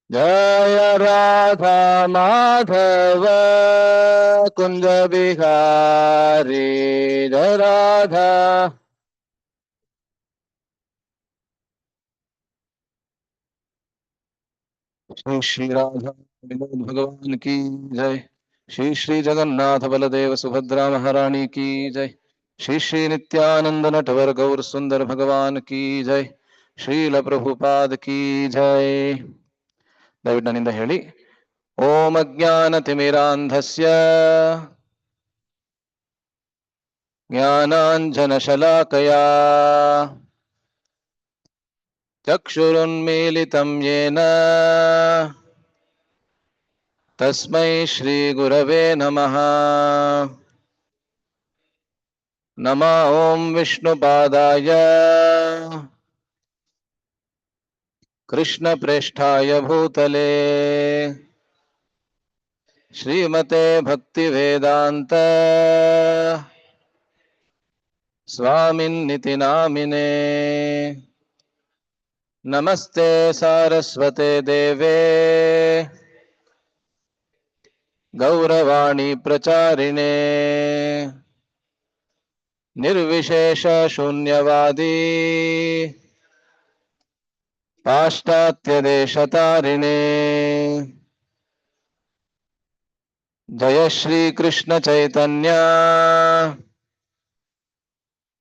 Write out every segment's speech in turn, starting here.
जय राधा माधव कुंज बिहारी जय राधा। श्री श्री राधा विनोद भगवान की जय। श्री श्री जगन्नाथ बलदेव सुभद्रा महारानी की जय। श्री श्री नित्यानंद नटवर गौर सुंदर भगवान की जय। ಶ್ರೀಲ ಪ್ರಭುಪಾದ ಕೀ ಜೈ. ದಯವಿಟ್ಟು ನನ್ನಿಂದ ಹೇಳಿ. ಓಂ ಅಜ್ಞಾನತಿಮಿರಾಂಧಸ್ಯ ಜ್ಞಾನಾಂಜನಶಲಾಕಯಾ ಚಕ್ಷುರುನ್ಮೀಲಿತಂ ಯೇನ ತಸ್ಮೈ ಶ್ರೀ ಗುರವೇ ನಮಃ. ನಮಃ ಓಂ ವಿಷ್ಣುಪಾದಾಯ कृष्णप्रेष्ठाय भूतले श्रीमते भक्तिवेदान्त स्वामिन्निति नामिने. नमस्ते सारस्वते देवे गौरवाणी प्रचारिणे निर्विशेष शून्यवादी पाश्चात्य देशतारिणे. जय श्री कृष्ण चैतन्य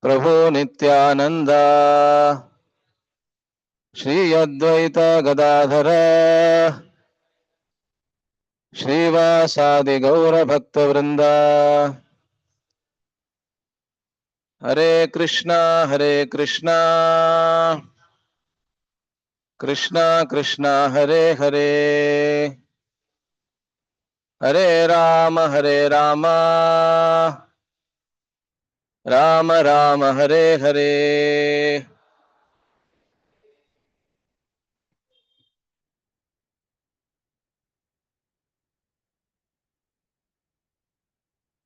प्रभु नित्यानंद श्री अद्वैत गदाधर श्रीवासादि गौर भक्त वृंद. हरे कृष्णा कृष्णा कृष्णा हरे हरे हरे राम राम राम हरे हरे.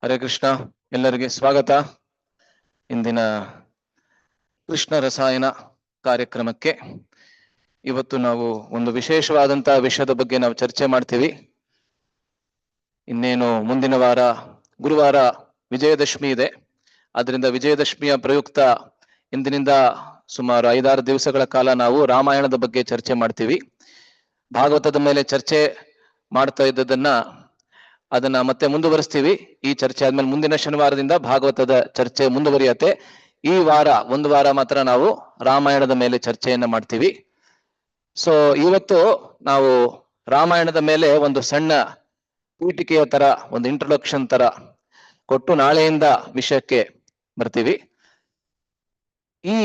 ಹರೇ ಕೃಷ್ಣ. ಎಲ್ಲರಿಗೆ ಸ್ವಾಗತ. ಇಂದಿನ ಕೃಷ್ಣ ರಸಾಯನ ಕಾರ್ಯಕ್ರಮಕ್ಕೆ ಇವತ್ತು ನಾವು ಒಂದು ವಿಶೇಷವಾದಂತಹ ವಿಷಯದ ಬಗ್ಗೆ ನಾವು ಚರ್ಚೆ ಮಾಡ್ತೀವಿ. ಇನ್ನೇನು ಮುಂದಿನ ವಾರ ಗುರುವಾರ ವಿಜಯದಶಮಿ ಇದೆ. ಅದರಿಂದ ವಿಜಯದಶಮಿಯ ಪ್ರಯುಕ್ತ ಇಂದಿನಿಂದ ಸುಮಾರು 5-6 ದಿವಸಗಳ ಕಾಲ ನಾವು ರಾಮಾಯಣದ ಬಗ್ಗೆ ಚರ್ಚೆ ಮಾಡ್ತೀವಿ. ಭಾಗವತದ ಮೇಲೆ ಚರ್ಚೆ ಮಾಡ್ತಾ ಇದ್ದದನ್ನ ಅದನ್ನ ಮತ್ತೆ ಮುಂದುವರಿಸ್ತೀವಿ. ಈ ಚರ್ಚೆ ಆದ್ಮೇಲೆ ಮುಂದಿನ ಶನಿವಾರದಿಂದ ಭಾಗವತದ ಚರ್ಚೆ ಮುಂದುವರಿಯತ್ತೆ. ಈ ವಾರ ಒಂದು ವಾರ ಮಾತ್ರ ನಾವು ರಾಮಾಯಣದ ಮೇಲೆ ಚರ್ಚೆಯನ್ನ ಮಾಡ್ತೀವಿ. ಸೊ ಇವತ್ತು ನಾವು ರಾಮಾಯಣದ ಮೇಲೆ ಒಂದು ಸಣ್ಣ ಪೀಠಿಕೆಯ ತರ ಒಂದು ಇಂಟ್ರೊಡಕ್ಷನ್ ತರ ಕೊಟ್ಟು ನಾಳೆಯಿಂದ ವಿಷಯಕ್ಕೆ ಬರ್ತೀವಿ. ಈ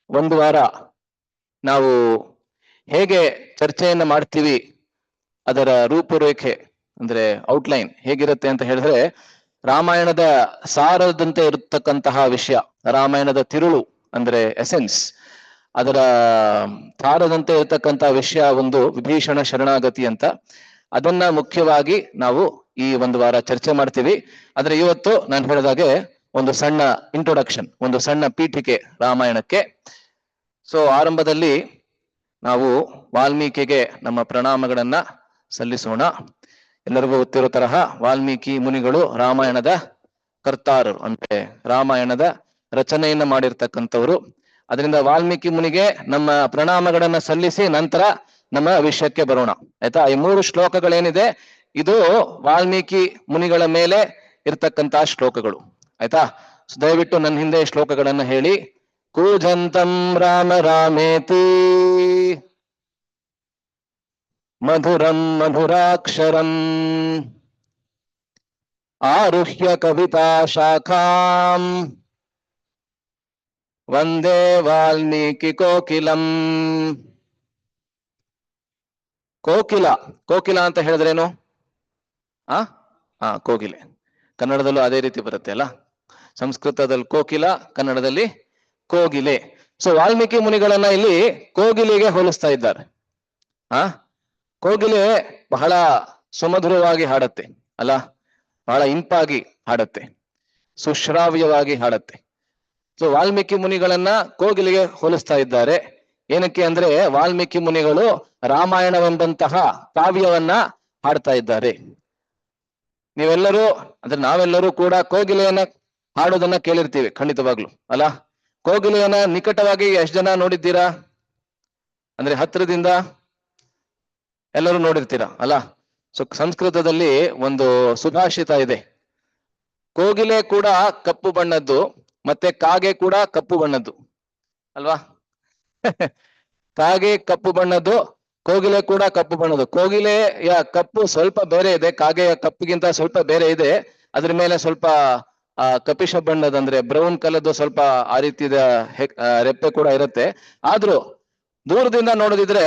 ಒಂದು ವಾರ ನಾವು ಹೇಗೆ ಚರ್ಚೆಯನ್ನ ಮಾಡ್ತೀವಿ, ಅದರ ರೂಪುರೇಖೆ ಅಂದ್ರೆ ಔಟ್ಲೈನ್ ಹೇಗಿರುತ್ತೆ ಅಂತ ಹೇಳಿದ್ರೆ, ರಾಮಾಯಣದ ಸಾರದಂತೆ ಇರತಕ್ಕಂತಹ ವಿಷಯ, ರಾಮಾಯಣದ ತಿರುಳು ಅಂದ್ರೆ ಎಸೆನ್ಸ್, ಅದರ ಸಾರದಂತೆ ಇರತಕ್ಕಂತಹ ವಿಷಯ ಒಂದು ವಿಭೀಷಣ ಶರಣಾಗತಿ ಅಂತ. ಅದನ್ನ ಮುಖ್ಯವಾಗಿ ನಾವು ಈ ಒಂದು ವಾರ ಚರ್ಚೆ ಮಾಡ್ತೀವಿ. ಆದ್ರೆ ಇವತ್ತು ನಾನು ಹೇಳಿದಾಗೆ ಒಂದು ಸಣ್ಣ ಇಂಟ್ರೊಡಕ್ಷನ್, ಒಂದು ಸಣ್ಣ ಪೀಠಿಕೆ ರಾಮಾಯಣಕ್ಕೆ. ಸೊ ಆರಂಭದಲ್ಲಿ ನಾವು ವಾಲ್ಮೀಕಿಗೆ ನಮ್ಮ ಪ್ರಣಾಮಗಳನ್ನ ಸಲ್ಲಿಸೋಣ. ಎಲ್ಲರಿಗೂ ಗೊತ್ತಿರೋ ತರಹ ವಾಲ್ಮೀಕಿ ಮುನಿಗಳು ರಾಮಾಯಣದ ಕರ್ತಾರರು, ಅಂದ್ರೆ ರಾಮಾಯಣದ ರಚನೆಯನ್ನ ಮಾಡಿರ್ತಕ್ಕಂಥವ್ರು. ಅದರಿಂದ ವಾಲ್ಮೀಕಿ ಮುನಿಗೆ ನಮ್ಮ ಪ್ರಣಾಮಗಳನ್ನ ಸಲ್ಲಿಸಿ ನಂತರ ನಮ್ಮ ವಿಷಯಕ್ಕೆ ಬರೋಣ, ಆಯ್ತಾ. ಈ 3 ಶ್ಲೋಕಗಳೇನಿದೆ ಇದು ವಾಲ್ಮೀಕಿ ಮುನಿಗಳ ಮೇಲೆ ಇರ್ತಕ್ಕಂತಹ ಶ್ಲೋಕಗಳು, ಆಯ್ತಾ. ದಯವಿಟ್ಟು ನನ್ನ ಹಿಂದೆ ಶ್ಲೋಕಗಳನ್ನ ಹೇಳಿ. ಕೂಜಂತಂ ರಾಮ ರಾಮೇತಿ ಮಧುರಂ ಮಧುರಾಕ್ಷರಂ ಆರುಹ್ಯ ಕವಿತಾ ಶಾಖಾಂ ವಂದೇ ವಾಲ್ಮೀಕಿ ಕೋಕಿಲಂ. ಕೋಕಿಲ, ಕೋಕಿಲ ಅಂತ ಹೇಳಿದ್ರೇನು? ಕೋಗಿಲೆ. ಕನ್ನಡದಲ್ಲೂ ಅದೇ ರೀತಿ ಬರುತ್ತೆ ಅಲ್ಲ. ಸಂಸ್ಕೃತದಲ್ಲಿ ಕೋಕಿಲ, ಕನ್ನಡದಲ್ಲಿ ಕೋಗಿಲೆ. ಸೊ ವಾಲ್ಮೀಕಿ ಮುನಿಗಳನ್ನ ಇಲ್ಲಿ ಕೋಗಿಲೆಗೆ ಹೋಲಿಸ್ತಾ ಇದ್ದಾರೆ. ಕೋಗಿಲೆ ಬಹಳ ಸುಮಧುರವಾಗಿ ಹಾಡತ್ತೆ ಅಲ್ಲ, ಬಹಳ ಇಂಪಾಗಿ ಹಾಡತ್ತೆ, ಸುಶ್ರಾವ್ಯವಾಗಿ ಹಾಡತ್ತೆ. ಸೊ ವಾಲ್ಮೀಕಿ ಮುನಿಗಳನ್ನ ಕೋಗಿಲೆಗೆ ಹೋಲಿಸ್ತಾ ಇದ್ದಾರೆ. ಏನಕ್ಕೆ ಅಂದ್ರೆ ವಾಲ್ಮೀಕಿ ಮುನಿಗಳು ರಾಮಾಯಣವೆಂಬಂತಹ ಕಾವ್ಯವನ್ನ ಹಾಡ್ತಾ ಇದ್ದಾರೆ. ನೀವೆಲ್ಲರೂ ಅಂದ್ರೆ ನಾವೆಲ್ಲರೂ ಕೂಡ ಕೋಗಿಲೆಯನ್ನ ಹಾಡೋದನ್ನ ಕೇಳಿರ್ತೀವಿ ಖಂಡಿತವಾಗ್ಲು ಅಲ್ಲ. ಕೋಗಿಲೆಯನ್ನ ನಿಕಟವಾಗಿ ಎಷ್ಟು ಜನ ನೋಡಿದ್ದೀರಾ? ಅಂದ್ರೆ ಹತ್ತಿರದಿಂದ ಎಲ್ಲರೂ ನೋಡಿರ್ತೀರಾ ಅಲ್ಲ. ಸೊ ಸಂಸ್ಕೃತದಲ್ಲಿ ಒಂದು ಸುಭಾಷಿತ ಇದೆ, ಕೋಗಿಲೆ ಕೂಡ ಕಪ್ಪು ಬಣ್ಣದ್ದು ಮತ್ತೆ ಕಾಗೆ ಕೂಡ ಕಪ್ಪು ಬಣ್ಣದ್ದು ಅಲ್ವಾ. ಕಾಗೆ ಕಪ್ಪು ಬಣ್ಣದ್ದು, ಕೋಗಿಲೆ ಕೂಡ ಕಪ್ಪು ಬಣ್ಣದ್ದು. ಕೋಗಿಲೆಯ ಕಪ್ಪು ಸ್ವಲ್ಪ ಬೇರೆ ಇದೆ, ಕಾಗೆಯ ಕಪ್ಪಿಗಿಂತ ಸ್ವಲ್ಪ ಬೇರೆ ಇದೆ. ಅದ್ರ ಮೇಲೆ ಸ್ವಲ್ಪ ಕಪಿಶ ಬಣ್ಣದ ಅಂದ್ರೆ ಬ್ರೌನ್ ಕಲರ್ದು ಸ್ವಲ್ಪ ಆ ರೀತಿಯ ರೆಪ್ಪೆ ಕೂಡ ಇರುತ್ತೆ. ಆದ್ರೂ ದೂರದಿಂದ ನೋಡೋದಿದ್ರೆ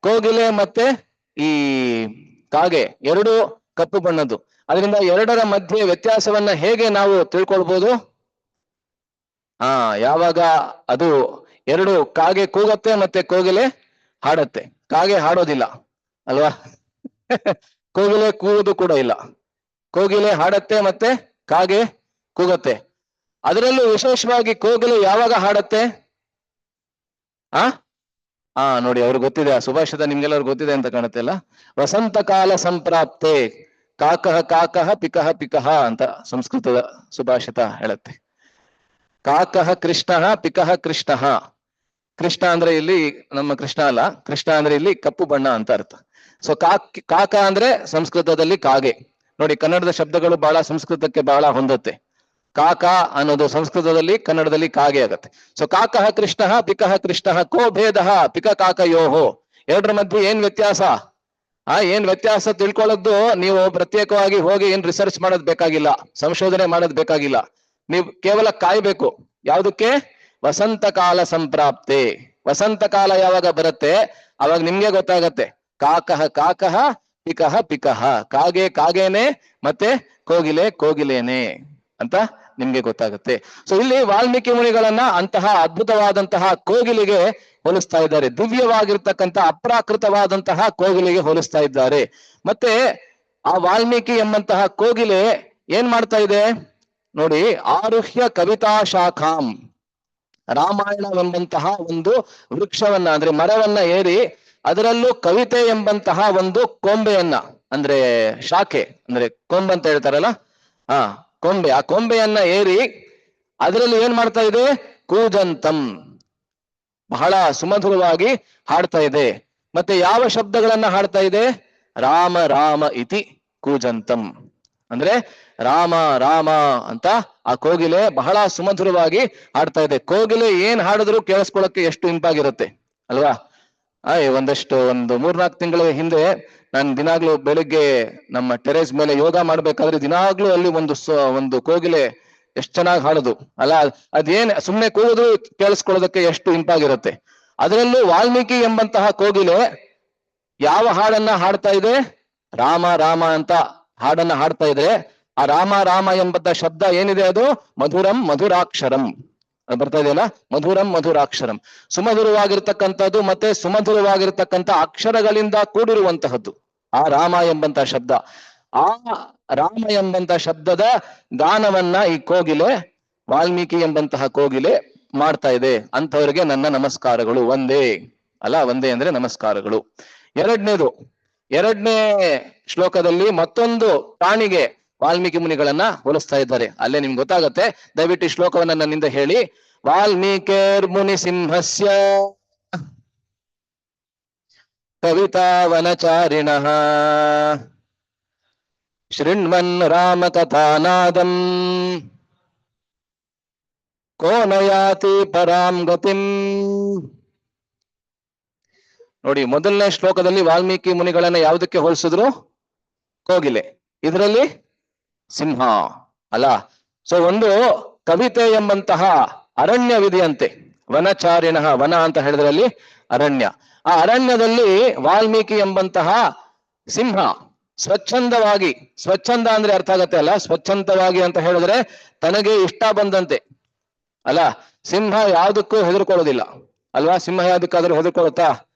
ಕೋಗಿಲೆ ಮತ್ತೆ ಈ ಕಾಗೆ ಎರಡು ಕಪ್ಪು ಬಣ್ಣದ್ದು. ಅದರಿಂದ ಎರಡರ ಮಧ್ಯೆ ವ್ಯತ್ಯಾಸವನ್ನ ಹೇಗೆ ನಾವು ತಿಳ್ಕೊಳ್ಬಹುದು? ಯಾವಾಗ ಅದು ಎರಡು, ಕಾಗೆ ಕೂಗತ್ತೆ ಮತ್ತೆ ಕೋಗಿಲೆ ಹಾಡತ್ತೆ. ಕಾಗೆ ಹಾಡೋದಿಲ್ಲ ಅಲ್ವಾ. ಕೋಗಿಲೆ ಕೂಗುದು ಕೂಡ ಇಲ್ಲ. ಕೋಗಿಲೆ ಹಾಡತ್ತೆ ಮತ್ತೆ ಕಾಗೆ ಕೂಗತ್ತೆ. ಅದರಲ್ಲೂ ವಿಶೇಷವಾಗಿ ಕೋಗಿಲೆ ಯಾವಾಗ ಹಾಡತ್ತೆ? ನೋಡಿ, ಅವ್ರಿಗೆ ಗೊತ್ತಿದೆ ಆ ಸುಭಾಷಿತ, ನಿಮ್ಗೆಲ್ಲರೂ ಗೊತ್ತಿದೆ ಅಂತ ಕಾಣುತ್ತೆ ಅಲ್ಲ. ವಸಂತ ಕಾಲ ಸಂಪ್ರಾಪ್ತೆ ಕಾಕಃ ಕಾಕಃ ಪಿಕಃ ಪಿಕಃ ಅಂತ ಸಂಸ್ಕೃತದ ಸುಭಾಷಿತ ಹೇಳುತ್ತೆ. ಕಾಕಃ ಕೃಷ್ಣ ಪಿಕಃ ಕೃಷ್ಣ. ಕೃಷ್ಣ ಅಂದ್ರೆ ಇಲ್ಲಿ ನಮ್ಮ ಕೃಷ್ಣ ಅಲ್ಲ, ಕೃಷ್ಣ ಅಂದ್ರೆ ಇಲ್ಲಿ ಕಪ್ಪು ಬಣ್ಣ ಅಂತ ಅರ್ಥ. ಸೊ ಕಾಕ ಅಂದ್ರೆ ಸಂಸ್ಕೃತದಲ್ಲಿ ಕಾಗೆ. ನೋಡಿ, ಕನ್ನಡದ ಶಬ್ದಗಳು ಬಹಳ ಸಂಸ್ಕೃತಕ್ಕೆ ಬಹಳ ಹೊಂದತ್ತೆ. ಕಾಕ ಅನ್ನೋದು ಸಂಸ್ಕೃತದಲ್ಲಿ ಕನ್ನಡದಲ್ಲಿ ಕಾಗೆ ಆಗತ್ತೆ. ಸೊ ಕಾಕಃ ಕೃಷ್ಣ ಪಿಕಃ ಕೃಷ್ಣ ಕೋ ಭೇದ ಪಿಕ ಕಾಕಯೋಹೋ. ಎರಡರ ಮಧ್ಯೆ ಏನ್ ವ್ಯತ್ಯಾಸ? ಏನ್ ವ್ಯತ್ಯಾಸ ತಿಳ್ಕೊಳ್ಳೋದು ನೀವು ಪ್ರತ್ಯೇಕವಾಗಿ ಹೋಗಿ ಏನ್ ರಿಸರ್ಚ್ ಮಾಡೋದ್ ಬೇಕಾಗಿಲ್ಲ, ಸಂಶೋಧನೆ ಮಾಡೋದ್ ಬೇಕಾಗಿಲ್ಲ. ನೀವು ಕೇವಲ ಕಾಯ್ಬೇಕು. ಯಾವುದಕ್ಕೆ? ವಸಂತ ಕಾಲ ಸಂಪ್ರಾಪ್ತೆ. ವಸಂತ ಕಾಲ ಯಾವಾಗ ಬರುತ್ತೆ ಅವಾಗ ನಿಮ್ಗೆ ಗೊತ್ತಾಗತ್ತೆ. ಕಾಕಃ ಕಾಕಃ ಪಿಕಃ ಪಿಕಃ. ಕಾಗೆ ಕಾಗೇನೆ ಮತ್ತೆ ಕೋಗಿಲೆ ಕೋಗಿಲೇನೆ ಅಂತ ನಿಮ್ಗೆ ಗೊತ್ತಾಗುತ್ತೆ. ಸೊ ಇಲ್ಲಿ ವಾಲ್ಮೀಕಿ ಮುನಿಗಳನ್ನ ಅಂತಹ ಅದ್ಭುತವಾದಂತಹ ಕೋಗಿಲಿಗೆ ಹೋಲಿಸ್ತಾ ಇದ್ದಾರೆ. ದಿವ್ಯವಾಗಿರ್ತಕ್ಕಂಥ ಅಪ್ರಾಕೃತವಾದಂತಹ ಕೋಗಿಲಿಗೆ ಹೋಲಿಸ್ತಾ ಇದ್ದಾರೆ. ಮತ್ತೆ ಆ ವಾಲ್ಮೀಕಿ ಎಂಬಂತಹ ಕೋಗಿಲೆ ಏನ್ ಮಾಡ್ತಾ ಇದೆ ನೋಡಿ, ಆರುಹ್ಯ ಕವಿತಾ ಶಾಖಾಂ. ರಾಮಾಯಣವೆಂಬಂತಹ ಒಂದು ವೃಕ್ಷವನ್ನ ಅಂದ್ರೆ ಮರವನ್ನ ಏರಿ ಅದರಲ್ಲೂ ಕವಿತೆ ಎಂಬಂತಹ ಒಂದು ಕೊಂಬೆಯನ್ನ ಅಂದ್ರೆ ಶಾಖೆ ಅಂದ್ರೆ ಕೊಂಬೆ ಅಂತ ಹೇಳ್ತಾರಲ್ಲ, ಕೊಂಬೆ, ಆ ಕೊಂಬೆಯನ್ನ ಏರಿ ಅದರಲ್ಲಿ ಏನ್ ಮಾಡ್ತಾ ಇದೆ? ಕೂಜಂತಂ, ಬಹಳ ಸುಮಧುರವಾಗಿ ಹಾಡ್ತಾ ಇದೆ. ಮತ್ತೆ ಯಾವ ಶಬ್ದಗಳನ್ನ ಹಾಡ್ತಾ ಇದೆ? ರಾಮ ರಾಮ ಇತಿ ಕೂಜಂತಂ, ಅಂದ್ರೆ ರಾಮ ರಾಮ ಅಂತ ಆ ಕೋಗಿಲೆ ಬಹಳ ಸುಮಧುರವಾಗಿ ಹಾಡ್ತಾ ಇದೆ. ಕೋಗಿಲೆ ಏನ್ ಹಾಡಿದ್ರು ಕೇಳಿಸ್ಕೊಳ್ಳೋಕೆ ಎಷ್ಟು ಇಂಪಾಗಿರುತ್ತೆ ಅಲ್ವಾ. ಒಂದು 3-4 ತಿಂಗಳ ಹಿಂದೆ ನಾನು ದಿನಾಗ್ಲೂ ಬೆಳಿಗ್ಗೆ ನಮ್ಮ ಟೆರೇಸ್ ಮೇಲೆ ಯೋಗ ಮಾಡ್ಬೇಕಾದ್ರೆ ದಿನಾಗ್ಲೂ ಅಲ್ಲಿ ಒಂದು ಕೋಗಿಲೆ ಎಷ್ಟು ಚೆನ್ನಾಗಿ ಹಾಡುದು ಅಲ್ಲ. ಅದೇನ್ ಸುಮ್ನೆ ಕೂಗುದು ಕೇಳಿಸ್ಕೊಳ್ಳೋದಕ್ಕೆ ಎಷ್ಟು ಇಂಪಾಗಿರುತ್ತೆ. ಅದರಲ್ಲೂ ವಾಲ್ಮೀಕಿ ಎಂಬಂತಹ ಕೋಗಿಲೆ ಯಾವ ಹಾಡನ್ನ ಹಾಡ್ತಾ ಇದೆ? ರಾಮ ರಾಮ ಅಂತ ಹಾಡನ್ನ ಹಾಡ್ತಾ ಇದೆ. ಆ ರಾಮ ರಾಮ ಎಂಬಂತ ಶಬ್ದ ಏನಿದೆ ಅದು ಮಧುರಂ ಮಧುರಾಕ್ಷರಂ ಬರ್ತಾ ಇದೆಯಲ್ಲ, ಮಧುರಂ ಮಧುರಾಕ್ಷರಂ, ಸುಮಧುರವಾಗಿರ್ತಕ್ಕಂಥದ್ದು ಮತ್ತೆ ಸುಮಧುರವಾಗಿರ್ತಕ್ಕಂಥ ಅಕ್ಷರಗಳಿಂದ ಕೂಡಿರುವಂತಹದ್ದು ಆ ರಾಮ ಎಂಬಂತ ಶಬ್ದ. ಆ ರಾಮ ಎಂಬಂತ ಶಬ್ದದ ಗಾನವನ್ನ ಈ ಕೋಗಿಲೆ, ವಾಲ್ಮೀಕಿ ಎಂಬಂತಹ ಕೋಗಿಲೆ ಮಾಡ್ತಾ ಇದೆ. ಅಂಥವರಿಗೆ ನನ್ನ ನಮಸ್ಕಾರಗಳು. ಒಂದೇ ಅಲ್ಲ, ಒಂದೇ ಅಂದ್ರೆ ನಮಸ್ಕಾರಗಳು. ಎರಡನೇ ಶ್ಲೋಕದಲ್ಲಿ ಮತ್ತೊಂದು ಪ್ರಾಣಿಗೆ ವಾಲ್ಮೀಕಿ ಮುನಿಗಳನ್ನ ಹೋಲಿಸ್ತಾ ಇದ್ದಾರೆ. ಅಲ್ಲೇ ನಿಮ್ಗೆ ಗೊತ್ತಾಗತ್ತೆ. ದಯವಿಟ್ಟು ಈ ಶ್ಲೋಕವನ್ನ ನನ್ನಿಂದ ಹೇಳಿ. ವಾಲ್ಮೀಕೇರ್ ಮುನಿ ಸಿಂಹಸ್ಯ ಕವಿತಾ ವನಚಾರಿಣಃ ಶೃಣ್ವನ್ ರಾಮ ಕಥಾನಾದಂ ಕೋ ನಯಾತಿ ಪರಾಂ ಗತಿಂ. ನೋಡಿ, ಮೊದಲನೇ ಶ್ಲೋಕದಲ್ಲಿ ವಾಲ್ಮೀಕಿ ಮುನಿಗಳನ್ನ ಯಾವುದಕ್ಕೆ ಹೋಲಿಸಿದ್ರು? ಕೋಗಿಲೆ. ಇದರಲ್ಲಿ ಸಿಂಹ ಅಲ್ಲ. ಸೊ ಒಂದು ಕವಿತೆ ಎಂಬಂತಹ ಅರಣ್ಯವಿದೆಯಂತೆ. ವನಚಾರಿಣಃ, ವನ ಅಂತ ಹೇಳಿದ್ರಲ್ಲಿ ಅರಣ್ಯ. ಆ ಅರಣ್ಯದಲ್ಲಿ ವಾಲ್ಮೀಕಿ ಎಂಬಂತಹ ಸಿಂಹ ಸ್ವಚ್ಛಂದವಾಗಿ, ಸ್ವಚ್ಛಂದ ಅಂದ್ರೆ ಅರ್ಥ ಆಗತ್ತೆ ಅಲ್ಲ, ಸ್ವಚ್ಛಂದವಾಗಿ ಅಂತ ಹೇಳಿದ್ರೆ ತನಗೆ ಇಷ್ಟ ಬಂದಂತೆ ಅಲ್ಲ. ಸಿಂಹ ಯಾವುದಕ್ಕೂ ಹೆದರ್ಕೊಳ್ಳೋದಿಲ್ಲ ಅಲ್ವಾ. ಸಿಂಹ ಯಾವುದಕ್ಕಾದ್ರೂ ಹೆದರ್ಕೊಳ್ಳುತ್ತಾ?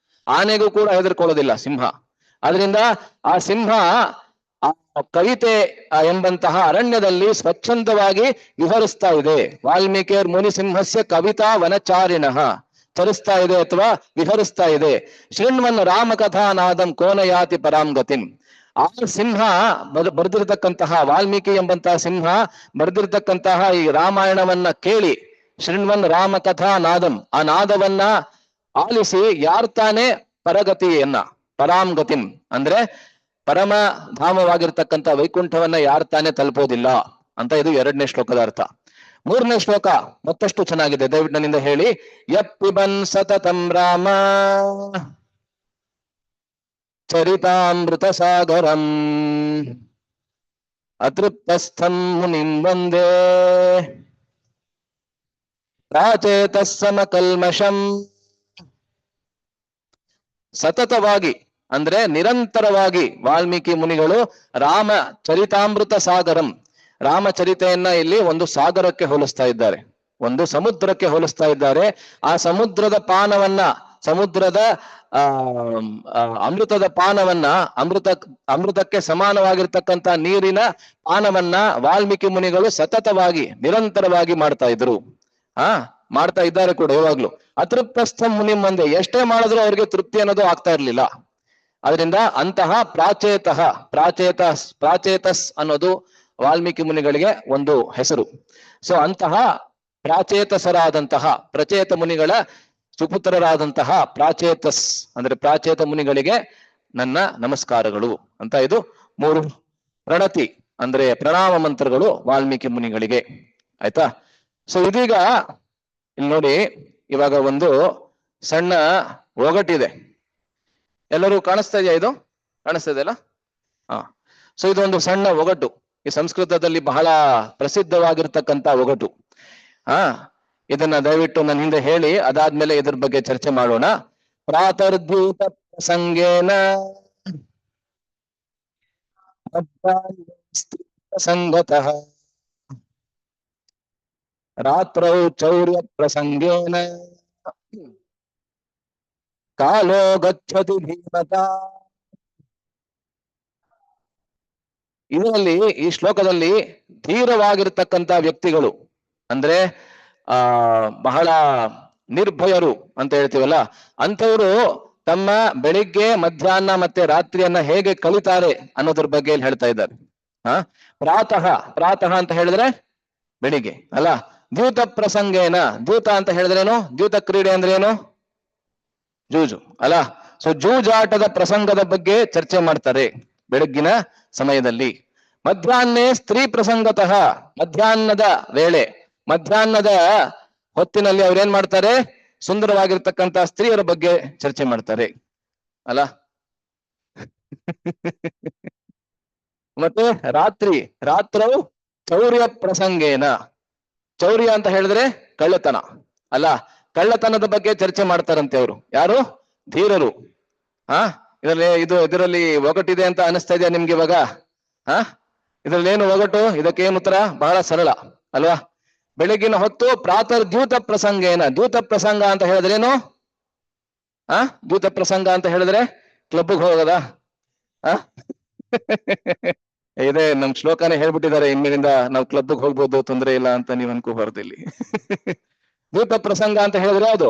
ಆನೆಗೂ ಕೂಡ ಹೆದರ್ಕೊಳ್ಳೋದಿಲ್ಲ ಸಿಂಹ. ಆದ್ರಿಂದ ಆ ಸಿಂಹ ಆ ಕವಿತೆ ಎಂಬಂತಹ ಅರಣ್ಯದಲ್ಲಿ ಸ್ವಚ್ಛಂದವಾಗಿ ವಿಹರಿಸ್ತಾ ಇದೆ. ವಾಲ್ಮೀಕಿಯರ್ ಮುನಿ ಸಿಂಹಸ್ಯ ಕವಿತಾ ವನಚಾರಿಣಃ. ಚರಿಸ್ತಾ ಇದೆ ಅಥವಾ ವಿಹರಿಸ್ತಾ ಇದೆ. ಶೃಣ್ವನ್ ರಾಮಕಥಾನಾದಂ ಕೋನಯಾತಿ ಪರಾಂ ಗತಿಂ. ಆ ಸಿಂಹ ಬರೆದಿರತಕ್ಕಂತಹ ವಾಲ್ಮೀಕಿ ಎಂಬಂತಹ ಸಿಂಹ ಬರೆದಿರತಕ್ಕಂತಹ ಈ ರಾಮಾಯಣವನ್ನ ಕೇಳಿ, ಶೃಣ್ವನ್ ರಾಮಕಥಾ ನಾದಂ, ಆ ನಾದವನ್ನ ಆಲಿಸಿ ಯಾರ್ ತಾನೇ ಪರಗತಿಯನ್ನ, ಪರಾಂ ಗತಿಂ ಅಂದ್ರೆ ಪರಮ ಧಾಮವಾಗಿರ್ತಕ್ಕಂಥ ವೈಕುಂಠವನ್ನ ಯಾರು ತಾನೇ ತಲುಪೋದಿಲ್ಲ ಅಂತ ಇದು 2ನೇ ಶ್ಲೋಕದ ಅರ್ಥ. 3ನೇ ಶ್ಲೋಕ ಮತ್ತಷ್ಟು ಚೆನ್ನಾಗಿದೆ, ದಯವಿಟ್ಟು ನನ್ನಿಂದ ಹೇಳಿ. ಯಪ್ಪಿಬನ್ ಸತತಂ ರಾಮ ಚರಿತಾಮೃತ ಸಾಗರಂ ಅತೃಪ್ತಸ್ಥಂ ಮುನಿಂ ವಂದೇ ಪ್ರಾಚೇತಃ ಸಮಕಲ್ಮಷಂ. ಸತತವಾಗಿ ಅಂದ್ರೆ ನಿರಂತರವಾಗಿ ವಾಲ್ಮೀಕಿ ಮುನಿಗಳು ರಾಮ ಚರಿತಾಮೃತ ಸಾಗರಂ, ರಾಮಚರಿತೆಯನ್ನ ಇಲ್ಲಿ ಒಂದು ಸಾಗರಕ್ಕೆ ಹೋಲಿಸ್ತಾ ಇದ್ದಾರೆ, ಒಂದು ಸಮುದ್ರಕ್ಕೆ ಹೋಲಿಸ್ತಾ ಇದ್ದಾರೆ. ಆ ಸಮುದ್ರದ ಪಾನವನ್ನ, ಸಮುದ್ರದ ಅಮೃತದ ಪಾನವನ್ನ, ಅಮೃತಕ್ಕೆ ಸಮಾನವಾಗಿರ್ತಕ್ಕಂಥ ನೀರಿನ ಪಾನವನ್ನ ವಾಲ್ಮೀಕಿ ಮುನಿಗಳು ಸತತವಾಗಿ ನಿರಂತರವಾಗಿ ಮಾಡ್ತಾ ಇದ್ರು. ಮಾಡ್ತಾ ಇದ್ದಾರೆ ಕೂಡ ಇವಾಗ್ಲು. ಅತೃಪ್ತಸ್ಥ ಮುನಿ ಮಂದೆ, ಎಷ್ಟೇ ಮಾಡಿದ್ರು ಅವ್ರಿಗೆ ತೃಪ್ತಿ ಅನ್ನೋದು ಆಗ್ತಾ ಇರ್ಲಿಲ್ಲ. ಅದರಿಂದ ಅಂತಹ ಪ್ರಾಚೇತಸ್ ಅನ್ನೋದು ವಾಲ್ಮೀಕಿ ಮುನಿಗಳಿಗೆ ಒಂದು ಹೆಸರು. ಸೊ ಅಂತಹ ಪ್ರಾಚೇತಸರಾದಂತಹ ಪ್ರಚೇತ ಮುನಿಗಳ ಸುಪುತ್ರರಾದಂತಹ ಪ್ರಾಚೇತಸ್ ಅಂದ್ರೆ ಪ್ರಾಚೇತ ಮುನಿಗಳಿಗೆ ನನ್ನ ನಮಸ್ಕಾರಗಳು ಅಂತ ಇದು 3 ಪ್ರಣತಿ ಅಂದ್ರೆ ಪ್ರಣಾಮ ಮಂತ್ರಗಳು ವಾಲ್ಮೀಕಿ ಮುನಿಗಳಿಗೆ. ಆಯ್ತಾ? ಸೊ ಇದೀಗ ಇಲ್ಲಿ ನೋಡಿ, ಇವಾಗ ಒಂದು ಸಣ್ಣ ಒಗಟಿದೆ. ಎಲ್ಲರೂ ಕಾಣಿಸ್ತಾ ಇದೆಯಾ? ಇದು ಕಾಣಿಸ್ತಾ ಇದೆಯಲ್ಲ? ಸೊ ಇದೊಂದು ಸಣ್ಣ ಒಗಟು, ಈ ಸಂಸ್ಕೃತದಲ್ಲಿ ಬಹಳ ಪ್ರಸಿದ್ಧವಾಗಿರ್ತಕ್ಕಂಥ ಒಗಟು. ಇದನ್ನ ದಯವಿಟ್ಟು ನನ್ನ ಹಿಂದೆ ಹೇಳಿ, ಅದಾದ್ಮೇಲೆ ಇದ್ರ ಬಗ್ಗೆ ಚರ್ಚೆ ಮಾಡೋಣ. ಪ್ರಾತರ್ದ್ಯೂತ ಪ್ರಸಂಗೇನ ಸಂಗತಃ ರಾತ್ರೌ ಚೌರ್ಯ ಪ್ರಸಂಗೇನ ಕಾಲೋ ಗಚ್ಚತಿ ಭೀಮತಾ. ಇದರಲ್ಲಿ, ಈ ಶ್ಲೋಕದಲ್ಲಿ ಧೀರವಾಗಿರ್ತಕ್ಕಂಥ ವ್ಯಕ್ತಿಗಳು ಅಂದ್ರೆ ಬಹಳ ನಿರ್ಭಯರು ಅಂತ ಹೇಳ್ತೀವಲ್ಲ, ಅಂಥವ್ರು ತಮ್ಮ ಬೆಳಿಗ್ಗೆ, ಮಧ್ಯಾಹ್ನ ಮತ್ತೆ ರಾತ್ರಿಯನ್ನ ಹೇಗೆ ಕಲಿತಾರೆ ಅನ್ನೋದ್ರ ಬಗ್ಗೆ ಇಲ್ಲಿ ಹೇಳ್ತಾ ಇದ್ದಾರೆ. ಪ್ರಾತಃ ಅಂತ ಹೇಳಿದ್ರೆ ಬೆಳಿಗ್ಗೆ ಅಲ್ಲ. ದ್ಯೂತ ಪ್ರಸಂಗೇನ, ದ್ಯೂತ ಅಂತ ಹೇಳಿದ್ರೇನು? ದ್ಯೂತ ಕ್ರೀಡೆ ಅಂದ್ರೆ ಏನು? ಜೂಜು ಅಲ್ಲ. ಸೊ ಜೂಜಾಟದ ಪ್ರಸಂಗದ ಬಗ್ಗೆ ಚರ್ಚೆ ಮಾಡ್ತಾರೆ ಬೆಳಗ್ಗಿನ ಸಮಯದಲ್ಲಿ. ಮಧ್ಯಾಹ್ನ ಸ್ತ್ರೀ ಪ್ರಸಂಗತಃ, ಮಧ್ಯಾಹ್ನದ ವೇಳೆ, ಮಧ್ಯಾಹ್ನದ ಹೊತ್ತಿನಲ್ಲಿ ಅವ್ರೇನ್ ಮಾಡ್ತಾರೆ? ಸುಂದರವಾಗಿರ್ತಕ್ಕಂಥ ಸ್ತ್ರೀಯರ ಬಗ್ಗೆ ಚರ್ಚೆ ಮಾಡ್ತಾರೆ ಅಲ್ಲ. ಮತ್ತೆ ರಾತ್ರೌ ಚೌರ್ಯ ಪ್ರಸಂಗೇನ, ಚೌರ್ಯ ಅಂತ ಹೇಳಿದ್ರೆ ಕಳ್ಳತನ ಅಲ್ಲ. ಕಳ್ಳತನದ ಬಗ್ಗೆ ಚರ್ಚೆ ಮಾಡ್ತಾರಂತೆ ಅವರು. ಯಾರು? ಧೀರರು. ಇದರಲ್ಲಿ ಒಗಟಿದೆ ಅಂತ ಅನಿಸ್ತಾ ಇದೆಯಾ ನಿಮ್ಗೆ ಇವಾಗ? ಇದ್ರಲ್ಲಿ ಏನು ಒಗಟು? ಇದಕ್ಕೇನು ಉತ್ತರ? ಬಹಳ ಸರಳ ಅಲ್ವಾ? ಬೆಳಗಿನ ಹೊತ್ತು ಪ್ರಾತರ್ ದ್ಯೂತ ಪ್ರಸಂಗೇನ. ದ್ಯೂತ ಪ್ರಸಂಗ ಅಂತ ಹೇಳಿದ್ರೇನು? ದ್ಯೂತ ಪ್ರಸಂಗ ಅಂತ ಹೇಳಿದ್ರೆ ಕ್ಲಬ್ಗೆ ಹೋಗೋದಾ? ಇದೇ ನಮ್ ಶ್ಲೋಕನೇ ಹೇಳ್ಬಿಟ್ಟಿದ್ದಾರೆ, ಇನ್ಮೇಲಿಂದ ನಾವು ಕ್ಲಬ್ಗೆ ಹೋಗ್ಬೋದು, ತೊಂದರೆ ಇಲ್ಲ ಅಂತ ನೀವ್ ಅನ್ಕೋಬಾರ್ದು ಇಲ್ಲಿ. ದ್ಯೂತ ಪ್ರಸಂಗ ಅಂತ ಹೇಳಿದ್ರೆ ಅದು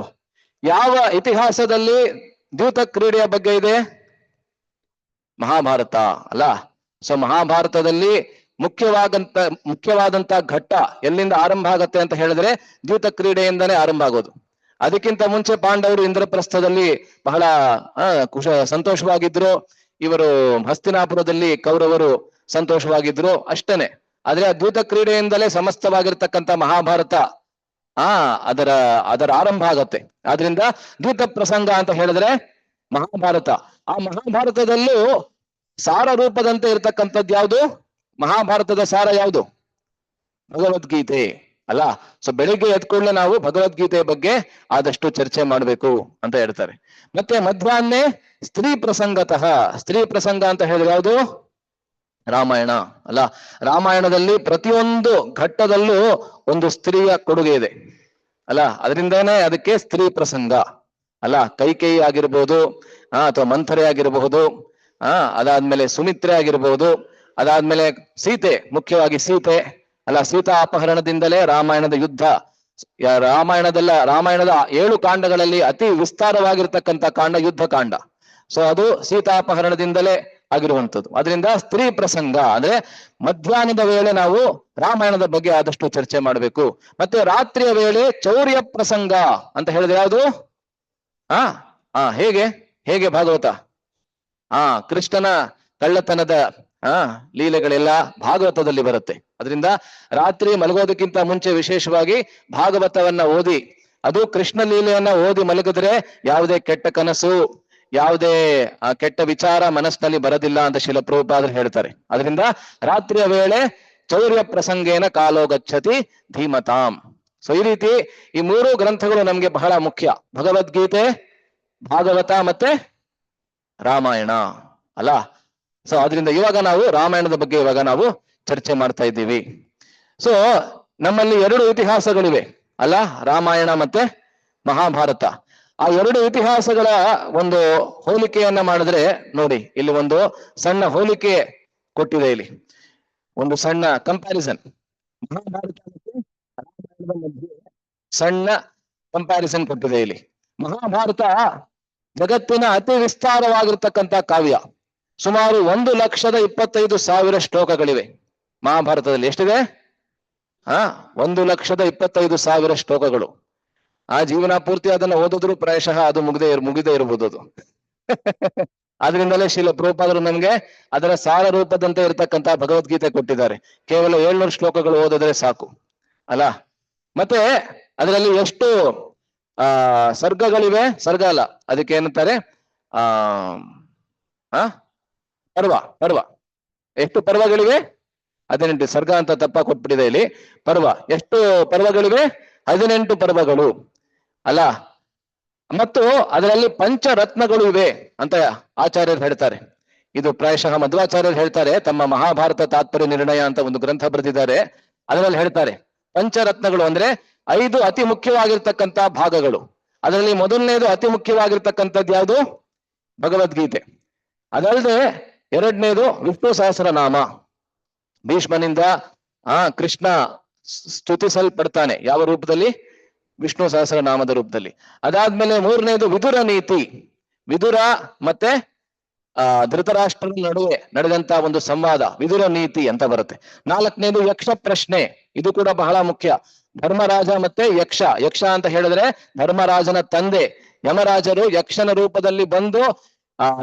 ಯಾವ ಇತಿಹಾಸದಲ್ಲಿ ದ್ಯೂತ ಕ್ರೀಡೆಯ ಬಗ್ಗೆ ಇದೆ? ಮಹಾಭಾರತ ಅಲ್ಲ. ಸೊ ಮಹಾಭಾರತದಲ್ಲಿ ಮುಖ್ಯವಾದಂತ ಘಟ್ಟ ಎಲ್ಲಿಂದ ಆರಂಭ ಆಗತ್ತೆ ಅಂತ ಹೇಳಿದ್ರೆ ದ್ಯೂತ ಕ್ರೀಡೆಯಿಂದನೇ ಆರಂಭ ಆಗೋದು. ಅದಕ್ಕಿಂತ ಮುಂಚೆ ಪಾಂಡವರು ಇಂದ್ರಪ್ರಸ್ಥದಲ್ಲಿ ಬಹಳ ಸಂತೋಷವಾಗಿದ್ರು. ಇವರು ಹಸ್ತಿನಾಪುರದಲ್ಲಿ ಕೌರವರು ಸಂತೋಷವಾಗಿದ್ರು, ಅಷ್ಟೇನೆ. ಆದ್ರೆ ಆ ದ್ಯೂತ ಕ್ರೀಡೆಯಿಂದಲೇ ಸಮಸ್ತವಾಗಿರ್ತಕ್ಕಂಥ ಮಹಾಭಾರತ ಅದರ ಆರಂಭ ಆಗತ್ತೆ. ಆದ್ರಿಂದ ದ್ಯೂತ ಪ್ರಸಂಗ ಅಂತ ಹೇಳಿದ್ರೆ ಮಹಾಭಾರತ. ಆ ಮಹಾಭಾರತದಲ್ಲೂ ಸಾರ ರೂಪದಂತೆ ಇರ್ತಕ್ಕಂಥದ್ದು ಯಾವುದು? ಮಹಾಭಾರತದ ಸಾರ ಯಾವುದು? ಭಗವದ್ಗೀತೆ ಅಲ್ಲ. ಸೊ ಬೆಳಿಗ್ಗೆ ಎದ್ಕೊಳ್ಳೆ ನಾವು ಭಗವದ್ಗೀತೆಯ ಬಗ್ಗೆ ಆದಷ್ಟು ಚರ್ಚೆ ಮಾಡ್ಬೇಕು ಅಂತ ಹೇಳ್ತಾರೆ. ಮತ್ತೆ ಮಧ್ಯಾಹ್ನ ಸ್ತ್ರೀ ಪ್ರಸಂಗತಃ. ಸ್ತ್ರೀ ಪ್ರಸಂಗ ಅಂತ ಹೇಳಿದ್ರೆ ಯಾವುದು? ರಾಮಾಯಣ ಅಲ್ಲ. ರಾಮಾಯಣದಲ್ಲಿ ಪ್ರತಿಯೊಂದು ಘಟ್ಟದಲ್ಲೂ ಒಂದು ಸ್ತ್ರೀಯ ಕೊಡುಗೆ ಇದೆ ಅಲ್ಲ. ಅದರಿಂದಾನೇ ಅದಕ್ಕೆ ಸ್ತ್ರೀ ಪ್ರಸಂಗ ಅಲ್ಲ. ಕೈಕೇಯಿ ಆಗಿರ್ಬೋದು, ಅಥವಾ ಮಂಥರೆ ಆಗಿರಬಹುದು, ಅದಾದ್ಮೇಲೆ ಸುಮಿತ್ರೆ ಆಗಿರ್ಬಹುದು, ಅದಾದ್ಮೇಲೆ ಸೀತೆ, ಮುಖ್ಯವಾಗಿ ಸೀತೆ ಅಲ್ಲ. ಸೀತಾ ಅಪಹರಣದಿಂದಲೇ ರಾಮಾಯಣದ ಯುದ್ಧ ರಾಮಾಯಣದ 7 ಕಾಂಡಗಳಲ್ಲಿ ಅತಿ ವಿಸ್ತಾರವಾಗಿರ್ತಕ್ಕಂಥ ಕಾಂಡ ಯುದ್ಧ ಕಾಂಡ. ಸೊ ಅದು ಸೀತಾಪಹರಣದಿಂದಲೇ ಆಗಿರುವಂಥದ್ದು. ಅದರಿಂದ ಸ್ತ್ರೀ ಪ್ರಸಂಗ ಅಂದ್ರೆ ಮಧ್ಯಾಹ್ನದ ವೇಳೆ ನಾವು ರಾಮಾಯಣದ ಬಗ್ಗೆ ಆದಷ್ಟು ಚರ್ಚೆ ಮಾಡಬೇಕು. ಮತ್ತೆ ರಾತ್ರಿಯ ವೇಳೆ ಚೌರ್ಯ ಪ್ರಸಂಗ ಅಂತ ಹೇಳಿದ್ರೆ ಯಾವುದು? ಹೇಗೆ ಹೇಗೆ ಭಾಗವತ ಕೃಷ್ಣನ ಕಳ್ಳತನದ ಲೀಲೆಗಳೆಲ್ಲ ಭಾಗವತದಲ್ಲಿ ಬರುತ್ತೆ. ಅದರಿಂದ ರಾತ್ರಿ ಮಲಗೋದಕ್ಕಿಂತ ಮುಂಚೆ ವಿಶೇಷವಾಗಿ ಭಾಗವತವನ್ನ ಓದಿ, ಅದು ಕೃಷ್ಣ ಲೀಲೆಯನ್ನ ಓದಿ ಮಲಗಿದ್ರೆ ಯಾವುದೇ ಕೆಟ್ಟ ಕನಸು, ಯಾವುದೇ ಕೆಟ್ಟ ವಿಚಾರ ಮನಸ್ಸಿನಲ್ಲಿ ಬರೋದಿಲ್ಲ ಅಂತ ಶಿಲ ಪ್ರಭುಪಾದರು ಹೇಳ್ತಾರೆ. ಅದರಿಂದ ರಾತ್ರಿಯ ವೇಳೆ ಚೌರ್ಯ ಪ್ರಸಂಗೇನ ಕಾಲೋ ಗಚ್ಚತಿ ಧೀಮತಾಂ. ಸೊ ಈ ರೀತಿ ಈ 3 ಗ್ರಂಥಗಳು ನಮ್ಗೆ ಬಹಳ ಮುಖ್ಯ. ಭಗವದ್ಗೀತೆ, ಭಾಗವತ ಮತ್ತೆ ರಾಮಾಯಣ ಅಲ್ಲ. ಸೊ ಅದರಿಂದ ಇವಾಗ ನಾವು ರಾಮಾಯಣದ ಬಗ್ಗೆ ಇವಾಗ ನಾವು ಚರ್ಚೆ ಮಾಡ್ತಾ ಇದ್ದೀವಿ. ಸೊ ನಮ್ಮಲ್ಲಿ 2 ಇತಿಹಾಸಗಳಿವೆ ಅಲ್ಲ, ರಾಮಾಯಣ ಮತ್ತೆ ಮಹಾಭಾರತ. ಆ 2 ಇತಿಹಾಸಗಳ ಒಂದು ಹೋಲಿಕೆಯನ್ನ ಮಾಡಿದ್ರೆ ನೋಡಿ, ಇಲ್ಲಿ ಒಂದು ಸಣ್ಣ ಹೋಲಿಕೆ ಕೊಟ್ಟಿದೆ. ಇಲ್ಲಿ ಒಂದು ಸಣ್ಣ ಕಂಪ್ಯಾರಿಸನ್, ಮಹಾಭಾರತ ಮತ್ತೆ ರಾಮಾಯಣದ ಮಧ್ಯೆ ಸಣ್ಣ ಕಂಪ್ಯಾರಿಸನ್ ಕೊಟ್ಟಿದೆ. ಇಲ್ಲಿ ಮಹಾಭಾರತ ಜಗತ್ತಿನ ಅತಿ ವಿಸ್ತಾರವಾಗಿರ್ತಕ್ಕಂಥ ಕಾವ್ಯ. ಸುಮಾರು 1,25,000 ಶ್ಲೋಕಗಳಿವೆ ಮಹಾಭಾರತದಲ್ಲಿ. ಎಷ್ಟಿದೆ? 1,25,000 ಶ್ಲೋಕಗಳು. ಆ ಜೀವನ ಪೂರ್ತಿ ಅದನ್ನ ಓದಿದ್ರು ಪ್ರಾಯಶಃ ಅದು ಮುಗಿದೇ ಇರಬಹುದು ಅದು. ಆದ್ರಿಂದಲೇ ಶಿಲ ಪ್ರಭುಪಾದರು ನಮ್ಗೆ ಅದರ ಸಾರ ರೂಪದಂತೆ ಇರತಕ್ಕಂತ ಭಗವದ್ಗೀತೆ ಕೊಟ್ಟಿದ್ದಾರೆ. ಕೇವಲ 700 ಶ್ಲೋಕಗಳು ಓದಿದ್ರೆ ಸಾಕು ಅಲ್ಲ. ಮತ್ತೆ ಅದರಲ್ಲಿ ಎಷ್ಟು ಸರ್ಗಗಳಿವೆ? ಸರ್ಗ ಅಲ್ಲ, ಅದಕ್ಕೆ ಏನಂತಾರೆ? ಪರ್ವ. ಎಷ್ಟು ಪರ್ವಗಳಿವೆ? 18. ಸರ್ಗ ಅಂತ ತಪ್ಪ ಕೊಟ್ಬಿಟ್ಟಿದೆ ಇಲ್ಲಿ. ಪರ್ವ ಎಷ್ಟು ಪರ್ವಗಳಿವೆ? 18 ಪರ್ವಗಳು ಅಲ್ಲ. ಮತ್ತು ಅದರಲ್ಲಿ ಪಂಚರತ್ನಗಳು ಇವೆ ಅಂತ ಆಚಾರ್ಯರು ಹೇಳ್ತಾರೆ. ಇದು ಪ್ರಾಯಶಃ ಮಧ್ವಾಚಾರ್ಯರು ಹೇಳ್ತಾರೆ, ತಮ್ಮ ಮಹಾಭಾರತ ತಾತ್ಪರ್ಯ ನಿರ್ಣಯ ಅಂತ ಒಂದು ಗ್ರಂಥ ಬರೆದಿದ್ದಾರೆ. ಅದರಲ್ಲಿ ಹೇಳ್ತಾರೆ ಪಂಚರತ್ನಗಳು ಅಂದ್ರೆ 5 ಅತಿ ಮುಖ್ಯವಾಗಿರ್ತಕ್ಕಂಥ ಭಾಗಗಳು. ಅದರಲ್ಲಿ ಮೊದಲನೇದು ಅತಿ ಮುಖ್ಯವಾಗಿರ್ತಕ್ಕಂಥದ್ದು ಯಾವುದು? ಭಗವದ್ಗೀತೆ. ಅದಲ್ಲದೆ 2ನೇದು ವಿಷ್ಣು ಸಹಸ್ರನಾಮ. ಭೀಷ್ಮನಿಂದ ಕೃಷ್ಣ ಸ್ತುತಿಸಲ್ಪಡ್ತಾನೆ. ಯಾವ ರೂಪದಲ್ಲಿ? ವಿಷ್ಣು ಸಹಸ್ರನಾಮದ ರೂಪದಲ್ಲಿ. ಅದಾದ್ಮೇಲೆ 3ನೇದು ವಿದುರ ನೀತಿ. ವಿದುರ ಮತ್ತೆ ಧೃತರಾಷ್ಟ್ರನ ನಡುವೆ ನಡೆದಂತ ಒಂದು ಸಂವಾದ, ವಿದುರ ನೀತಿ ಅಂತ ಬರುತ್ತೆ. 4ನೇದು ಯಕ್ಷ ಪ್ರಶ್ನೆ. ಇದು ಕೂಡ ಬಹಳ ಮುಖ್ಯ. ಧರ್ಮರಾಜ ಮತ್ತೆ ಯಕ್ಷ. ಯಕ್ಷ ಅಂತ ಹೇಳಿದ್ರೆ ಧರ್ಮರಾಜನ ತಂದೆ ಯಮರಾಜರು ಯಕ್ಷನ ರೂಪದಲ್ಲಿ ಬಂದು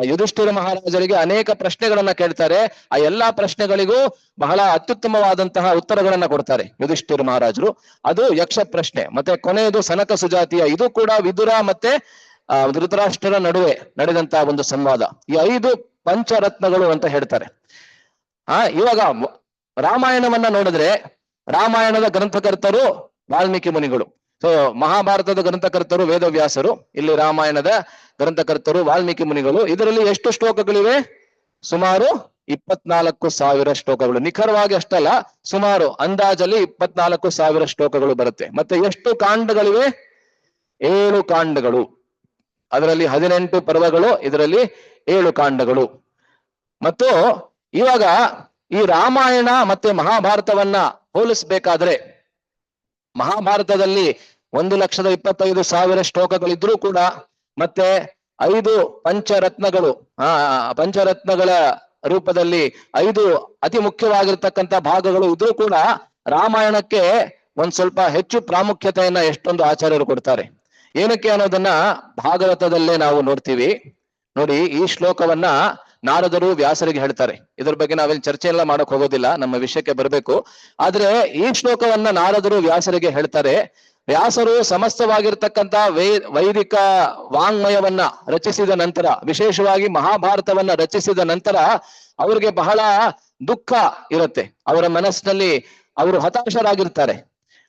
ಯುಧಿಷ್ಠಿರ ಮಹಾರಾಜರಿಗೆ ಅನೇಕ ಪ್ರಶ್ನೆಗಳನ್ನ ಕೇಳ್ತಾರೆ. ಆ ಎಲ್ಲಾ ಪ್ರಶ್ನೆಗಳಿಗೂ ಬಹಳ ಅತ್ಯುತ್ತಮವಾದಂತಹ ಉತ್ತರಗಳನ್ನ ಕೊಡ್ತಾರೆ ಯುಧಿಷ್ಠಿರ ಮಹಾರಾಜರು. ಅದು ಯಕ್ಷ ಪ್ರಶ್ನೆ. ಮತ್ತೆ ಕೊನೆಯದು ಸನಕ ಸುಜಾತಿಯ. ಇದು ಕೂಡ ವಿದುರ ಮತ್ತೆ ಧೃತರಾಷ್ಟ್ರರ ನಡುವೆ ನಡೆದಂತಹ ಒಂದು ಸಂವಾದ. ಈ 5 ಪಂಚರತ್ನಗಳು ಅಂತ ಹೇಳ್ತಾರೆ. ಇವಾಗ ರಾಮಾಯಣವನ್ನ ನೋಡಿದ್ರೆ ರಾಮಾಯಣದ ಗ್ರಂಥಕರ್ತರು ವಾಲ್ಮೀಕಿ ಮುನಿಗಳು. ಸೊ ಮಹಾಭಾರತದ ಗ್ರಂಥಕರ್ತರು ವೇದವ್ಯಾಸರು, ಇಲ್ಲಿ ರಾಮಾಯಣದ ಗ್ರಂಥಕರ್ತರು ವಾಲ್ಮೀಕಿ ಮುನಿಗಳು. ಇದರಲ್ಲಿ ಎಷ್ಟು ಶ್ಲೋಕಗಳಿವೆ? ಸುಮಾರು 24,000 ಶ್ಲೋಕಗಳು. ನಿಖರವಾಗಿ ಅಷ್ಟಲ್ಲ, ಸುಮಾರು ಅಂದಾಜಲ್ಲಿ 24,000 ಶ್ಲೋಕಗಳು ಬರುತ್ತೆ. ಮತ್ತೆ ಎಷ್ಟು ಕಾಂಡಗಳಿವೆ? 7 ಕಾಂಡಗಳು. ಅದರಲ್ಲಿ 18 ಪರ್ವಗಳು, ಇದರಲ್ಲಿ 7 ಕಾಂಡಗಳು. ಮತ್ತು ಇವಾಗ ಈ ರಾಮಾಯಣ ಮತ್ತೆ ಮಹಾಭಾರತವನ್ನ ಹೋಲಿಸ್ಬೇಕಾದ್ರೆ, ಮಹಾಭಾರತದಲ್ಲಿ 1,25,000 ಶ್ಲೋಕಗಳಿದ್ರೂ ಕೂಡ ಮತ್ತೆ 5 ಪಂಚರತ್ನಗಳು, ಪಂಚರತ್ನಗಳ ರೂಪದಲ್ಲಿ 5 ಅತಿ ಮುಖ್ಯವಾಗಿರ್ತಕ್ಕಂಥ ಭಾಗಗಳು ಇದ್ರೂ ಕೂಡ ರಾಮಾಯಣಕ್ಕೆ ಒಂದ್ ಸ್ವಲ್ಪ ಹೆಚ್ಚು ಪ್ರಾಮುಖ್ಯತೆಯನ್ನ ಎಷ್ಟೊಂದು ಆಚಾರ್ಯರು ಕೊಡ್ತಾರೆ. ಏನಕ್ಕೆ ಅನ್ನೋದನ್ನ ಭಾಗವತದಲ್ಲೇ ನಾವು ನೋಡ್ತೀವಿ. ನೋಡಿ, ಈ ಶ್ಲೋಕವನ್ನ ನಾರದರು ವ್ಯಾಸರಿಗೆ ಹೇಳ್ತಾರೆ. ಇದ್ರ ಬಗ್ಗೆ ನಾವೇನು ಚರ್ಚೆ ಎಲ್ಲ ಮಾಡಕ್ ಹೋಗೋದಿಲ್ಲ, ನಮ್ಮ ವಿಷಯಕ್ಕೆ ಬರಬೇಕು. ಆದ್ರೆ ಈ ಶ್ಲೋಕವನ್ನ ನಾರದರು ವ್ಯಾಸರಿಗೆ ಹೇಳ್ತಾರೆ. ವ್ಯಾಸರು ಸಮಸ್ತವಾಗಿರ್ತಕ್ಕಂಥ ವೈದಿಕ ವಾಂಗ್ಮಯವನ್ನ ರಚಿಸಿದ ನಂತರ, ವಿಶೇಷವಾಗಿ ಮಹಾಭಾರತವನ್ನ ರಚಿಸಿದ ನಂತರ ಅವ್ರಿಗೆ ಬಹಳ ದುಃಖ ಇರುತ್ತೆ. ಅವರ ಮನಸ್ಸಿನಲ್ಲಿ ಅವರು ಹತಾಶರಾಗಿರ್ತಾರೆ.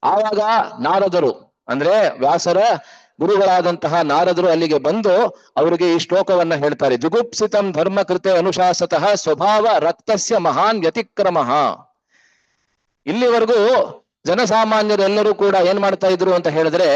ಆವಾಗ ನಾರದರು ಅಂದ್ರೆ ವ್ಯಾಸರ ಗುರುಗಳಾದಂತಹ ನಾರದರು ಅಲ್ಲಿಗೆ ಬಂದು ಅವರಿಗೆ ಈ ಶ್ಲೋಕವನ್ನ ಹೇಳ್ತಾರೆ. ಜುಗುಪ್ಸಿತಂ ಧರ್ಮ ಕೃತೆ ಅನುಶಾಸತಃ ಸ್ವಭಾವ ರಕ್ತಸ್ಯ ಮಹಾನ್ ವ್ಯತಿಕ್ರಮಃ. ಇಲ್ಲಿವರೆಗೂ ಜನಸಾಮಾನ್ಯರೆಲ್ಲರೂ ಕೂಡ ಏನ್ ಮಾಡ್ತಾ ಇದ್ರು ಅಂತ ಹೇಳಿದ್ರೆ,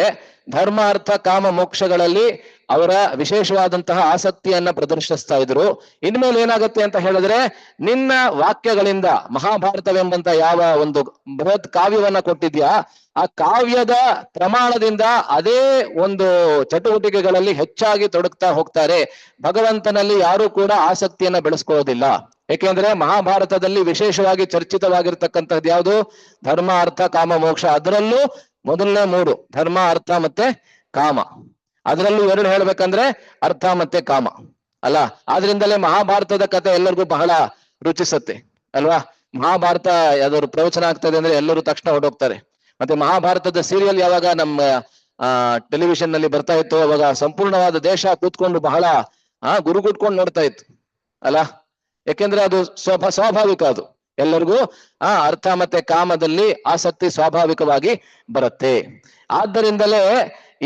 ಧರ್ಮ ಅರ್ಥ ಕಾಮ ಮೋಕ್ಷಗಳಲ್ಲಿ ಅವರ ವಿಶೇಷವಾದಂತಹ ಆಸಕ್ತಿಯನ್ನ ಪ್ರದರ್ಶಿಸ್ತಾ ಇದ್ರು. ಇನ್ಮೇಲೆ ಏನಾಗುತ್ತೆ ಅಂತ ಹೇಳಿದ್ರೆ, ನಿನ್ನ ವಾಕ್ಯಗಳಿಂದ ಮಹಾಭಾರತವೆಂಬಂತ ಯಾವ ಒಂದು ಬೃಹತ್ ಕಾವ್ಯವನ್ನ ಕೊಟ್ಟಿದ್ಯಾ, ಆ ಕಾವ್ಯದ ಪ್ರಮಾಣದಿಂದ ಅದೇ ಒಂದು ಚಟುವಟಿಕೆಗಳಲ್ಲಿ ಹೆಚ್ಚಾಗಿ ತೊಡಗ್ತಾ ಹೋಗ್ತಾರೆ. ಭಗವಂತನಲ್ಲಿ ಯಾರು ಕೂಡ ಆಸಕ್ತಿಯನ್ನ ಬೆಳೆಸ್ಕೊಳ್ಳೋದಿಲ್ಲ. ಯಾಕೆಂದ್ರೆ ಮಹಾಭಾರತದಲ್ಲಿ ವಿಶೇಷವಾಗಿ ಚರ್ಚಿತವಾಗಿರ್ತಕ್ಕಂಥದ್ದು ಯಾವುದು? ಧರ್ಮ, ಅರ್ಥ, ಕಾಮ, ಮೋಕ್ಷ. ಅದರಲ್ಲೂ ಮೊದಲನೇ 3 ಧರ್ಮ, ಅರ್ಥ ಮತ್ತೆ ಕಾಮ. ಅದರಲ್ಲೂ 2 ಹೇಳ್ಬೇಕಂದ್ರೆ ಅರ್ಥ ಮತ್ತೆ ಕಾಮ ಅಲ್ಲ. ಆದ್ರಿಂದಲೇ ಮಹಾಭಾರತದ ಕಥೆ ಎಲ್ಲರಿಗೂ ಬಹಳ ರುಚಿಸುತ್ತೆ ಅಲ್ವಾ. ಮಹಾಭಾರತ ಯಾವ್ದಾದ್ರು ಪ್ರವಚನ ಆಗ್ತದೆ ಅಂದ್ರೆ ಎಲ್ಲರೂ ತಕ್ಷಣ ಹೊರಟೋಗ್ತಾರೆ. ಮತ್ತೆ ಮಹಾಭಾರತದ ಸೀರಿಯಲ್ ಯಾವಾಗ ನಮ್ಮ ಟೆಲಿವಿಷನ್ ನಲ್ಲಿ ಬರ್ತಾ ಇತ್ತು, ಅವಾಗ ಸಂಪೂರ್ಣವಾದ ದೇಶ ಕೂತ್ಕೊಂಡು ಬಹಳ ಗುರುಗುಟ್ಕೊಂಡು ನೋಡ್ತಾ ಇತ್ತು ಅಲ್ಲ. ಯಾಕೆಂದ್ರೆ ಅದು ಸ್ವಾಭಾವಿಕ. ಅದು ಎಲ್ಲರಿಗೂ ಅರ್ಥ ಮತ್ತೆ ಕಾಮದಲ್ಲಿ ಆಸಕ್ತಿ ಸ್ವಾಭಾವಿಕವಾಗಿ ಬರುತ್ತೆ. ಆದ್ದರಿಂದಲೇ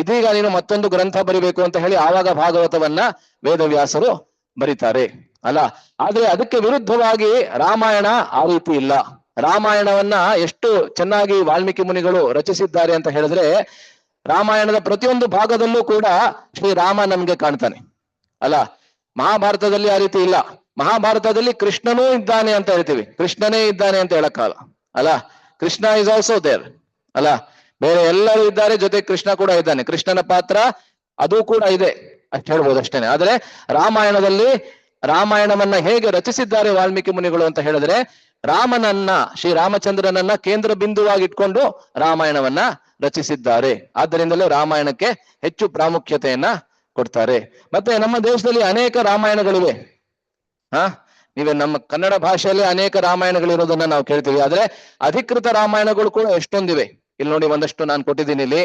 ಇದೀಗ ನೀನು ಮತ್ತೊಂದು ಗ್ರಂಥ ಬರಿಬೇಕು ಅಂತ ಹೇಳಿ ಆವಾಗ ಭಾಗವತವನ್ನ ವೇದವ್ಯಾಸರು ಬರೀತಾರೆ ಅಲ್ಲ. ಆದ್ರೆ ಅದಕ್ಕೆ ವಿರುದ್ಧವಾಗಿ ರಾಮಾಯಣ ಆ ರೀತಿ ಇಲ್ಲ. ರಾಮಾಯಣವನ್ನ ಎಷ್ಟು ಚೆನ್ನಾಗಿ ವಾಲ್ಮೀಕಿ ಮುನಿಗಳು ರಚಿಸಿದ್ದಾರೆ ಅಂತ ಹೇಳಿದ್ರೆ, ರಾಮಾಯಣದ ಪ್ರತಿಯೊಂದು ಭಾಗದಲ್ಲೂ ಕೂಡ ಶ್ರೀರಾಮ ನಮ್ಗೆ ಕಾಣ್ತಾನೆ ಅಲ್ಲ. ಮಹಾಭಾರತದಲ್ಲಿ ಆ ರೀತಿ ಇಲ್ಲ. ಮಹಾಭಾರತದಲ್ಲಿ ಕೃಷ್ಣನೂ ಇದ್ದಾನೆ ಅಂತ ಹೇಳ್ತೀವಿ, ಕೃಷ್ಣನೇ ಇದ್ದಾನೆ ಅಂತ ಹೇಳಕ್ಕಾಗಲ್ಲ ಅಲ್ಲ. ಕೃಷ್ಣ ಇಸ್ ಆಲ್ಸೋ ದೇರ್ ಅಲ್ಲ. ಬೇರೆ ಎಲ್ಲರೂ ಇದ್ದಾರೆ, ಜೊತೆ ಕೃಷ್ಣ ಕೂಡ ಇದ್ದಾನೆ. ಕೃಷ್ಣನ ಪಾತ್ರ ಅದು ಕೂಡ ಇದೆ ಅಷ್ಟು ಹೇಳ್ಬೋದು ಅಷ್ಟೇನೆ. ಆದ್ರೆ ರಾಮಾಯಣದಲ್ಲಿ ರಾಮಾಯಣವನ್ನ ಹೇಗೆ ರಚಿಸಿದ್ದಾರೆ ವಾಲ್ಮೀಕಿ ಮುನಿಗಳು ಅಂತ ಹೇಳಿದ್ರೆ, ರಾಮನನ್ನ, ಶ್ರೀರಾಮಚಂದ್ರನನ್ನ ಕೇಂದ್ರ ಬಿಂದುವಾಗಿ ಇಟ್ಕೊಂಡು ರಾಮಾಯಣವನ್ನ ರಚಿಸಿದ್ದಾರೆ. ಆದ್ದರಿಂದಲೇ ರಾಮಾಯಣಕ್ಕೆ ಹೆಚ್ಚು ಪ್ರಾಮುಖ್ಯತೆಯನ್ನ ಕೊಡ್ತಾರೆ. ಮತ್ತೆ ನಮ್ಮ ದೇಶದಲ್ಲಿ ಅನೇಕ ರಾಮಾಯಣಗಳಿವೆ. ನೀವೇ ನಮ್ಮ ಕನ್ನಡ ಭಾಷೆಯಲ್ಲಿ ಅನೇಕ ರಾಮಾಯಣಗಳಿರೋದನ್ನ ನಾವು ಕೇಳ್ತೀವಿ. ಆದ್ರೆ ಅಧಿಕೃತ ರಾಮಾಯಣಗಳು ಕೂಡ ಎಷ್ಟೊಂದಿವೆ. ಇಲ್ಲಿ ನೋಡಿ, ಒಂದಷ್ಟು ನಾನು ಕೊಟ್ಟಿದ್ದೀನಿ ಇಲ್ಲಿ.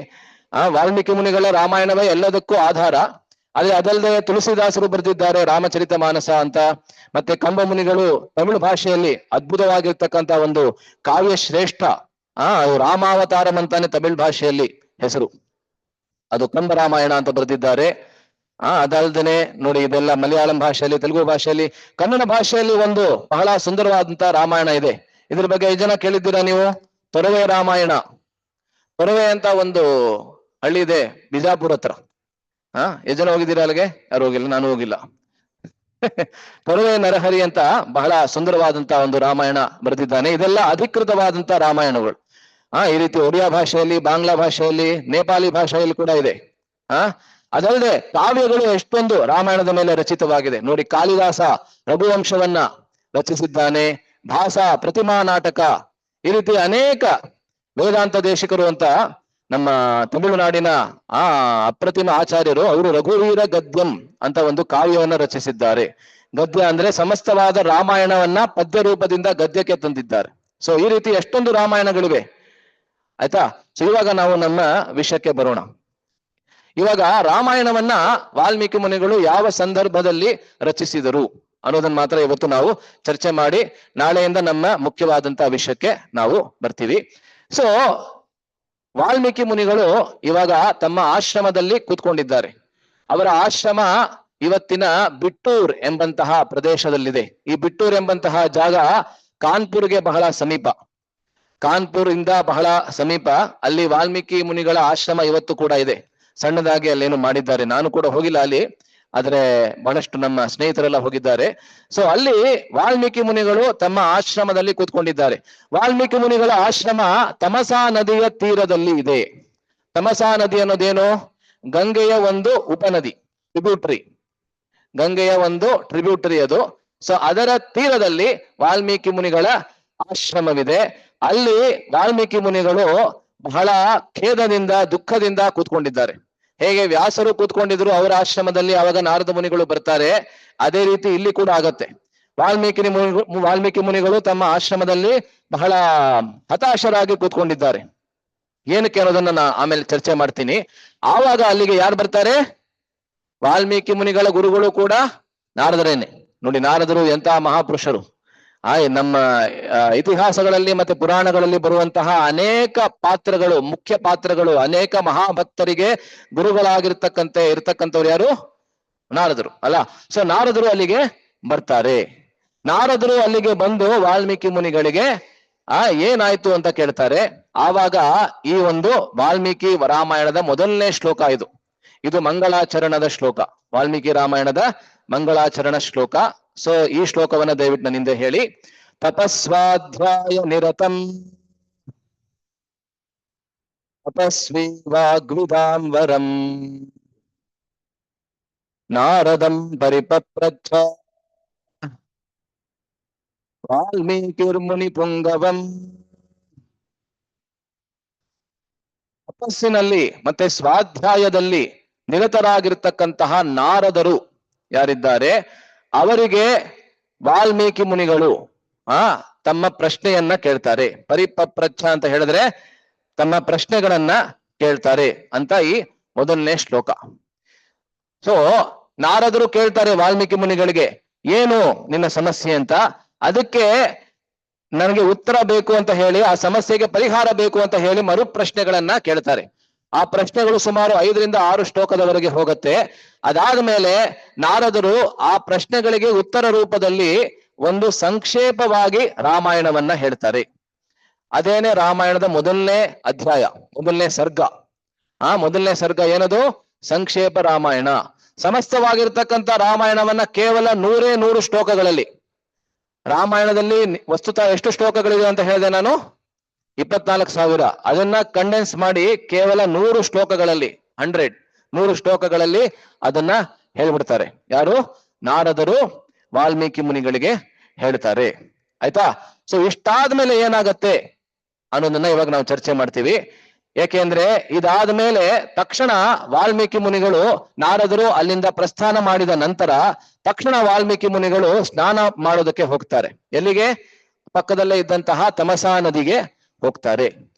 ವಾಲ್ಮೀಕಿ ಮುನಿಗಳ ರಾಮಾಯಣವೇ ಎಲ್ಲದಕ್ಕೂ ಆಧಾರ. ಆದ್ರೆ ಅದಲ್ಲದೆ ತುಳಸಿದಾಸರು ಬರೆದಿದ್ದಾರೆ ರಾಮಚರಿತ ಮಾನಸ ಅಂತ. ಮತ್ತೆ ಕಂಬ ಮುನಿಗಳು ತಮಿಳು ಭಾಷೆಯಲ್ಲಿ ಅದ್ಭುತವಾಗಿರ್ತಕ್ಕಂಥ ಒಂದು ಕಾವ್ಯ ಶ್ರೇಷ್ಠ, ರಾಮಾವತಾರಂ ಅಂತಾನೆ ತಮಿಳು ಭಾಷೆಯಲ್ಲಿ ಹೆಸರು, ಅದು ಕಂಬ ರಾಮಾಯಣ ಅಂತ ಬರೆದಿದ್ದಾರೆ. ಅದಲ್ದೇನೆ ನೋಡಿ, ಇದೆಲ್ಲ ಮಲಯಾಳಂ ಭಾಷೆಯಲ್ಲಿ, ತೆಲುಗು ಭಾಷೆಯಲ್ಲಿ, ಕನ್ನಡ ಭಾಷೆಯಲ್ಲಿ ಒಂದು ಬಹಳ ಸುಂದರವಾದಂತಹ ರಾಮಾಯಣ ಇದೆ. ಇದ್ರ ಬಗ್ಗೆ 5 ಜನ ಕೇಳಿದ್ದೀರಾ ನೀವು? ತೊರವೆ ರಾಮಾಯಣ. ತೊರವೆ ಅಂತ ಒಂದು ಹಳ್ಳಿ ಇದೆ ಬಿಜಾಪುರ ಹತ್ರ. ಎಷ್ಟು ಜನ ಹೋಗಿದ್ದೀರಾ ಅಲ್ಲಿಗೆ? ಯಾರು ಹೋಗಿಲ್ಲ, ನಾನು ಹೋಗಿಲ್ಲ. ತೊರವೆ ನರಹರಿ ಅಂತ ಬಹಳ ಸುಂದರವಾದಂತ ಒಂದು ರಾಮಾಯಣ ಬರೆದಿದ್ದಾನೆ. ಇದೆಲ್ಲ ಅಧಿಕೃತವಾದಂತ ರಾಮಾಯಣಗಳು. ಈ ರೀತಿ ಒಡಿಯಾ ಭಾಷೆಯಲ್ಲಿ, ಬಾಂಗ್ಲಾ ಭಾಷೆಯಲ್ಲಿ, ನೇಪಾಳಿ ಭಾಷೆಯಲ್ಲಿ ಕೂಡ ಇದೆ. ಅದಲ್ಲದೆ ಕಾವ್ಯಗಳು ಎಷ್ಟೊಂದು ರಾಮಾಯಣದ ಮೇಲೆ ರಚಿತವಾಗಿದೆ ನೋಡಿ. ಕಾಳಿದಾಸ ರಘುವಂಶವನ್ನ ರಚಿಸಿದ್ದಾನೆ, ಭಾಸ ಪ್ರತಿಮಾ ನಾಟಕ, ಈ ರೀತಿ ಅನೇಕ ವೇದಾಂತ ದೇಶಿಕರು ಅಂತ ನಮ್ಮ ತಮಿಳುನಾಡಿನ ಅಪ್ರತಿಮ ಆಚಾರ್ಯರು, ಅವರು ರಘುವೀರ ಗದ್ಯಂ ಅಂತ ಒಂದು ಕಾವ್ಯವನ್ನ ರಚಿಸಿದ್ದಾರೆ. ಗದ್ಯ ಅಂದ್ರೆ ಸಮಸ್ತವಾದ ರಾಮಾಯಣವನ್ನ ಪದ್ಯ ರೂಪದಿಂದ ಗದ್ಯಕ್ಕೆ ತಂದಿದ್ದಾರೆ. ಸೊ ಈ ರೀತಿ ಎಷ್ಟೊಂದು ರಾಮಾಯಣಗಳಿವೆ ಆಯ್ತಾ. ಸೊ ಇವಾಗ ನಾವು ನಮ್ಮ ವಿಷಯಕ್ಕೆ ಬರೋಣ. ಇವಾಗ ರಾಮಾಯಣವನ್ನ ವಾಲ್ಮೀಕಿ ಮುನಿಗಳು ಯಾವ ಸಂದರ್ಭದಲ್ಲಿ ರಚಿಸಿದರು ಅನ್ನೋದನ್ನ ಮಾತ್ರ ಇವತ್ತು ನಾವು ಚರ್ಚೆ ಮಾಡಿ ನಾಳೆಯಿಂದ ನಮ್ಮ ಮುಖ್ಯವಾದಂತಹ ವಿಷಯಕ್ಕೆ ನಾವು ಬರ್ತೀವಿ. ಸೊ ವಾಲ್ಮೀಕಿ ಮುನಿಗಳು ಇವಾಗ ತಮ್ಮ ಆಶ್ರಮದಲ್ಲಿ ಕೂತ್ಕೊಂಡಿದ್ದಾರೆ. ಅವರ ಆಶ್ರಮ ಇವತ್ತಿನ ಬಿಟ್ಟೂರ್ ಎಂಬಂತಹ ಪ್ರದೇಶದಲ್ಲಿದೆ. ಈ ಬಿಟ್ಟೂರ್ ಎಂಬಂತಹ ಜಾಗ ಕಾನ್ಪುರ್ಗೆ ಬಹಳ ಸಮೀಪ. ಕಾನ್ಪುರ್ ಇಂದ ಬಹಳ ಸಮೀಪ ಅಲ್ಲಿ ವಾಲ್ಮೀಕಿ ಮುನಿಗಳ ಆಶ್ರಮ ಇವತ್ತು ಕೂಡ ಇದೆ. ಸಣ್ಣದಾಗಿ ಅಲ್ಲೇನು ಮಾಡಿದ್ದಾರೆ, ನಾನು ಕೂಡ ಹೋಗಿಲ್ಲ ಅಲ್ಲಿ, ಆದ್ರೆ ಬಹಳಷ್ಟು ನಮ್ಮ ಸ್ನೇಹಿತರೆಲ್ಲ ಹೋಗಿದ್ದಾರೆ. ಸೊ ಅಲ್ಲಿ ವಾಲ್ಮೀಕಿ ಮುನಿಗಳು ತಮ್ಮ ಆಶ್ರಮದಲ್ಲಿ ಕೂತ್ಕೊಂಡಿದ್ದಾರೆ. ವಾಲ್ಮೀಕಿ ಮುನಿಗಳ ಆಶ್ರಮ ತಮಸಾ ನದಿಯ ತೀರದಲ್ಲಿ ಇದೆ. ತಮಸಾ ನದಿ ಅನ್ನೋದೇನು? ಗಂಗೆಯ ಒಂದು ಉಪನದಿ, ಟ್ರಿಬ್ಯೂಟರಿ. ಗಂಗೆಯ ಒಂದು ಟ್ರಿಬ್ಯೂಟರಿ ಅದು. ಸೊ ಅದರ ತೀರದಲ್ಲಿ ವಾಲ್ಮೀಕಿ ಮುನಿಗಳ ಆಶ್ರಮವಿದೆ. ಅಲ್ಲಿ ವಾಲ್ಮೀಕಿ ಮುನಿಗಳು ಬಹಳ ಖೇದದಿಂದ, ದುಃಖದಿಂದ ಕೂತ್ಕೊಂಡಿದ್ದಾರೆ. ಹೇಗೆ ವ್ಯಾಸರು ಕೂತ್ಕೊಂಡಿದ್ರು ಅವರ ಆಶ್ರಮದಲ್ಲಿ, ಆವಾಗ ನಾರದ ಮುನಿಗಳು ಬರ್ತಾರೆ, ಅದೇ ರೀತಿ ಇಲ್ಲಿ ಕೂಡ ಆಗತ್ತೆ. ವಾಲ್ಮೀಕಿ ಮುನಿಗಳು ತಮ್ಮ ಆಶ್ರಮದಲ್ಲಿ ಬಹಳ ಹತಾಶರಾಗಿ ಕೂತ್ಕೊಂಡಿದ್ದಾರೆ. ಏನಕ್ಕೆ ಅನ್ನೋದನ್ನ ನಾನು ಆಮೇಲೆ ಚರ್ಚೆ ಮಾಡ್ತೀನಿ. ಆವಾಗ ಅಲ್ಲಿಗೆ ಯಾರು ಬರ್ತಾರೆ? ವಾಲ್ಮೀಕಿ ಮುನಿಗಳ ಗುರುಗಳು ಕೂಡ ನಾರದರೇನೆ. ನೋಡಿ, ನಾರದರು ಎಂತಹ ಮಹಾಪುರುಷರು. ನಮ್ಮ ಇತಿಹಾಸಗಳಲ್ಲಿ ಮತ್ತೆ ಪುರಾಣಗಳಲ್ಲಿ ಬರುವಂತಹ ಅನೇಕ ಪಾತ್ರಗಳು, ಮುಖ್ಯ ಪಾತ್ರಗಳು, ಅನೇಕ ಮಹಾಭಕ್ತರಿಗೆ ಇರ್ತಕ್ಕಂಥವ್ರು ಯಾರು? ನಾರದರು ಅಲ್ಲ. ಸೊ ನಾರದರು ಅಲ್ಲಿಗೆ ಬರ್ತಾರೆ. ನಾರದರು ಅಲ್ಲಿಗೆ ಬಂದು ವಾಲ್ಮೀಕಿ ಮುನಿಗಳಿಗೆ ಏನಾಯ್ತು ಅಂತ ಕೇಳ್ತಾರೆ. ಆವಾಗ ಈ ಒಂದು ವಾಲ್ಮೀಕಿ ರಾಮಾಯಣದ ಮೊದಲನೇ ಶ್ಲೋಕ ಇದು. ಇದು ಮಂಗಳಾಚರಣದ ಶ್ಲೋಕ, ವಾಲ್ಮೀಕಿ ರಾಮಾಯಣದ ಮಂಗಳಾಚರಣ ಶ್ಲೋಕ. ಸೊ ಈ ಶ್ಲೋಕವನ್ನ ದಯವಿಟ್ಟು ನನ್ನಿಂದ ಹೇಳಿ. ತಪಸ್ವಾಧ್ಯಾಯ ನಿರತಂ ತಪಸ್ವಿ ವಾಗ್ವಿದಾಂಬರಂ ನಾರದಂ ಪರಿಪಪ್ರಚ್ಛ ವಾಲ್ಮೀಕಿರ್ಮುನಿ ಪುಂಗವಂ. ತಪಸ್ಸಿನಲ್ಲಿ ಮತ್ತೆ ಸ್ವಾಧ್ಯಾಯದಲ್ಲಿ ನಿರತರಾಗಿರ್ತಕ್ಕಂತಹ ನಾರದರು ಯಾರಿದ್ದಾರೆ ಅವರಿಗೆ ವಾಲ್ಮೀಕಿ ಮುನಿಗಳು ತಮ್ಮ ಪ್ರಶ್ನೆಯನ್ನ ಕೇಳ್ತಾರೆ. ಪರಿಪಪ್ರಚ್ಛ ಅಂತ ಹೇಳಿದ್ರೆ ತಮ್ಮ ಪ್ರಶ್ನೆಗಳನ್ನ ಕೇಳ್ತಾರೆ ಅಂತ ಈ ಮೊದಲನೇ ಶ್ಲೋಕ. ಸೊ ನಾರದರು ಕೇಳ್ತಾರೆ ವಾಲ್ಮೀಕಿ ಮುನಿಗಳಿಗೆ, ಏನು ನಿನ್ನ ಸಮಸ್ಯೆ ಅಂತ. ಅದಕ್ಕೆ ನನಗೆ ಉತ್ತರ ಬೇಕು ಅಂತ ಹೇಳಿ, ಆ ಸಮಸ್ಯೆಗೆ ಪರಿಹಾರ ಬೇಕು ಅಂತ ಹೇಳಿ ಮರು ಪ್ರಶ್ನೆಗಳನ್ನ ಕೇಳ್ತಾರೆ. ಆ ಪ್ರಶ್ನೆಗಳು ಸುಮಾರು 5 ರಿಂದ 6 ಶ್ಲೋಕದವರೆಗೆ ಹೋಗುತ್ತೆ. ಅದಾದ ಮೇಲೆ ನಾರದರು ಆ ಪ್ರಶ್ನೆಗಳಿಗೆ ಉತ್ತರ ರೂಪದಲ್ಲಿ ಒಂದು ಸಂಕ್ಷೇಪವಾಗಿ ರಾಮಾಯಣವನ್ನ ಹೇಳ್ತಾರೆ. ಅದೇನೆ ರಾಮಾಯಣದ ಮೊದಲನೇ ಅಧ್ಯಾಯ, ಮೊದಲನೇ ಸರ್ಗ. ಮೊದಲನೇ ಸರ್ಗ ಏನದು? ಸಂಕ್ಷೇಪ ರಾಮಾಯಣ. ಸಮಸ್ತವಾಗಿರ್ತಕ್ಕಂಥ ರಾಮಾಯಣವನ್ನ ಕೇವಲ 100 ಶ್ಲೋಕಗಳಲ್ಲಿ. ರಾಮಾಯಣದಲ್ಲಿ ವಸ್ತುತಃ ಎಷ್ಟು ಶ್ಲೋಕಗಳಿವೆ ಅಂತ ಹೇಳಿದೆ ನಾನು? 24,000. ಅದನ್ನ ಕಂಡೆನ್ಸ್ ಮಾಡಿ ಕೇವಲ 100 ಶ್ಲೋಕಗಳಲ್ಲಿ, 100 ಶ್ಲೋಕಗಳಲ್ಲಿ ಅದನ್ನ ಹೇಳ್ಬಿಡ್ತಾರೆ. ಯಾರು? ನಾರದರು ವಾಲ್ಮೀಕಿ ಮುನಿಗಳಿಗೆ ಹೇಳ್ತಾರೆ. ಆಯ್ತಾ? ಸೊ ಇಷ್ಟಾದ್ಮೇಲೆ ಏನಾಗತ್ತೆ ಅನ್ನೋದನ್ನ ಇವಾಗ ನಾವು ಚರ್ಚೆ ಮಾಡ್ತೀವಿ. ಏಕೆಂದ್ರೆ ಇದಾದ್ಮೇಲೆ ತಕ್ಷಣ ವಾಲ್ಮೀಕಿ ಮುನಿಗಳು, ನಾರದರು ಅಲ್ಲಿಂದ ಪ್ರಸ್ಥಾನ ಮಾಡಿದ ನಂತರ ತಕ್ಷಣ ವಾಲ್ಮೀಕಿ ಮುನಿಗಳು ಸ್ನಾನ ಮಾಡೋದಕ್ಕೆ ಹೋಗ್ತಾರೆ. ಎಲ್ಲಿಗೆ? ಪಕ್ಕದಲ್ಲೇ ಇದ್ದಂತಹ ತಮಸಾ ನದಿಗೆ ಹೋಗ್ತಾರೆ.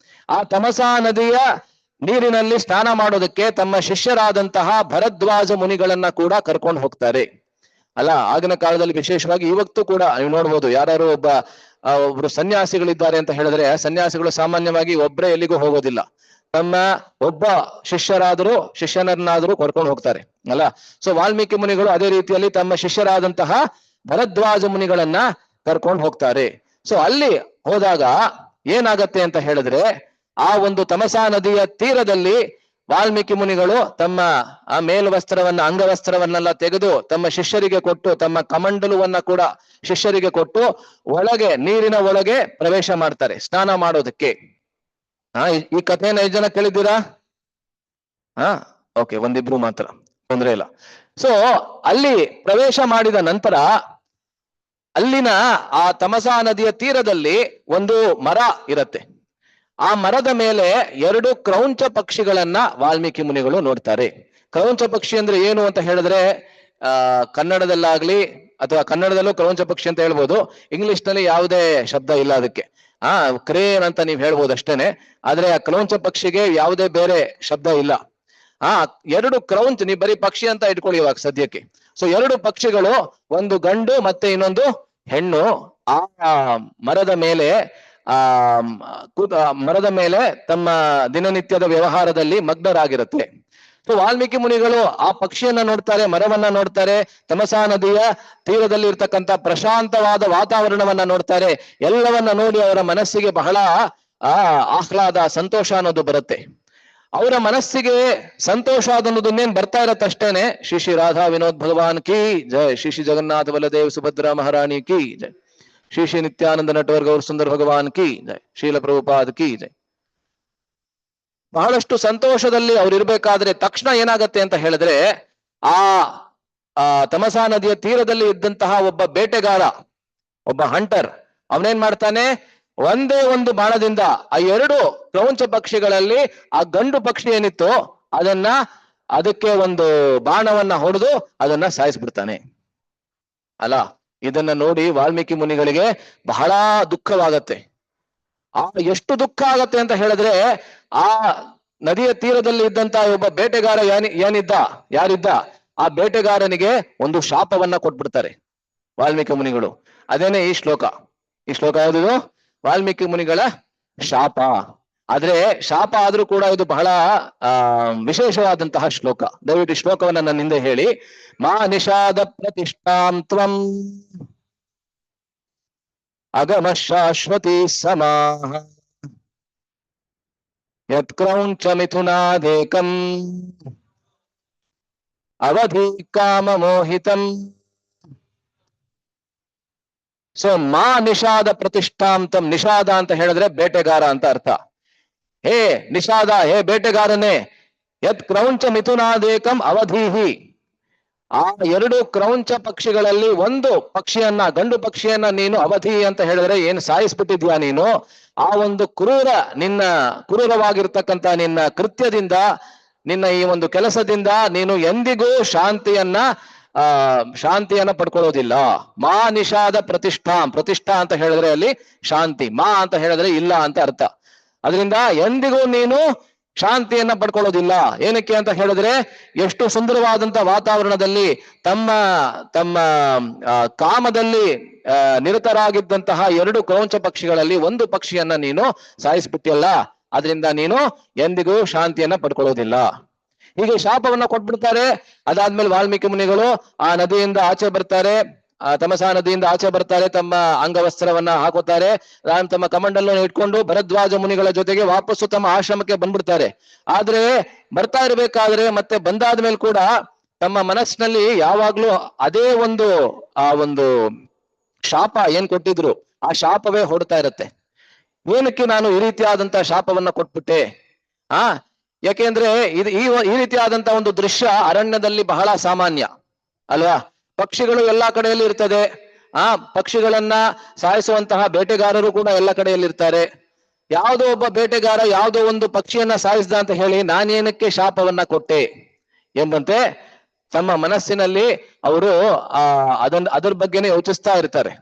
ಆ ತಮಸಾ ನದಿಯ ನೀರಿನಲ್ಲಿ ಸ್ನಾನ ಮಾಡೋದಕ್ಕೆ ತಮ್ಮ ಶಿಷ್ಯರಾದಂತಹ ಭರದ್ವಾಜ ಮುನಿಗಳನ್ನ ಕೂಡ ಕರ್ಕೊಂಡು ಹೋಗ್ತಾರೆ. ಅಲ್ಲ, ಆಗಿನ ಕಾಲದಲ್ಲಿ ವಿಶೇಷವಾಗಿ ಇವತ್ತು ಕೂಡ ನೀವು ನೋಡ್ಬೋದು, ಯಾರು ಒಬ್ರು ಸನ್ಯಾಸಿಗಳಿದ್ದಾರೆ ಅಂತ ಹೇಳಿದ್ರೆ, ಸನ್ಯಾಸಿಗಳು ಸಾಮಾನ್ಯವಾಗಿ ಒಬ್ರೇ ಎಲ್ಲಿಗೂ ಹೋಗೋದಿಲ್ಲ. ತಮ್ಮ ಒಬ್ಬ ಶಿಷ್ಯನನ್ನಾದ್ರೂ ಕರ್ಕೊಂಡು ಹೋಗ್ತಾರೆ ಅಲ್ಲ. ಸೊ ವಾಲ್ಮೀಕಿ ಮುನಿಗಳು ಅದೇ ರೀತಿಯಲ್ಲಿ ತಮ್ಮ ಶಿಷ್ಯರಾದಂತಹ ಭರದ್ವಾಜ ಮುನಿಗಳನ್ನ ಕರ್ಕೊಂಡು ಹೋಗ್ತಾರೆ. ಸೊ ಅಲ್ಲಿ ಹೋದಾಗ ಏನಾಗತ್ತೆ ಅಂತ ಹೇಳಿದ್ರೆ, ಆ ಒಂದು ತಮಸಾ ನದಿಯ ತೀರದಲ್ಲಿ ವಾಲ್ಮೀಕಿ ಮುನಿಗಳು ತಮ್ಮ ಆ ಮೇಲ್ವಸ್ತ್ರವನ್ನ, ಅಂಗವಸ್ತ್ರವನ್ನೆಲ್ಲ ತೆಗೆದು ತಮ್ಮ ಶಿಷ್ಯರಿಗೆ ಕೊಟ್ಟು, ತಮ್ಮ ಕಮಂಡಲುವನ್ನ ಕೂಡ ಶಿಷ್ಯರಿಗೆ ಕೊಟ್ಟು ಒಳಗೆ, ನೀರಿನ ಒಳಗೆ ಪ್ರವೇಶ ಮಾಡ್ತಾರೆ ಸ್ನಾನ ಮಾಡೋದಕ್ಕೆ. ಈ ಕಥೆಯನ್ನ 5 ಜನ ಕೇಳಿದ್ದೀರಾ? ಓಕೆ, ಒಂದಿಬ್ರು ಮಾತ್ರ, ತೊಂದ್ರೆ ಇಲ್ಲ. ಸೊ ಅಲ್ಲಿ ಪ್ರವೇಶ ಮಾಡಿದ ನಂತರ ಅಲ್ಲಿನ ಆ ತಮಸಾ ನದಿಯ ತೀರದಲ್ಲಿ ಒಂದು ಮರ ಇರತ್ತೆ. ಆ ಮರದ ಮೇಲೆ 2 ಕ್ರೌಂಚ ಪಕ್ಷಿಗಳನ್ನ ವಾಲ್ಮೀಕಿ ಮುನಿಗಳು ನೋಡ್ತಾರೆ. ಕ್ರೌಂಚ ಪಕ್ಷಿ ಅಂದ್ರೆ ಏನು ಅಂತ ಹೇಳಿದ್ರೆ, ಕನ್ನಡದಲ್ಲಾಗ್ಲಿ ಅಥವಾ ಕನ್ನಡದಲ್ಲೂ ಕ್ರೌಂಚ ಪಕ್ಷಿ ಅಂತ ಹೇಳ್ಬೋದು, ಇಂಗ್ಲಿಷ್ ನಲ್ಲಿ ಯಾವುದೇ ಶಬ್ದ ಇಲ್ಲ ಅದಕ್ಕೆ. ಕ್ರೇನ್ ಅಂತ ನೀವ್ ಹೇಳ್ಬೋದು ಅಷ್ಟೇನೆ. ಆದ್ರೆ ಆ ಕ್ರೌಂಚ ಪಕ್ಷಿಗೆ ಯಾವುದೇ ಬೇರೆ ಶಬ್ದ ಇಲ್ಲ. 2 ಕ್ರೌಂಚ್, ನೀವು ಬರೀ ಪಕ್ಷಿ ಅಂತ ಇಟ್ಕೊಳ್ಳಿ ಇವಾಗ ಸದ್ಯಕ್ಕೆ. ಸೊ 2 ಪಕ್ಷಿಗಳು, ಒಂದು ಗಂಡು ಮತ್ತೆ ಇನ್ನೊಂದು ಹೆಣ್ಣು, ಆ ಮರದ ಮೇಲೆ ತಮ್ಮ ದಿನನಿತ್ಯದ ವ್ಯವಹಾರದಲ್ಲಿ ಮಗ್ನರಾಗಿರುತ್ತೆ. ಸೊ ವಾಲ್ಮೀಕಿ ಮುನಿಗಳು ಆ ಪಕ್ಷಿಯನ್ನ ನೋಡ್ತಾರೆ, ಮರವನ್ನ ನೋಡ್ತಾರೆ, ತಮಸಾ ನದಿಯ ತೀರದಲ್ಲಿ ಇರ್ತಕ್ಕಂಥ ಪ್ರಶಾಂತವಾದ ವಾತಾವರಣವನ್ನ ನೋಡ್ತಾರೆ. ಎಲ್ಲವನ್ನ ನೋಡಿ ಅವರ ಮನಸ್ಸಿಗೆ ಬಹಳ ಆಹ್ಲಾದ, ಸಂತೋಷ ಅನ್ನೋದು ಬರುತ್ತೆ. ಅವರ ಮನಸ್ಸಿಗೆ ಸಂತೋಷ ಅನ್ನೋದನ್ನೇನ್ ಬರ್ತಾ ಇರತ್ತಷ್ಟೇನೆ. ಶ್ರೀ ರಾಧಾ ವಿನೋದ್ ಭಗವಾನ್ ಕಿ ಜೈ, ಶ್ರೀ ಜಗನ್ನಾಥ ಬಲದೇವ್ ಸುಭದ್ರಾ ಮಹಾರಾಣಿ ಕಿ ಜೈ, ಶ್ರೀ ನಿತ್ಯಾನಂದ ನಟವರ್ ಗೌರ್ ಸುಂದರ್ ಭಗವಾನ್ ಕಿ ಜೈ, ಶ್ರೀಲ ಪ್ರಭುಪಾದ್ ಕಿ ಜೈ. ಬಹಳಷ್ಟು ಸಂತೋಷದಲ್ಲಿ ಅವ್ರು ಇರ್ಬೇಕಾದ್ರೆ ತಕ್ಷಣ ಏನಾಗತ್ತೆ ಅಂತ ಹೇಳಿದ್ರೆ, ಆ ತಮಸಾ ನದಿಯ ತೀರದಲ್ಲಿ ಇದ್ದಂತಹ ಒಬ್ಬ ಬೇಟೆಗಾರ, ಒಬ್ಬ ಹಂಟರ್, ಅವನೇನ್ ಮಾಡ್ತಾನೆ, ಒಂದೇ ಒಂದು ಬಾಣದಿಂದ ಆ 2 ಕ್ರೌಂಚ ಪಕ್ಷಿಗಳಲ್ಲಿ ಆ ಗಂಡು ಪಕ್ಷಿ ಏನಿತ್ತು ಅದಕ್ಕೆ ಒಂದು ಬಾಣವನ್ನ ಹೊಡೆದು ಅದನ್ನ ಸಾಯಿಸ್ಬಿಡ್ತಾನೆ. ಅಲ್ಲ, ಇದನ್ನ ನೋಡಿ ವಾಲ್ಮೀಕಿ ಮುನಿಗಳಿಗೆ ಬಹಳ ದುಃಖವಾಗತ್ತೆ. ಎಷ್ಟು ದುಃಖ ಆಗತ್ತೆ ಅಂತ ಹೇಳಿದ್ರೆ, ಆ ನದಿಯ ತೀರದಲ್ಲಿ ಇದ್ದಂತ ಒಬ್ಬ ಬೇಟೆಗಾರ ಯಾರಿದ್ದ ಆ ಬೇಟೆಗಾರನಿಗೆ ಒಂದು ಶಾಪವನ್ನ ಕೊಟ್ಬಿಡ್ತಾರೆ ವಾಲ್ಮೀಕಿ ಮುನಿಗಳು. ಅದೇನೆ ಈ ಶ್ಲೋಕ. ಈ ಶ್ಲೋಕ ಯಾವ್ದು? ವಾಲ್ಮೀಕಿ ಮುನಿಗಳ ಶಾಪ. ಆದ್ರೆ ಶಾಪ ಆದ್ರೂ ಕೂಡ ಇದು ಬಹಳ ವಿಶೇಷವಾದಂತಹ ಶ್ಲೋಕ. ದಯವಿಟ್ಟು ಶ್ಲೋಕವನ್ನ ನನ್ನ ಹಿಂದೆ ಹೇಳಿ. ಮಾ ನಿಷಾದ ಪ್ರತಿಷ್ಠಾಂ ತ್ವಂ ಅಗಮ ಶಾಶ್ವತಿ ಸಮಾಹ ಯತ್ ಕ್ರೌಂಚ ಮಿಥುನಾದೇಕಂ ಅವಧಿ ಕಾಮ ಮೋಹಿತಂ. ಸೊ ಮಾ ನಿಷಾದ ಪ್ರತಿಷ್ಠಾಂತಂ. ನಿಷಾದ ಅಂತ ಹೇಳಿದ್ರೆ ಬೇಟೆಗಾರ ಅಂತ ಅರ್ಥ. ಹೇ ನಿಷಾದ, ಹೇ ಬೇಟೆಗಾರನೇ, ಯತ್ ಕ್ರೌಂಚ ಮಿಥುನಾದೇಕಂ ಅವಧೀಹಿ. ಆ ಎರಡು ಕ್ರೌಂಚ ಪಕ್ಷಿಗಳಲ್ಲಿ ಒಂದು ಪಕ್ಷಿಯನ್ನ, ಗಂಡು ಪಕ್ಷಿಯನ್ನ ನೀನು ಅವಧಿ ಅಂತ ಹೇಳಿದ್ರೆ ಏನು ಸಾಯಿಸ್ಬಿಟ್ಟಿದ್ಯಾ ನೀನು. ಆ ಒಂದು ಕ್ರೂರವಾಗಿರ್ತಕ್ಕಂಥ ನಿನ್ನ ಕೃತ್ಯದಿಂದ, ನಿನ್ನ ಈ ಒಂದು ಕೆಲಸದಿಂದ ನೀನು ಎಂದಿಗೂ ಶಾಂತಿಯನ್ನ ಪಡ್ಕೊಳ್ಳೋದಿಲ್ಲ. ಮಾ ನಿಷಾದ ಪ್ರತಿಷ್ಠಾ. ಪ್ರತಿಷ್ಠಾ ಅಂತ ಹೇಳಿದ್ರೆ ಅಲ್ಲಿ ಶಾಂತಿ, ಮಾ ಅಂತ ಹೇಳಿದ್ರೆ ಇಲ್ಲ ಅಂತ ಅರ್ಥ. ಅದರಿಂದ ಎಂದಿಗೂ ನೀನು ಶಾಂತಿಯನ್ನ ಪಡ್ಕೊಳ್ಳೋದಿಲ್ಲ. ಏನಕ್ಕೆ ಅಂತ ಹೇಳಿದ್ರೆ, ಎಷ್ಟು ಸುಂದರವಾದಂತ ವಾತಾವರಣದಲ್ಲಿ ತಮ್ಮ ತಮ್ಮ ಕಾಮದಲ್ಲಿ ನಿರತರಾಗಿದ್ದಂತಹ ಎರಡು ಕ್ರೌಂಚ ಪಕ್ಷಿಗಳಲ್ಲಿ ಒಂದು ಪಕ್ಷಿಯನ್ನ ನೀನು ಸಾಯಿಸ್ಬಿಟ್ಟಿಯಲ್ಲ, ಅದರಿಂದ ನೀನು ಎಂದಿಗೂ ಶಾಂತಿಯನ್ನ ಪಡ್ಕೊಳ್ಳೋದಿಲ್ಲ. ಹೀಗೆ ಶಾಪವನ್ನ ಕೊಟ್ಬಿಡ್ತಾರೆ. ಅದಾದ್ಮೇಲೆ ವಾಲ್ಮೀಕಿ ಮುನಿಗಳು ಆ ನದಿಯಿಂದ ಆಚೆ ಬರ್ತಾರೆ, ತಮಸಾ ನದಿಯಿಂದ ಆಚೆ ಬರ್ತಾರೆ, ತಮ್ಮ ಅಂಗವಸ್ತ್ರವನ್ನ ಹಾಕುತ್ತಾರೆ, ತಮ್ಮ ಕಮಂಡಲನ್ನು ಇಟ್ಕೊಂಡು ಭರದ್ವಾಜ ಮುನಿಗಳ ಜೊತೆಗೆ ವಾಪಸ್ಸು ತಮ್ಮ ಆಶ್ರಮಕ್ಕೆ ಬಂದ್ಬಿಡ್ತಾರೆ. ಆದ್ರೆ ಬರ್ತಾ ಇರ್ಬೇಕಾದ್ರೆ ಮತ್ತೆ ಬಂದಾದ್ಮೇಲೆ ಕೂಡ ತಮ್ಮ ಮನಸ್ಸಿನಲ್ಲಿ ಯಾವಾಗ್ಲೂ ಅದೇ ಒಂದು ಶಾಪ ಏನ್ ಕೊಟ್ಟಿದ್ರು ಆ ಶಾಪವೇ ಹೊಡ್ತಾ ಇರತ್ತೆ. ಏನಕ್ಕೆ ನಾನು ಈ ರೀತಿಯಾದಂತ ಶಾಪವನ್ನ ಕೊಟ್ಬಿಟ್ಟೆ? ಯಾಕೆಂದ್ರೆ ಈ ರೀತಿಯಾದಂತ ಒಂದು ದೃಶ್ಯ ಅರಣ್ಯದಲ್ಲಿ ಬಹಳ ಸಾಮಾನ್ಯ ಅಲ್ವಾ. ಪಕ್ಷಿಗಳು ಎಲ್ಲಾ ಕಡೆಯಲ್ಲಿ ಇರ್ತದೆ. ಪಕ್ಷಿಗಳನ್ನ ಸಾಯಿಸುವಂತಹ ಬೇಟೆಗಾರರು ಕೂಡ ಎಲ್ಲ ಕಡೆಯಲ್ಲಿ ಇರ್ತಾರೆ. ಯಾವುದೋ ಒಬ್ಬ ಬೇಟೆಗಾರ ಯಾವುದೋ ಒಂದು ಪಕ್ಷಿಯನ್ನ ಸಾಯಿಸ್ದ ಅಂತ ಹೇಳಿ ನಾನೇನಕ್ಕೆ ಶಾಪವನ್ನ ಕೊಟ್ಟೆ ಎಂಬಂತೆ ತಮ್ಮ ಮನಸ್ಸಿನಲ್ಲಿ ಅವರು ಅದ್ರ ಬಗ್ಗೆನೇ ಯೋಚಿಸ್ತಾ ಇರ್ತಾರೆ.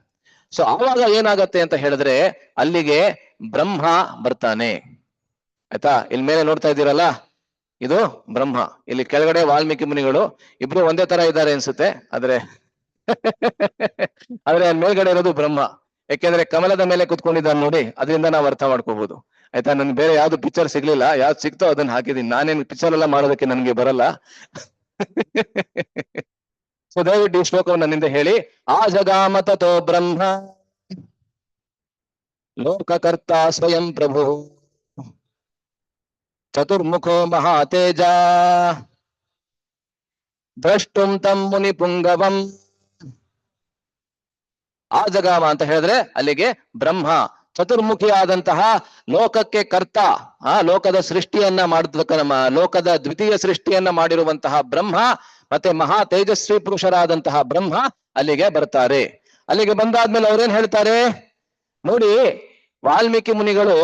ಸೊ ಆವಾಗ ಏನಾಗತ್ತೆ ಅಂತ ಹೇಳಿದ್ರೆ ಅಲ್ಲಿಗೆ ಬ್ರಹ್ಮ ಬರ್ತಾನೆ. ಆಯ್ತಾ, ಇಲ್ಲಿ ಮೇಲೆ ನೋಡ್ತಾ ಇದ್ದೀರಲ್ಲ, ಇದು ಬ್ರಹ್ಮ. ಇಲ್ಲಿ ಕೆಳಗಡೆ ವಾಲ್ಮೀಕಿ ಮುನಿಗಳು, ಇಬ್ರು ಒಂದೇ ತರ ಇದ್ದಾರೆ ಅನ್ಸುತ್ತೆ. ಆದ್ರೆ ಮೇಲ್ಗಡೆ ಇರೋದು ಬ್ರಹ್ಮ. ಯಾಕೆಂದ್ರೆ ಕಮಲದ ಮೇಲೆ ಕುತ್ಕೊಂಡಿದ್ದಾನೆ ನೋಡಿ, ಅದರಿಂದ ನಾವು ಅರ್ಥ ಮಾಡ್ಕೋಬಹುದು. ಆಯ್ತಾ, ನನ್ ಬೇರೆ ಯಾವ್ದು ಪಿಕ್ಚರ್ ಸಿಗ್ಲಿಲ್ಲ, ಯಾವ್ದು ಸಿಕ್ತೋ ಅದನ್ನ ಹಾಕಿದೀನಿ. ನಾನೇನು ಪಿಕ್ಚರ್ ಎಲ್ಲ ಮಾಡೋದಕ್ಕೆ ನನ್ಗೆ ಬರಲ್ಲ. ಸೊ ದಯವಿಟ್ಟು ಈ ಶ್ಲೋಕವನ್ನು ನನ್ನಿಂದ ಹೇಳಿ. ಆ ಜಗಾಮ ತಥೋ ಬ್ರಹ್ಮ ಲೋಕಕರ್ತ ಸ್ವಯಂ ಪ್ರಭು ಚತುರ್ಮುಖೋ ಮಹಾತೇಜ ದ್ರಷ್ಟುಂ ತಂ ಮುನಿ ಪುಂಗವಂ. ಆ ಜಗಾಮ ಅಂತ ಹೇಳಿದ್ರೆ ಅಲ್ಲಿಗೆ ಬ್ರಹ್ಮ, ಚತುರ್ಮುಖಿಯಾದಂತಹ ಲೋಕಕ್ಕೆ ಕರ್ತ, ಲೋಕದ ಸೃಷ್ಟಿಯನ್ನ ಲೋಕದ ದ್ವಿತೀಯ ಸೃಷ್ಟಿಯನ್ನ ಮಾಡಿರುವಂತಹ ಬ್ರಹ್ಮ ಮತ್ತೆ ಮಹಾ ತೇಜಸ್ವಿ ಪುರುಷರಾದಂತಹ ಬ್ರಹ್ಮ ಅಲ್ಲಿಗೆ ಬರ್ತಾರೆ. ಅಲ್ಲಿಗೆ ಬಂದಾದ್ಮೇಲೆ ಅವ್ರೇನ್ ಹೇಳ್ತಾರೆ ನೋಡಿ, ವಾಲ್ಮೀಕಿ ಮುನಿಗಳು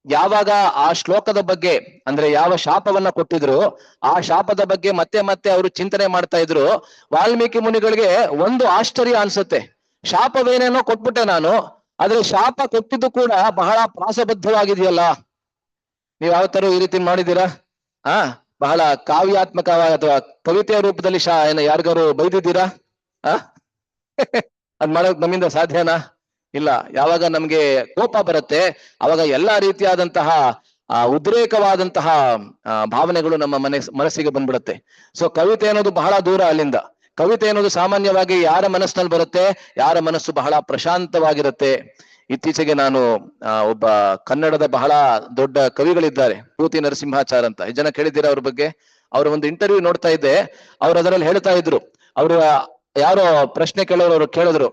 ಯಾವಾಗ ಆ ಶ್ಲೋಕದ ಬಗ್ಗೆ ಅಂದ್ರೆ ಯಾವ ಶಾಪವನ್ನ ಕೊಟ್ಟಿದ್ರು ಆ ಶಾಪದ ಬಗ್ಗೆ ಮತ್ತೆ ಮತ್ತೆ ಅವರು ಚಿಂತನೆ ಮಾಡ್ತಾ ಇದ್ರು. ವಾಲ್ಮೀಕಿ ಮುನಿಗಳಿಗೆ ಒಂದು ಆಶ್ಚರ್ಯ ಅನ್ಸುತ್ತೆ. ಶಾಪವೇನೇನೋ ಕೊಟ್ಬಿಟ್ಟೆ ನಾನು, ಆದ್ರೆ ಶಾಪ ಕೊಟ್ಟಿದ್ದು ಕೂಡ ಬಹಳ ಪ್ರಾಸಬದ್ಧವಾಗಿದೆಯಲ್ಲ. ನೀವ್ ಯಾವತ್ತಾರು ಈ ರೀತಿ ಮಾಡಿದ್ದೀರಾ? ಬಹಳ ಕಾವ್ಯಾತ್ಮಕವಾದ ಅಥವಾ ಕವಿತೆಯ ರೂಪದಲ್ಲಿ ಯಾರಿಗಾರು ಬೈದಿದ್ದೀರಾ? ಅದ್ ಮಾಡೋಕ್ ನಮ್ಮಿಂದ ಸಾಧ್ಯನಾ? ಇಲ್ಲ. ಯಾವಾಗ ನಮ್ಗೆ ಕೋಪ ಬರುತ್ತೆ ಅವಾಗ ಎಲ್ಲಾ ರೀತಿಯಾದಂತಹ ಉದ್ರೇಕವಾದಂತಹ ಭಾವನೆಗಳು ನಮ್ಮ ಮನಸ್ಸಿಗೆ ಬಂದ್ಬಿಡುತ್ತೆ. ಸೊ ಕವಿತೆ ಅನ್ನೋದು ಬಹಳ ದೂರ ಅಲ್ಲಿಂದ. ಕವಿತೆ ಅನ್ನೋದು ಸಾಮಾನ್ಯವಾಗಿ ಯಾರ ಮನಸ್ಸಿನಲ್ಲಿ ಬರುತ್ತೆ, ಯಾರ ಮನಸ್ಸು ಬಹಳ ಪ್ರಶಾಂತವಾಗಿರುತ್ತೆ. ಇತ್ತೀಚೆಗೆ ನಾನು ಒಬ್ಬ ಕನ್ನಡದ ಬಹಳ ದೊಡ್ಡ ಕವಿಗಳಿದ್ದಾರೆ, ಪೂತಿ ನರಸಿಂಹಾಚಾರ್ ಅಂತ. ಜನ ಕೇಳಿದ್ದೀರಾ ಅವ್ರ ಬಗ್ಗೆ? ಅವರ ಒಂದು ಇಂಟರ್ವ್ಯೂ ನೋಡ್ತಾ ಇದ್ದೆ. ಅವ್ರು ಅದರಲ್ಲಿ ಹೇಳ್ತಾ ಇದ್ರು, ಅವರು ಯಾರೋ ಪ್ರಶ್ನೆ ಕೇಳೋರು ಕೇಳಿದ್ರು,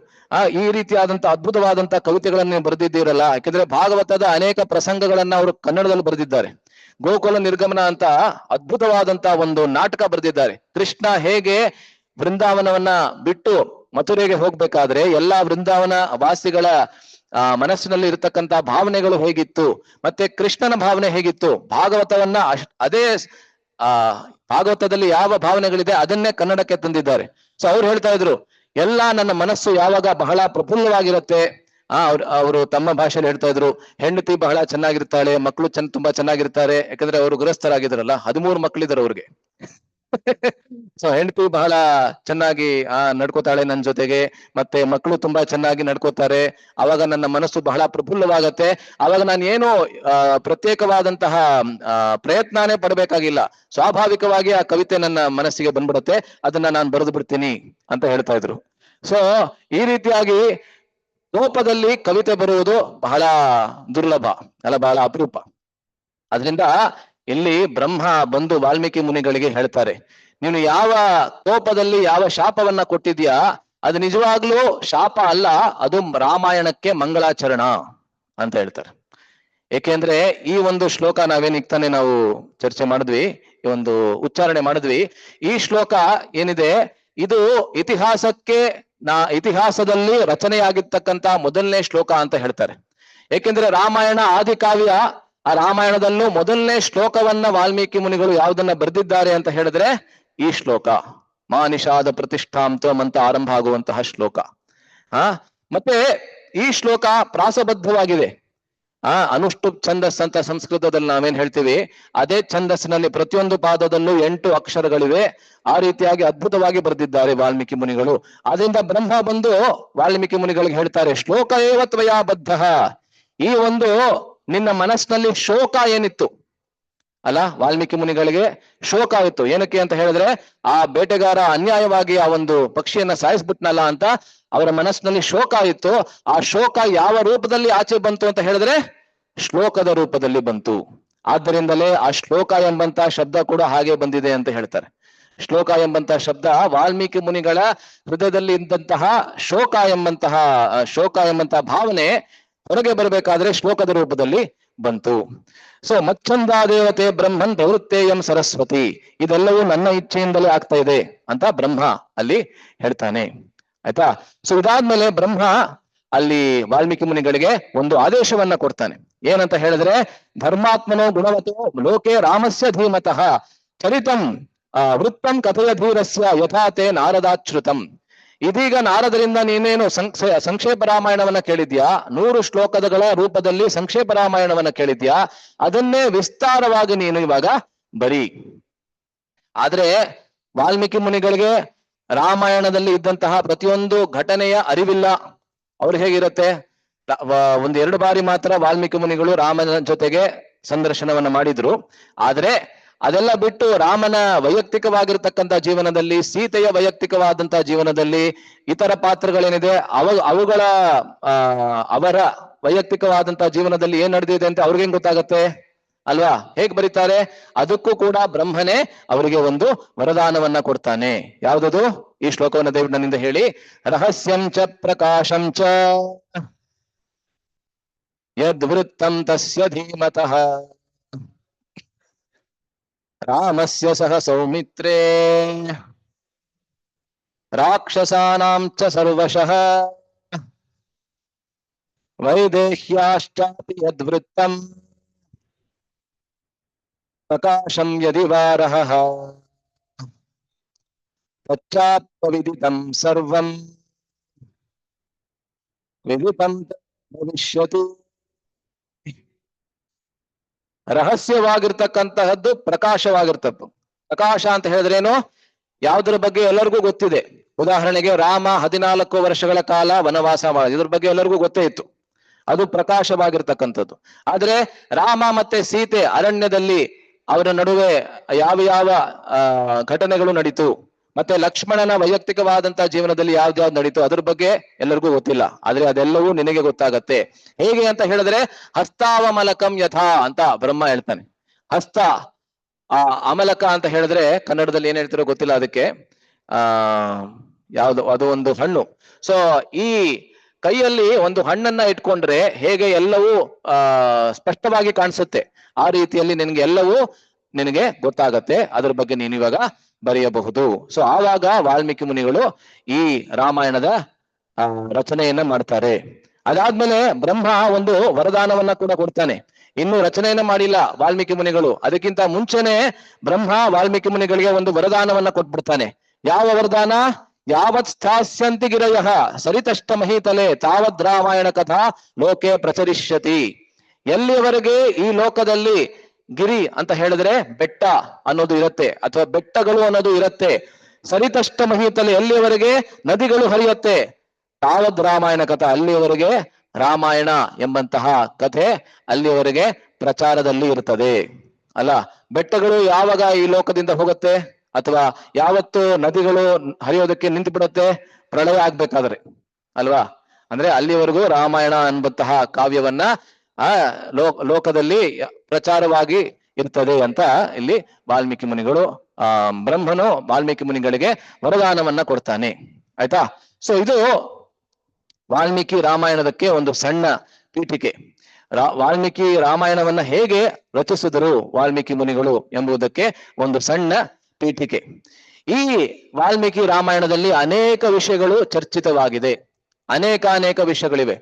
ಈ ರೀತಿಯಾದಂತ ಅದ್ಭುತವಾದಂತ ಕವಿತೆಗಳನ್ನ ಬರೆದಿದ್ದೀರಲ್ಲ, ಯಾಕಂದ್ರೆ ಭಾಗವತದ ಅನೇಕ ಪ್ರಸಂಗಗಳನ್ನ ಅವರು ಕನ್ನಡದಲ್ಲಿ ಬರೆದಿದ್ದಾರೆ. ಗೋಕುಲ ನಿರ್ಗಮನ ಅಂತ ಅದ್ಭುತವಾದಂತ ಒಂದು ನಾಟಕ ಬರೆದಿದ್ದಾರೆ. ಕೃಷ್ಣ ಹೇಗೆ ವೃಂದಾವನವನ್ನ ಬಿಟ್ಟು ಮಥುರೆಗೆ ಹೋಗ್ಬೇಕಾದ್ರೆ ಎಲ್ಲಾ ವೃಂದಾವನ ವಾಸಿಗಳ ಮನಸ್ಸಿನಲ್ಲಿ ಇರತಕ್ಕಂತ ಭಾವನೆಗಳು ಹೇಗಿತ್ತು, ಮತ್ತೆ ಕೃಷ್ಣನ ಭಾವನೆ ಹೇಗಿತ್ತು, ಭಾಗವತವನ್ನ ಅದೇ ಭಾಗವತದಲ್ಲಿ ಯಾವ ಭಾವನೆಗಳಿದೆ ಅದನ್ನೇ ಕನ್ನಡಕ್ಕೆ ತಂದಿದ್ದಾರೆ. ಸೊ ಅವ್ರು ಹೇಳ್ತಾ ಇದ್ರು, ಎಲ್ಲಾ ನನ್ನ ಮನಸ್ಸು ಯಾವಾಗ ಬಹಳ ಪ್ರಫುಲ್ಲವಾಗಿರುತ್ತೆ. ಅವರು ತಮ್ಮ ಭಾಷೆಯಲ್ಲಿ ಹೇಳ್ತಾ ಇದ್ರು, ಹೆಂಡತಿ ಬಹಳ ಚೆನ್ನಾಗಿರ್ತಾಳೆ, ಮಕ್ಕಳು ತುಂಬಾ ಚೆನ್ನಾಗಿರ್ತಾರೆ. ಯಾಕಂದ್ರೆ ಅವರು ಗೃಹಸ್ಥರಾಗಿದ್ರಲ್ಲ, 13 ಮಕ್ಕಳಿದ್ದಾರೆ ಅವ್ರಿಗೆ. ಸೊ ಹೆಂಡತಿ ಬಹಳ ಚೆನ್ನಾಗಿ ನಡ್ಕೋತಾಳೆ ನನ್ನ ಜೊತೆಗೆ, ಮತ್ತೆ ಮಕ್ಕಳು ತುಂಬಾ ಚೆನ್ನಾಗಿ ನಡ್ಕೋತಾರೆ. ಅವಾಗ ನನ್ನ ಮನಸ್ಸು ಬಹಳ ಪ್ರಫುಲ್ಲವಾಗತ್ತೆ. ಅವಾಗ ನಾನು ಏನು ಪ್ರತ್ಯೇಕವಾದಂತಹ ಪ್ರಯತ್ನನೇ ಪಡಬೇಕಾಗಿಲ್ಲ, ಸ್ವಾಭಾವಿಕವಾಗಿ ಆ ಕವಿತೆ ನನ್ನ ಮನಸ್ಸಿಗೆ ಬಂದ್ಬಿಡುತ್ತೆ, ಅದನ್ನ ನಾನು ಬರೆದು ಬಿಡ್ತೀನಿ ಅಂತ ಹೇಳ್ತಾ ಇದ್ರು. ಸೊ ಈ ರೀತಿಯಾಗಿ ಕೋಪದಲ್ಲಿ ಕವಿತೆ ಬರುವುದು ಬಹಳ ದುರ್ಲಭ ಅಲ್ಲ, ಬಹಳ ಅಪರೂಪ. ಅದರಿಂದ ಇಲ್ಲಿ ಬ್ರಹ್ಮ ಬಂದು ವಾಲ್ಮೀಕಿ ಮುನಿಗಳಿಗೆ ಹೇಳ್ತಾರೆ, ನೀನು ಯಾವ ಕೋಪದಲ್ಲಿ ಯಾವ ಶಾಪವನ್ನ ಕೊಟ್ಟಿದ್ಯಾ ಅದು ನಿಜವಾಗ್ಲೂ ಶಾಪ ಅಲ್ಲ, ಅದು ರಾಮಾಯಣಕ್ಕೆ ಮಂಗಳಾಚರಣ ಅಂತ ಹೇಳ್ತಾರೆ. ಏಕೆಂದ್ರೆ ಈ ಒಂದು ಶ್ಲೋಕ ನಾವೇನ್ ತಾನೆ ನಾವು ಚರ್ಚೆ ಮಾಡಿದ್ವಿ, ಈ ಒಂದು ಉಚ್ಚಾರಣೆ ಮಾಡಿದ್ವಿ. ಈ ಶ್ಲೋಕ ಏನಿದೆ ಇದು ಇತಿಹಾಸದಲ್ಲಿ ರಚನೆಯಾಗಿರ್ತಕ್ಕಂತ ಮೊದಲನೇ ಶ್ಲೋಕ ಅಂತ ಹೇಳ್ತಾರೆ. ಏಕೆಂದ್ರೆ ರಾಮಾಯಣ ಆದಿಕಾವ್ಯ, ಆ ರಾಮಾಯಣದಲ್ಲೂ ಮೊದಲನೇ ಶ್ಲೋಕವನ್ನ ವಾಲ್ಮೀಕಿ ಮುನಿಗಳು ಯಾವುದನ್ನ ಬರೆದಿದ್ದಾರೆ ಅಂತ ಹೇಳಿದ್ರೆ ಈ ಶ್ಲೋಕ, ಮಾನಿಷಾದ ಪ್ರತಿಷ್ಠಾಂತಂ ಅಂತ ಆರಂಭ ಆಗುವಂತಹ ಶ್ಲೋಕ. ಮತ್ತೆ ಈ ಶ್ಲೋಕ ಪ್ರಾಸಬದ್ಧವಾಗಿದೆ. ಅನುಷ್ಠುಪ್ ಛಂದಸ್ ಅಂತ ಸಂಸ್ಕೃತದಲ್ಲಿ ನಾವೇನ್ ಹೇಳ್ತೀವಿ, ಅದೇ ಛಂದಸ್ಸಿನಲ್ಲಿ ಪ್ರತಿಯೊಂದು ಪಾದದಲ್ಲೂ 8 ಅಕ್ಷರಗಳಿವೆ. ಆ ರೀತಿಯಾಗಿ ಅದ್ಭುತವಾಗಿ ಬರೆದಿದ್ದಾರೆ ವಾಲ್ಮೀಕಿ ಮುನಿಗಳು. ಅದರಿಂದ ಬ್ರಹ್ಮ ಬಂದು ವಾಲ್ಮೀಕಿ ಮುನಿಗಳಿಗೆ ಹೇಳ್ತಾರೆ, ಶ್ಲೋಕ ಏವ ತ್ವಯಾ ಬದ್ಧ. ಈ ಒಂದು ನಿನ್ನ ಮನಸ್ಸಿನಲ್ಲಿ ಶೋಕ ಏನಿತ್ತು ಅಲ್ಲ, ವಾಲ್ಮೀಕಿ ಮುನಿಗಳಿಗೆ ಶೋಕ ಆಯಿತು. ಏನಕ್ಕೆ ಅಂತ ಹೇಳಿದ್ರೆ, ಆ ಬೇಟೆಗಾರ ಅನ್ಯಾಯವಾಗಿ ಆ ಒಂದು ಪಕ್ಷಿಯನ್ನ ಸಾಯಿಸ್ಬಿಟ್ನಲ್ಲ ಅಂತ ಅವರ ಮನಸ್ಸಿನಲ್ಲಿ ಶೋಕ ಆಯಿತು. ಆ ಶೋಕ ಯಾವ ರೂಪದಲ್ಲಿ ಆಚೆ ಬಂತು ಅಂತ ಹೇಳಿದ್ರೆ ಶ್ಲೋಕದ ರೂಪದಲ್ಲಿ ಬಂತು. ಆದ್ದರಿಂದಲೇ ಆ ಶ್ಲೋಕ ಎಂಬಂತ ಶಬ್ದ ಕೂಡ ಹಾಗೆ ಬಂದಿದೆ ಅಂತ ಹೇಳ್ತಾರೆ. ಶ್ಲೋಕ ಎಂಬಂತಹ ಶಬ್ದ ವಾಲ್ಮೀಕಿ ಮುನಿಗಳ ಹೃದಯದಲ್ಲಿ ಇದ್ದಂತಹ ಶೋಕ ಎಂಬಂತಹ ಭಾವನೆ ಹೊರಗೆ ಬರಬೇಕಾದ್ರೆ ಶ್ಲೋಕದ ರೂಪದಲ್ಲಿ ಬಂತು. ಸೊ ಮಚ್ಛಂದ ದೇವತೆ ಬ್ರಹ್ಮನ್ ಪ್ರವೃತ್ತೇಯಂ ಸರಸ್ವತಿ, ಇದೆಲ್ಲವೂ ನನ್ನ ಇಚ್ಛೆಯಿಂದಲೇ ಆಗ್ತಾ ಇದೆ ಅಂತ ಬ್ರಹ್ಮ ಅಲ್ಲಿ ಹೇಳ್ತಾನೆ. ಆಯ್ತಾ? ಸೊ ಇದಾದ್ಮೇಲೆ ಬ್ರಹ್ಮ ಅಲ್ಲಿ ವಾಲ್ಮೀಕಿ ಮುನಿಗಳಿಗೆ ಒಂದು ಆದೇಶವನ್ನ ಕೊಡ್ತಾನೆ. ಏನಂತ ಹೇಳಿದ್ರೆ, ಧರ್ಮಾತ್ಮನೋ ಗುಣವತೋ ಲೋಕೆ ರಾಮಸ್ಯ ಧೀಮತಃ ಚರಿತಂ ವೃತ್ತಂ ಕಥೆಯ ಧೀರಸ್ಯ ಯಥಾತೆ ನಾರದಾಚ್ಯುತಂ. ಇದೀಗ ನಾರದರಿಂದ ನೀನೇನು ಸಂಕ್ಷೇಪ ರಾಮಾಯಣವನ್ನ ಕೇಳಿದ್ಯಾ, 100 ಶ್ಲೋಕಗಳ ರೂಪದಲ್ಲಿ ಸಂಕ್ಷೇಪ ರಾಮಾಯಣವನ್ನ ಕೇಳಿದ್ಯಾ, ಅದನ್ನೇ ವಿಸ್ತಾರವಾಗಿ ನೀನು ಇವಾಗ ಬರಿ. ಆದ್ರೆ ವಾಲ್ಮೀಕಿ ಮುನಿಗಳಿಗೆ ರಾಮಾಯಣದಲ್ಲಿ ಇದ್ದಂತಹ ಪ್ರತಿಯೊಂದು ಘಟನೆಯ ಅರಿವಿಲ್ಲ. ಅವ್ರು ಹೇಗಿರುತ್ತೆ, 1-2 ಬಾರಿ ಮಾತ್ರ ವಾಲ್ಮೀಕಿ ಮುನಿಗಳು ರಾಮನ ಜೊತೆಗೆ ಸಂದರ್ಶನವನ್ನ ಮಾಡಿದ್ರು. ಆದ್ರೆ ಅದೆಲ್ಲ ಬಿಟ್ಟು ರಾಮನ ವೈಯಕ್ತಿಕವಾಗಿರ್ತಕ್ಕಂಥ ಜೀವನದಲ್ಲಿ, ಸೀತೆಯ ವೈಯಕ್ತಿಕವಾದಂತಹ ಜೀವನದಲ್ಲಿ, ಇತರ ಪಾತ್ರಗಳೇನಿದೆ ಅವರ ವೈಯಕ್ತಿಕವಾದಂತಹ ಜೀವನದಲ್ಲಿ ಏನ್ ನಡೆದಿದೆ ಅಂತ ಅವ್ರಿಗೇನ್ ಗೊತ್ತಾಗತ್ತೆ ಅಲ್ವಾ? ಹೇಗ್ ಬರೀತಾರೆ? ಅದಕ್ಕೂ ಕೂಡ ಬ್ರಹ್ಮನೇ ಅವರಿಗೆ ಒಂದು ವರದಾನವನ್ನ ಕೊಡ್ತಾನೆ. ಯಾವ್ದದು? ಈ ಶ್ಲೋಕವನ್ನ ದಯವಿಟ್ಟು ನನ್ನಿಂದ ಹೇಳಿ. ರಹಸ್ಯಂ ಚ ಪ್ರಕಾಶಂ ಚ ಯದ್ವೃತ್ತಂ ತಸ್ಯ ಧೀಮತಃ ರಾಮಸ್ಯ ಸಹ ಸೌಮಿತ್ರೇ ರಾಕ್ಷಸಾನಾಂ ಚ ಸರ್ವಶಃ ವೈದೇಹ್ಯಾಶ್ಚಾಪಿ ಯದ್ವೃತ್ತಂ ಪ್ರಕಾಶಂ ಯದಿ ವಾರಃ ತಚ್ಚಾಪ್ಯವಿದಿತಂ ಸರ್ವಂ ವಿದಿತಂ ಭವಿಷ್ಯತಿ. ರಹಸ್ಯವಾಗಿರ್ತಕ್ಕಂತಹದ್ದು ಪ್ರಕಾಶವಾಗಿರ್ತದ್ದು. ಪ್ರಕಾಶ ಅಂತ ಹೇಳಿದ್ರೇನು? ಯಾವುದರ ಬಗ್ಗೆ ಎಲ್ಲರಿಗೂ ಗೊತ್ತಿದೆ. ಉದಾಹರಣೆಗೆ ರಾಮ 14 ವರ್ಷಗಳ ಕಾಲ ವನವಾಸ ಮಾಡಿದ, ಇದ್ರ ಬಗ್ಗೆ ಎಲ್ಲರಿಗೂ ಗೊತ್ತೇ ಇತ್ತು, ಅದು ಪ್ರಕಾಶವಾಗಿರ್ತಕ್ಕಂಥದ್ದು. ಆದ್ರೆ ರಾಮ ಮತ್ತೆ ಸೀತೆ ಅರಣ್ಯದಲ್ಲಿ ಅವರ ನಡುವೆ ಯಾವ ಘಟನೆಗಳು ನಡೀತು, ಮತ್ತೆ ಲಕ್ಷ್ಮಣನ ವೈಯಕ್ತಿಕವಾದಂತಹ ಜೀವನದಲ್ಲಿ ಯಾವ್ದು ನಡೀತು, ಅದ್ರ ಬಗ್ಗೆ ಎಲ್ಲರಿಗೂ ಗೊತ್ತಿಲ್ಲ. ಆದ್ರೆ ಅದೆಲ್ಲವೂ ನಿನಗೆ ಗೊತ್ತಾಗತ್ತೆ. ಹೇಗೆ ಅಂತ ಹೇಳಿದ್ರೆ, ಹಸ್ತಾವಮಲಕಂ ಯಥಾ ಅಂತ ಬ್ರಹ್ಮ ಹೇಳ್ತಾನೆ. ಹಸ್ತ ಅಮಲಕ ಅಂತ ಹೇಳಿದ್ರೆ ಕನ್ನಡದಲ್ಲಿ ಏನ್ ಹೇಳ್ತಿರೋ ಗೊತ್ತಿಲ್ಲ ಅದಕ್ಕೆ. ಯಾವ್ದು ಅದು ಒಂದು ಹಣ್ಣು. ಸೊ ಈ ಕೈಯಲ್ಲಿ ಒಂದು ಹಣ್ಣನ್ನ ಇಟ್ಕೊಂಡ್ರೆ ಹೇಗೆ ಎಲ್ಲವೂ ಸ್ಪಷ್ಟವಾಗಿ ಕಾಣಿಸುತ್ತೆ, ಆ ರೀತಿಯಲ್ಲಿ ನಿನಗೆ ಗೊತ್ತಾಗತ್ತೆ. ಅದ್ರ ಬಗ್ಗೆ ನೀನು ಇವಾಗ ಬರೆಯಬಹುದು. ಸೊ ಆವಾಗ ವಾಲ್ಮೀಕಿ ಮುನಿಗಳು ಈ ರಾಮಾಯಣದ ರಚನೆಯನ್ನ ಮಾಡ್ತಾರೆ. ಅದಾದ್ಮೇಲೆ ಬ್ರಹ್ಮ ಒಂದು ವರದಾನವನ್ನ ಕೂಡ ಕೊಡ್ತಾನೆ. ಇನ್ನು ರಚನೆಯನ್ನ ಮಾಡಿಲ್ಲ ವಾಲ್ಮೀಕಿ ಮುನಿಗಳು, ಅದಕ್ಕಿಂತ ಮುಂಚೆನೆ ಬ್ರಹ್ಮ ವಾಲ್ಮೀಕಿ ಮುನಿಗಳಿಗೆ ಒಂದು ವರದಾನವನ್ನ ಕೊಟ್ಬಿಡ್ತಾನೆ. ಯಾವ ವರದಾನ? ಯಾವತ್ ಸ್ಥಾಸ್ಯಂತಿ ಗಿರಯಃ ಸರಿತಷ್ಟ ಮಹೀತಲೆ ತಾವದ್ ರಾಮಾಯಣ ಕಥಾ ಲೋಕೆ ಪ್ರಚರಿಷ್ಯತಿ. ಎಲ್ಲಿಯವರೆಗೆ ಈ ಲೋಕದಲ್ಲಿ ಗಿರಿ ಅಂತ ಹೇಳಿದ್ರೆ ಬೆಟ್ಟ ಅನ್ನೋದು ಇರುತ್ತೆ, ಅಥವಾ ಬೆಟ್ಟಗಳು ಅನ್ನೋದು ಇರುತ್ತೆ. ಸರಿತಷ್ಟ ಮಹೀತಲೆ, ಎಲ್ಲಿಯವರೆಗೆ ನದಿಗಳು ಹರಿಯುತ್ತೆ. ತಾವದ್ ರಾಮಾಯಣ ಕಥಾ, ಅಲ್ಲಿಯವರೆಗೆ ರಾಮಾಯಣ ಎಂಬಂತಹ ಕಥೆ ಅಲ್ಲಿಯವರೆಗೆ ಪ್ರಚಾರದಲ್ಲಿ ಇರ್ತದೆ. ಅಲ್ಲ, ಬೆಟ್ಟಗಳು ಯಾವಾಗ ಈ ಲೋಕದಿಂದ ಹೋಗುತ್ತೆ, ಅಥವಾ ಯಾವತ್ತು ನದಿಗಳು ಹರಿಯೋದಕ್ಕೆ ನಿಂತು ಬಿಡುತ್ತೆ? ಪ್ರಳಯ ಆಗ್ಬೇಕಾದ್ರೆ ಅಲ್ವಾ? ಅಂದ್ರೆ ಅಲ್ಲಿವರೆಗೂ ರಾಮಾಯಣ ಎಂಬಂತಹ ಕಾವ್ಯವನ್ನ ಲೋಕದಲ್ಲಿ ಪ್ರಚಾರವಾಗಿ ಇರ್ತದೆ ಅಂತ ಇಲ್ಲಿ ವಾಲ್ಮೀಕಿ ಮುನಿಗಳು ಬ್ರಹ್ಮನು ವಾಲ್ಮೀಕಿ ಮುನಿಗಳಿಗೆ ವರದಾನವನ್ನ ಕೊಡ್ತಾನೆ. ಆಯ್ತಾ? ಸೊ ಇದು ವಾಲ್ಮೀಕಿ ರಾಮಾಯಣದಕ್ಕೆ ಒಂದು ಸಣ್ಣ ಪೀಠಿಕೆ. ವಾಲ್ಮೀಕಿ ರಾಮಾಯಣವನ್ನ ಹೇಗೆ ರಚಿಸಿದರು ವಾಲ್ಮೀಕಿ ಮುನಿಗಳು ಎಂಬುದಕ್ಕೆ ಒಂದು ಸಣ್ಣ ಪೀಠಿಕೆ. ಈ ವಾಲ್ಮೀಕಿ ರಾಮಾಯಣದಲ್ಲಿ ಅನೇಕ ವಿಷಯಗಳು ಚರ್ಚಿತವಾಗಿದೆ. ಅನೇಕ ವಿಷಯಗಳಿವೆ.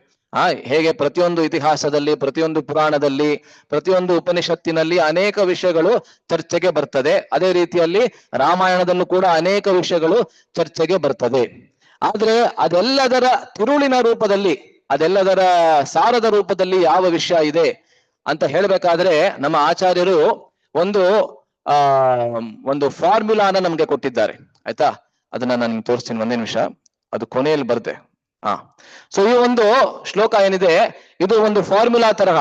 ಹೇಗೆ ಪ್ರತಿಯೊಂದು ಇತಿಹಾಸದಲ್ಲಿ, ಪ್ರತಿಯೊಂದು ಪುರಾಣದಲ್ಲಿ, ಪ್ರತಿಯೊಂದು ಉಪನಿಷತ್ತಿನಲ್ಲಿ ಅನೇಕ ವಿಷಯಗಳು ಚರ್ಚೆಗೆ ಬರ್ತದೆ. ಅದೇ ರೀತಿಯಲ್ಲಿ ರಾಮಾಯಣದಲ್ಲೂ ಕೂಡ ಅನೇಕ ವಿಷಯಗಳು ಚರ್ಚೆಗೆ ಬರ್ತದೆ. ಆದ್ರೆ ಅದೆಲ್ಲದರ ತಿರುಳಿನ ರೂಪದಲ್ಲಿ, ಅದೆಲ್ಲದರ ಸಾರದ ರೂಪದಲ್ಲಿ ಯಾವ ವಿಷಯ ಇದೆ ಅಂತ ಹೇಳ್ಬೇಕಾದ್ರೆ ನಮ್ಮ ಆಚಾರ್ಯರು ಒಂದು ಫಾರ್ಮುಲಾನ ನಮ್ಗೆ ಕೊಟ್ಟಿದ್ದಾರೆ. ಆಯ್ತಾ? ಅದನ್ನ ನಾನು ತೋರಿಸ್ತೀನಿ, ಒಂದೇ ನಿಮಿಷ. ಅದು ಕೊನೆಯಲ್ಲಿ ಬರ್ದೆ. ಸೊ ಈ ಒಂದು ಶ್ಲೋಕ ಏನಿದೆ, ಇದು ಒಂದು ಫಾರ್ಮುಲಾ ತರಹ.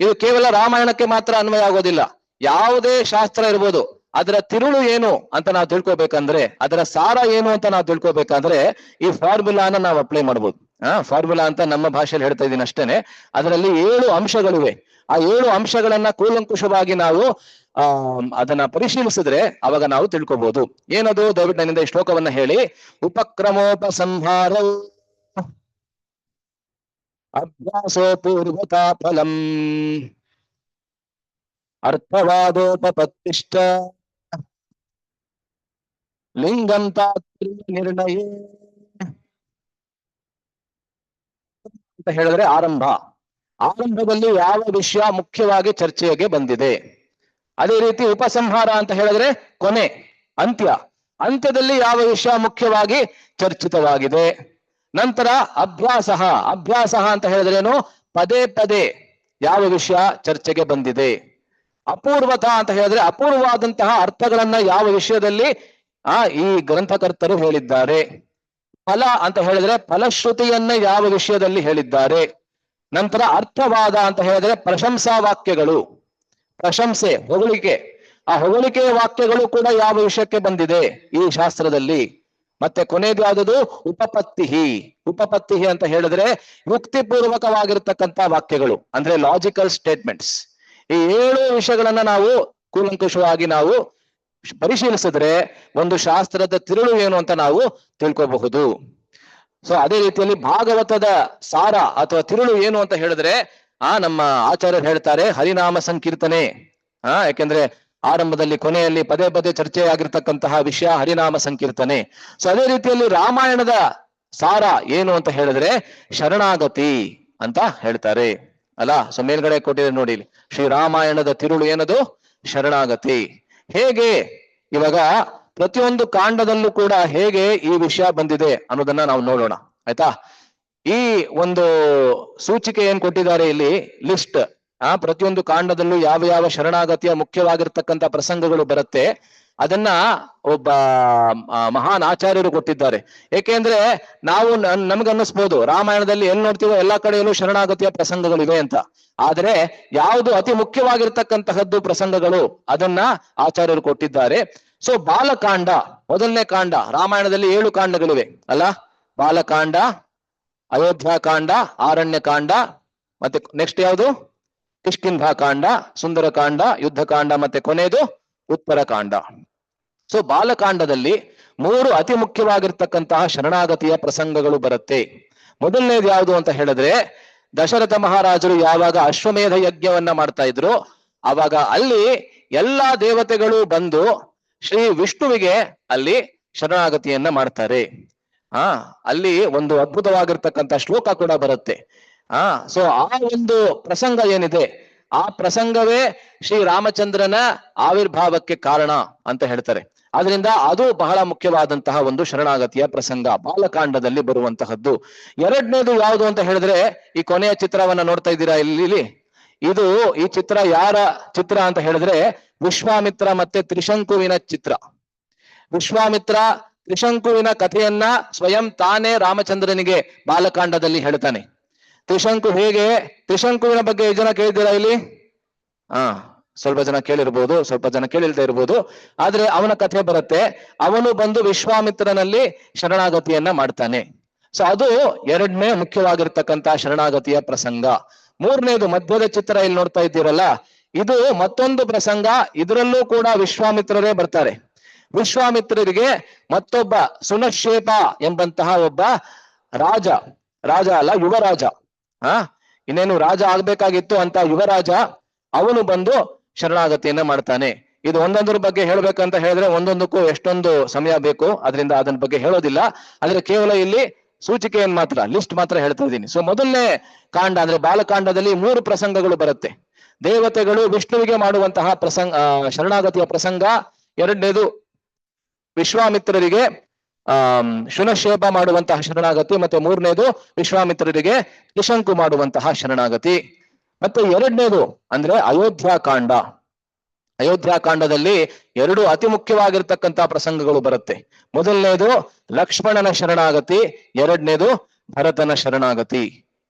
ಇದು ಕೇವಲ ರಾಮಾಯಣಕ್ಕೆ ಮಾತ್ರ ಅನ್ವಯ ಆಗೋದಿಲ್ಲ. ಯಾವುದೇ ಶಾಸ್ತ್ರ ಇರ್ಬೋದು, ಅದರ ತಿರುಳು ಏನು ಅಂತ ನಾವು ತಿಳ್ಕೊಬೇಕಂದ್ರೆ, ಅದರ ಸಾರ ಏನು ಅಂತ ನಾವು ತಿಳ್ಕೊಬೇಕಂದ್ರೆ ಈ ಫಾರ್ಮುಲಾನ ನಾವು ಅಪ್ಲೈ ಮಾಡ್ಬೋದು. ಫಾರ್ಮುಲಾ ಅಂತ ನಮ್ಮ ಭಾಷೆಯಲ್ಲಿ ಹೇಳ್ತಾ ಇದ್ದೀನಿ ಅಷ್ಟೇನೆ. ಅದರಲ್ಲಿ 7 ಅಂಶಗಳಿವೆ. ಆ 7 ಅಂಶಗಳನ್ನ ಕೂಲಂಕುಷವಾಗಿ ನಾವು ಅದನ್ನ ಪರಿಶೀಲಿಸಿದ್ರೆ ಅವಾಗ ನಾವು ತಿಳ್ಕೊಬಹುದು. ಏನದು? ದಯವಿಟ್ಟು ನನ್ನಿಂದ ಈ ಶ್ಲೋಕವನ್ನ ಹೇಳಿ. ಉಪಕ್ರಮೋಪಸಂಹಾರ ಅಭ್ಯಾಸೋ ಪೂರ್ವತಾ ಫಲಂ ಅರ್ಥವಾದೋಪಪತ್ತಿಷ್ಟ ಲಿಂಗಂ ತಾತ್ಪರ್ಯ ನಿರ್ಣಯ ಅಂತ ಹೇಳಿದ್ರೆ ಆರಂಭದಲ್ಲಿ ಯಾವ ವಿಷಯ ಮುಖ್ಯವಾಗಿ ಚರ್ಚೆಗೆ ಬಂದಿದೆ. ಅದೇ ರೀತಿ ಉಪಸಂಹಾರ ಅಂತ ಹೇಳಿದ್ರೆ ಕೊನೆ, ಅಂತ್ಯದಲ್ಲಿ ಯಾವ ವಿಷಯ ಮುಖ್ಯವಾಗಿ ಚರ್ಚಿತವಾಗಿದೆ. ನಂತರ ಅಭ್ಯಾಸ ಅಂತ ಹೇಳಿದ್ರೇನು? ಪದೇ ಯಾವ ವಿಷಯ ಚರ್ಚೆಗೆ ಬಂದಿದೆ. ಅಪೂರ್ವತ ಅಂತ ಹೇಳಿದ್ರೆ ಅಪೂರ್ವವಾದಂತಹ ಅರ್ಥಗಳನ್ನ ಯಾವ ವಿಷಯದಲ್ಲಿ ಈ ಗ್ರಂಥಕರ್ತರು ಹೇಳಿದ್ದಾರೆ. ಫಲ ಅಂತ ಹೇಳಿದ್ರೆ ಫಲಶ್ರುತಿಯನ್ನ ಯಾವ ವಿಷಯದಲ್ಲಿ ಹೇಳಿದ್ದಾರೆ. ನಂತರ ಅರ್ಥವಾದ ಅಂತ ಹೇಳಿದ್ರೆ ಪ್ರಶಂಸಾ ವಾಕ್ಯಗಳು, ಪ್ರಶಂಸೆ, ಹೊಗಳಿಕೆ, ಆ ಹೊಗಳಿಕೆಯ ವಾಕ್ಯಗಳು ಕೂಡ ಯಾವ ವಿಷಯಕ್ಕೆ ಬಂದಿದೆ ಈ ಶಾಸ್ತ್ರದಲ್ಲಿ. ಮತ್ತೆ ಕೊನೆಯದು ಯಾವುದು? ಉಪಪತ್ತಿ ಅಂತ ಹೇಳಿದ್ರೆ ಯುಕ್ತಿಪೂರ್ವಕವಾಗಿರ್ತಕ್ಕಂಥ ವಾಕ್ಯಗಳು, ಅಂದ್ರೆ ಲಾಜಿಕಲ್ ಸ್ಟೇಟ್ಮೆಂಟ್ಸ್. ಈ 7 ವಿಷಯಗಳನ್ನ ನಾವು ಕೂಲಂಕುಷವಾಗಿ ನಾವು ಪರಿಶೀಲಿಸಿದ್ರೆ ಒಂದು ಶಾಸ್ತ್ರದ ತಿರುಳು ಏನು ಅಂತ ನಾವು ತಿಳ್ಕೋಬಹುದು. ಸೊ ಅದೇ ರೀತಿಯಲ್ಲಿ ಭಾಗವತದ ಸಾರ ಅಥವಾ ತಿರುಳು ಏನು ಅಂತ ಹೇಳಿದ್ರೆ ನಮ್ಮ ಆಚಾರ್ಯರು ಹೇಳ್ತಾರೆ ಹರಿನಾಮ ಸಂಕೀರ್ತನೆ. ಯಾಕೆಂದ್ರೆ ಆರಂಭದಲ್ಲಿ ಕೊನೆಯಲ್ಲಿ ಪದೇ ಚರ್ಚೆಯಾಗಿರ್ತಕ್ಕಂತಹ ವಿಷಯ ಹರಿನಾಮ ಸಂಕೀರ್ತನೆ. ಸೊ ಅದೇ ರೀತಿಯಲ್ಲಿ ರಾಮಾಯಣದ ಸಾರ ಏನು ಅಂತ ಹೇಳಿದ್ರೆ ಶರಣಾಗತಿ ಅಂತ ಹೇಳ್ತಾರೆ ಅಲ್ಲ. ಸೊ ಮೇಲ್ಗಡೆ ಕೊಟ್ಟಿದೆ ನೋಡಿ, ಶ್ರೀರಾಮಾಯಣದ ತಿರುಳು ಏನದು? ಶರಣಾಗತಿ. ಹೇಗೆ ಇವಾಗ ಪ್ರತಿಯೊಂದು ಕಾಂಡದಲ್ಲೂ ಕೂಡ ಹೇಗೆ ಈ ವಿಷಯ ಬಂದಿದೆ ಅನ್ನೋದನ್ನ ನಾವು ನೋಡೋಣ. ಆಯ್ತಾ? ಈ ಒಂದು ಸೂಚಿಕೆ ಏನ್ ಕೊಟ್ಟಿದ್ದಾರೆ ಇಲ್ಲಿ, ಲಿಸ್ಟ್. ಪ್ರತಿಯೊಂದು ಕಾಂಡದಲ್ಲೂ ಯಾವ ಶರಣಾಗತಿಯ ಮುಖ್ಯವಾಗಿರ್ತಕ್ಕಂಥ ಪ್ರಸಂಗಗಳು ಬರುತ್ತೆ, ಅದನ್ನ ಒಬ್ಬ ಮಹಾನ್ ಆಚಾರ್ಯರು ಕೊಟ್ಟಿದ್ದಾರೆ. ಏಕೆಂದ್ರೆ ನಾವು ನಮ್ಗನ್ನಿಸ್ಬೋದು ರಾಮಾಯಣದಲ್ಲಿ ಎಲ್ಲಿ ನೋಡ್ತೀವೋ ಎಲ್ಲಾ ಕಡೆಯಲ್ಲೂ ಶರಣಾಗತಿಯ ಪ್ರಸಂಗಗಳಿವೆ ಅಂತ. ಆದ್ರೆ ಯಾವುದು ಅತಿ ಮುಖ್ಯವಾಗಿರ್ತಕ್ಕಂತಹದ್ದು ಪ್ರಸಂಗಗಳು, ಅದನ್ನ ಆಚಾರ್ಯರು ಕೊಟ್ಟಿದ್ದಾರೆ. ಸೊ ಬಾಲಕಾಂಡ ಮೊದಲನೇ ಕಾಂಡ. ರಾಮಾಯಣದಲ್ಲಿ 7 ಕಾಂಡಗಳಿವೆ ಅಲ್ಲ. ಬಾಲಕಾಂಡ, ಅಯೋಧ್ಯಾಕಾಂಡ, ಆರಣ್ಯಕಾಂಡ, ಮತ್ತೆ ನೆಕ್ಸ್ಟ್ ಯಾವುದು? ಕಿಷ್ಕಿಂಧಾಕಾಂಡ, ಸುಂದರಕಾಂಡ, ಯುದ್ಧಕಾಂಡ, ಮತ್ತೆ ಕೊನೆಯದು ಉತ್ತರಕಾಂಡ. ಸೊ ಬಾಲಕಾಂಡದಲ್ಲಿ 3 ಅತಿ ಮುಖ್ಯವಾಗಿರ್ತಕ್ಕಂತಹ ಶರಣಾಗತಿಯ ಪ್ರಸಂಗಗಳು ಬರುತ್ತೆ. ಮೊದಲನೇದು ಯಾವುದು ಅಂತ ಹೇಳಿದ್ರೆ, ದಶರಥ ಮಹಾರಾಜರು ಯಾವಾಗ ಅಶ್ವಮೇಧ ಯಜ್ಞವನ್ನ ಮಾಡ್ತಾ ಇದ್ರು ಆವಾಗ ಅಲ್ಲಿ ಎಲ್ಲಾ ದೇವತೆಗಳು ಬಂದು ಶ್ರೀ ವಿಷ್ಣುವಿಗೆ ಅಲ್ಲಿ ಶರಣಾಗತಿಯನ್ನ ಮಾಡ್ತಾರೆ. ಅಲ್ಲಿ ಒಂದು ಅದ್ಭುತವಾಗಿರ್ತಕ್ಕಂಥ ಶ್ಲೋಕ ಕೂಡ ಬರುತ್ತೆ. ಸೊ ಆ ಒಂದು ಪ್ರಸಂಗ ಏನಿದೆ, ಆ ಪ್ರಸಂಗವೇ ಶ್ರೀ ರಾಮಚಂದ್ರನ ಆವಿರ್ಭಾವಕ್ಕೆ ಕಾರಣ ಅಂತ ಹೇಳ್ತಾರೆ. ಆದ್ರಿಂದ ಅದು ಬಹಳ ಮುಖ್ಯವಾದಂತಹ ಒಂದು ಶರಣಾಗತಿಯ ಪ್ರಸಂಗ, ಬಾಲಕಾಂಡದಲ್ಲಿ ಬರುವಂತಹದ್ದು. ಎರಡನೇದು ಯಾವುದು ಅಂತ ಹೇಳಿದ್ರೆ, ಈ ಕೊನೆಯ ಚಿತ್ರವನ್ನ ನೋಡ್ತಾ ಇದ್ದೀರಾ ಇಲ್ಲಿ, ಈ ಚಿತ್ರ ಯಾರ ಚಿತ್ರ ಅಂತ ಹೇಳಿದ್ರೆ ವಿಶ್ವಾಮಿತ್ರ ಮತ್ತೆ ತ್ರಿಶಂಕುವಿನ ಚಿತ್ರ. ವಿಶ್ವಾಮಿತ್ರ ತ್ರಿಶಂಕುವಿನ ಕಥೆಯನ್ನ ಸ್ವಯಂ ತಾನೇ ರಾಮಚಂದ್ರನಿಗೆ ಬಾಲಕಾಂಡದಲ್ಲಿ ಹೇಳ್ತಾನೆ. ತ್ರಿಶಂಕುವಿನ ಬಗ್ಗೆ ಎಷ್ಟು ಜನ ಕೇಳಿದ್ದೀರಾ ಇಲ್ಲಿ? ಸ್ವಲ್ಪ ಜನ ಕೇಳಿರ್ಬೋದು, ಸ್ವಲ್ಪ ಜನ ಕೇಳಿಲ್ದೇ ಇರ್ಬೋದು. ಆದ್ರೆ ಅವನ ಕಥೆ ಬರುತ್ತೆ. ಅವನು ಬಂದು ವಿಶ್ವಾಮಿತ್ರನಲ್ಲಿ ಶರಣಾಗತಿಯನ್ನ ಮಾಡ್ತಾನೆ. ಸೊ ಅದು ಎರಡನೇ ಮುಖ್ಯವಾಗಿರ್ತಕ್ಕಂಥ ಶರಣಾಗತಿಯ ಪ್ರಸಂಗ. ಮೂರನೇದು ಮಧ್ಯದ ಚಿತ್ರ ಇಲ್ಲಿ ನೋಡ್ತಾ ಇದ್ದೀರಲ್ಲ, ಇದು ಮತ್ತೊಂದು ಪ್ರಸಂಗ. ಇದರಲ್ಲೂ ಕೂಡ ವಿಶ್ವಾಮಿತ್ರರೇ ಬರ್ತಾರೆ. ವಿಶ್ವಾಮಿತ್ರರಿಗೆ ಮತ್ತೊಬ್ಬ ಸುನಶ್ಶೇಪ ಎಂಬಂತಹ ಒಬ್ಬ ರಾಜ ಅಲ್ಲ ಯುವರಾಜ, ಇನ್ನೇನು ರಾಜ ಆಗ್ಬೇಕಾಗಿತ್ತು ಅಂತ ಯುವರಾಜ ಅವನು ಬಂದು ಶರಣಾಗತಿಯನ್ನ ಮಾಡ್ತಾನೆ. ಇದು ಒಂದೊಂದ್ರ ಬಗ್ಗೆ ಹೇಳ್ಬೇಕಂತ ಹೇಳಿದ್ರೆ ಒಂದೊಂದಕ್ಕೂ ಎಷ್ಟೊಂದು ಸಮಯ ಬೇಕು, ಅದರಿಂದ ಅದನ್ನ ಬಗ್ಗೆ ಹೇಳೋದಿಲ್ಲ. ಆದ್ರೆ ಕೇವಲ ಇಲ್ಲಿ ಸೂಚಿಕೆಯನ್ನು ಮಾತ್ರ, ಲಿಸ್ಟ್ ಮಾತ್ರ ಹೇಳ್ತಾ ಇದ್ದೀನಿ. ಸೊ ಮೊದಲನೇ ಕಾಂಡ ಅಂದ್ರೆ ಬಾಲಕಾಂಡದಲ್ಲಿ 3 ಪ್ರಸಂಗಗಳು ಬರುತ್ತೆ. ದೇವತೆಗಳು ವಿಷ್ಣುವಿಗೆ ಮಾಡುವಂತಹ ಶರಣಾಗತಿಯ ಪ್ರಸಂಗ, ಎರಡನೇದು ವಿಶ್ವಾಮಿತ್ರರಿಗೆ ಶುನಶೇಪ ಮಾಡುವಂತಹ ಶರಣಾಗತಿ, ಮತ್ತೆ ಮೂರನೇದು ವಿಶ್ವಾಮಿತ್ರರಿಗೆ ತ್ರಿಶಂಕು ಮಾಡುವಂತಹ ಶರಣಾಗತಿ. ಮತ್ತೆ ಎರಡನೇದು ಅಂದ್ರೆ ಅಯೋಧ್ಯಾಕಾಂಡ. ಅಯೋಧ್ಯಾಕಾಂಡದಲ್ಲಿ 2 ಅತಿ ಮುಖ್ಯವಾಗಿರ್ತಕ್ಕಂತಹ ಪ್ರಸಂಗಗಳು ಬರುತ್ತೆ. ಮೊದಲನೇದು ಲಕ್ಷ್ಮಣನ ಶರಣಾಗತಿ, ಎರಡನೇದು ಭರತನ ಶರಣಾಗತಿ.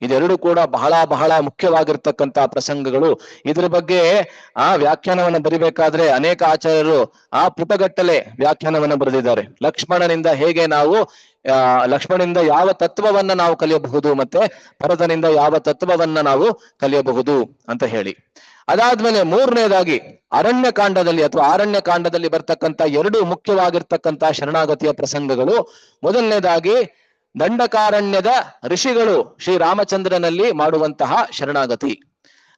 ಇದೆರಡು ಕೂಡ ಬಹಳ ಬಹಳ ಮುಖ್ಯವಾಗಿರ್ತಕ್ಕಂತಹ ಪ್ರಸಂಗಗಳು. ಇದ್ರ ಬಗ್ಗೆ ವ್ಯಾಖ್ಯಾನವನ್ನು ಬರಿಬೇಕಾದ್ರೆ ಅನೇಕ ಆಚಾರ್ಯರು ಪುಟಗಟ್ಟಲೆ ವ್ಯಾಖ್ಯಾನವನ್ನು ಬರೆದಿದ್ದಾರೆ. ಲಕ್ಷ್ಮಣನಿಂದ ಹೇಗೆ ನಾವು ಲಕ್ಷ್ಮಣನಿಂದ ಯಾವ ತತ್ವವನ್ನ ನಾವು ಕಲಿಯಬಹುದು, ಮತ್ತೆ ಭರತನಿಂದ ಯಾವ ತತ್ವವನ್ನ ನಾವು ಕಲಿಯಬಹುದು ಅಂತ ಹೇಳಿ. ಅದಾದ್ಮೇಲೆ ಮೂರನೇದಾಗಿ ಅರಣ್ಯಕಾಂಡದಲ್ಲಿ ಅಥವಾ ಆರಣ್ಯಕಾಂಡದಲ್ಲಿ ಬರ್ತಕ್ಕಂಥ 2 ಮುಖ್ಯವಾಗಿರ್ತಕ್ಕಂಥ ಶರಣಾಗತಿಯ ಪ್ರಸಂಗಗಳು. ಮೊದಲನೇದಾಗಿ ದಂಡಕಾರಣ್ಯದ ಋಷಿಗಳು ಶ್ರೀರಾಮಚಂದ್ರನಲ್ಲಿ ಮಾಡುವಂತಹ ಶರಣಾಗತಿ.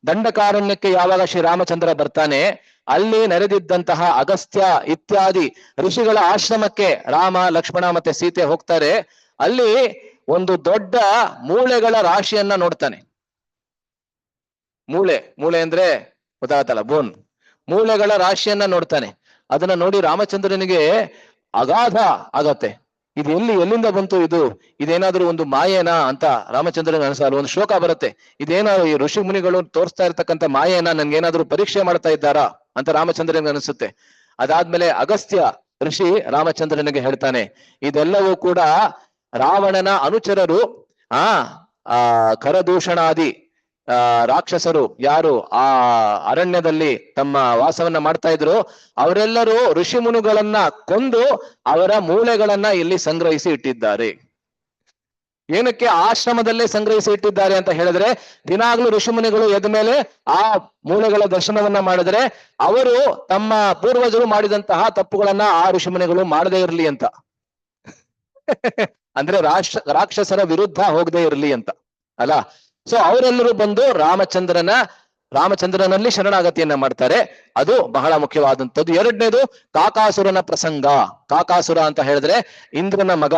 ದಂಡಕಾರಣ್ಯಕ್ಕೆ ಯಾವಾಗ ಶ್ರೀರಾಮಚಂದ್ರ ಬರ್ತಾನೆ, ಅಲ್ಲಿ ನೆರೆದಿದ್ದಂತಹ ಅಗಸ್ತ್ಯ ಇತ್ಯಾದಿ ಋಷಿಗಳ ಆಶ್ರಮಕ್ಕೆ ರಾಮ, ಲಕ್ಷ್ಮಣ ಮತ್ತೆ ಸೀತೆ ಹೋಗ್ತಾರೆ. ಅಲ್ಲಿ ಒಂದು ದೊಡ್ಡ ಮೂಳೆಗಳ ರಾಶಿಯನ್ನ ನೋಡ್ತಾನೆ. ಮೂಳೆ ಅಂದ್ರೆ ಗೊತ್ತಾಗತ್ತಲ್ಲ, ಬೋನ್, ಮೂಳೆಗಳ ರಾಶಿಯನ್ನ ನೋಡ್ತಾನೆ. ಅದನ್ನ ನೋಡಿ ರಾಮಚಂದ್ರನಿಗೆ ಅಗಾಧ ಆಗತ್ತೆ. ಇದು ಎಲ್ಲಿಂದ ಬಂತು, ಇದೇನಾದ್ರೂ ಒಂದು ಮಾಯೇನಾ ಅಂತ ರಾಮಚಂದ್ರನ ಅನ್ಸಲ್ಲ. ಒಂದು ಶೋಕ ಬರುತ್ತೆ, ಇದೇನಾದ್ರು ಈ ಋಷಿ ಮುನಿಗಳು ತೋರಿಸ್ತಾ ಇರ್ತಕ್ಕಂಥ ಮಾಯೇನಾ, ನನ್ಗೇನಾದ್ರೂ ಪರೀಕ್ಷೆ ಮಾಡ್ತಾ ಇದ್ದಾರಾ ಅಂತ ರಾಮಚಂದ್ರನಿಗೆ ಅನಿಸುತ್ತೆ. ಅದಾದ್ಮೇಲೆ ಅಗಸ್ತ್ಯ ಋಷಿ ರಾಮಚಂದ್ರನಿಗೆ ಹೇಳ್ತಾನೆ, ಇದೆಲ್ಲವೂ ಕೂಡ ರಾವಣನ ಅನುಚರರು, ಖರದೂಷಣಾದಿ ರಾಕ್ಷಸರು ಯಾರು ಆ ಅರಣ್ಯದಲ್ಲಿ ತಮ್ಮ ವಾಸವನ್ನ ಮಾಡ್ತಾ ಇದ್ರು, ಅವರೆಲ್ಲರೂ ಋಷಿ ಮುನಿಗಳನ್ನ ಕೊಂದು ಅವರ ಮೂಳೆಗಳನ್ನ ಇಲ್ಲಿ ಸಂಗ್ರಹಿಸಿ ಇಟ್ಟಿದ್ದಾರೆ. ಏನಕ್ಕೆ ಆಶ್ರಮದಲ್ಲೇ ಸಂಗ್ರಹಿಸಿ ಇಟ್ಟಿದ್ದಾರೆ ಅಂತ ಹೇಳಿದ್ರೆ, ದಿನಾಗ್ಲೂ ಋಷಿ ಮುನಿಗಳು ಎದ್ದ ಮೇಲೆ ಆ ಮೂಳೆಗಳ ದರ್ಶನವನ್ನ ಮಾಡಿದ್ರೆ ಅವರು ತಮ್ಮ ಪೂರ್ವಜರು ಮಾಡಿದಂತಹ ತಪ್ಪುಗಳನ್ನ ಆ ಋಷಿ ಮುನಿಗಳು ಮಾಡದೇ ಇರ್ಲಿ ಅಂತ ಅಂದ್ರೆ ರಾಕ್ಷಸರ ವಿರುದ್ಧ ಹೋಗದೆ ಇರ್ಲಿ ಅಂತ ಅಲ್ಲ. ಸೊ ಅವರೆಲ್ಲರೂ ಬಂದು ರಾಮಚಂದ್ರನಲ್ಲಿ ಶರಣಾಗತಿಯನ್ನ ಮಾಡ್ತಾರೆ. ಅದು ಬಹಳ ಮುಖ್ಯವಾದಂಥದ್ದು. ಎರಡನೇದು ಕಾಕಾಸುರನ ಪ್ರಸಂಗ. ಕಾಕಾಸುರ ಅಂತ ಹೇಳಿದ್ರೆ ಇಂದ್ರನ ಮಗ.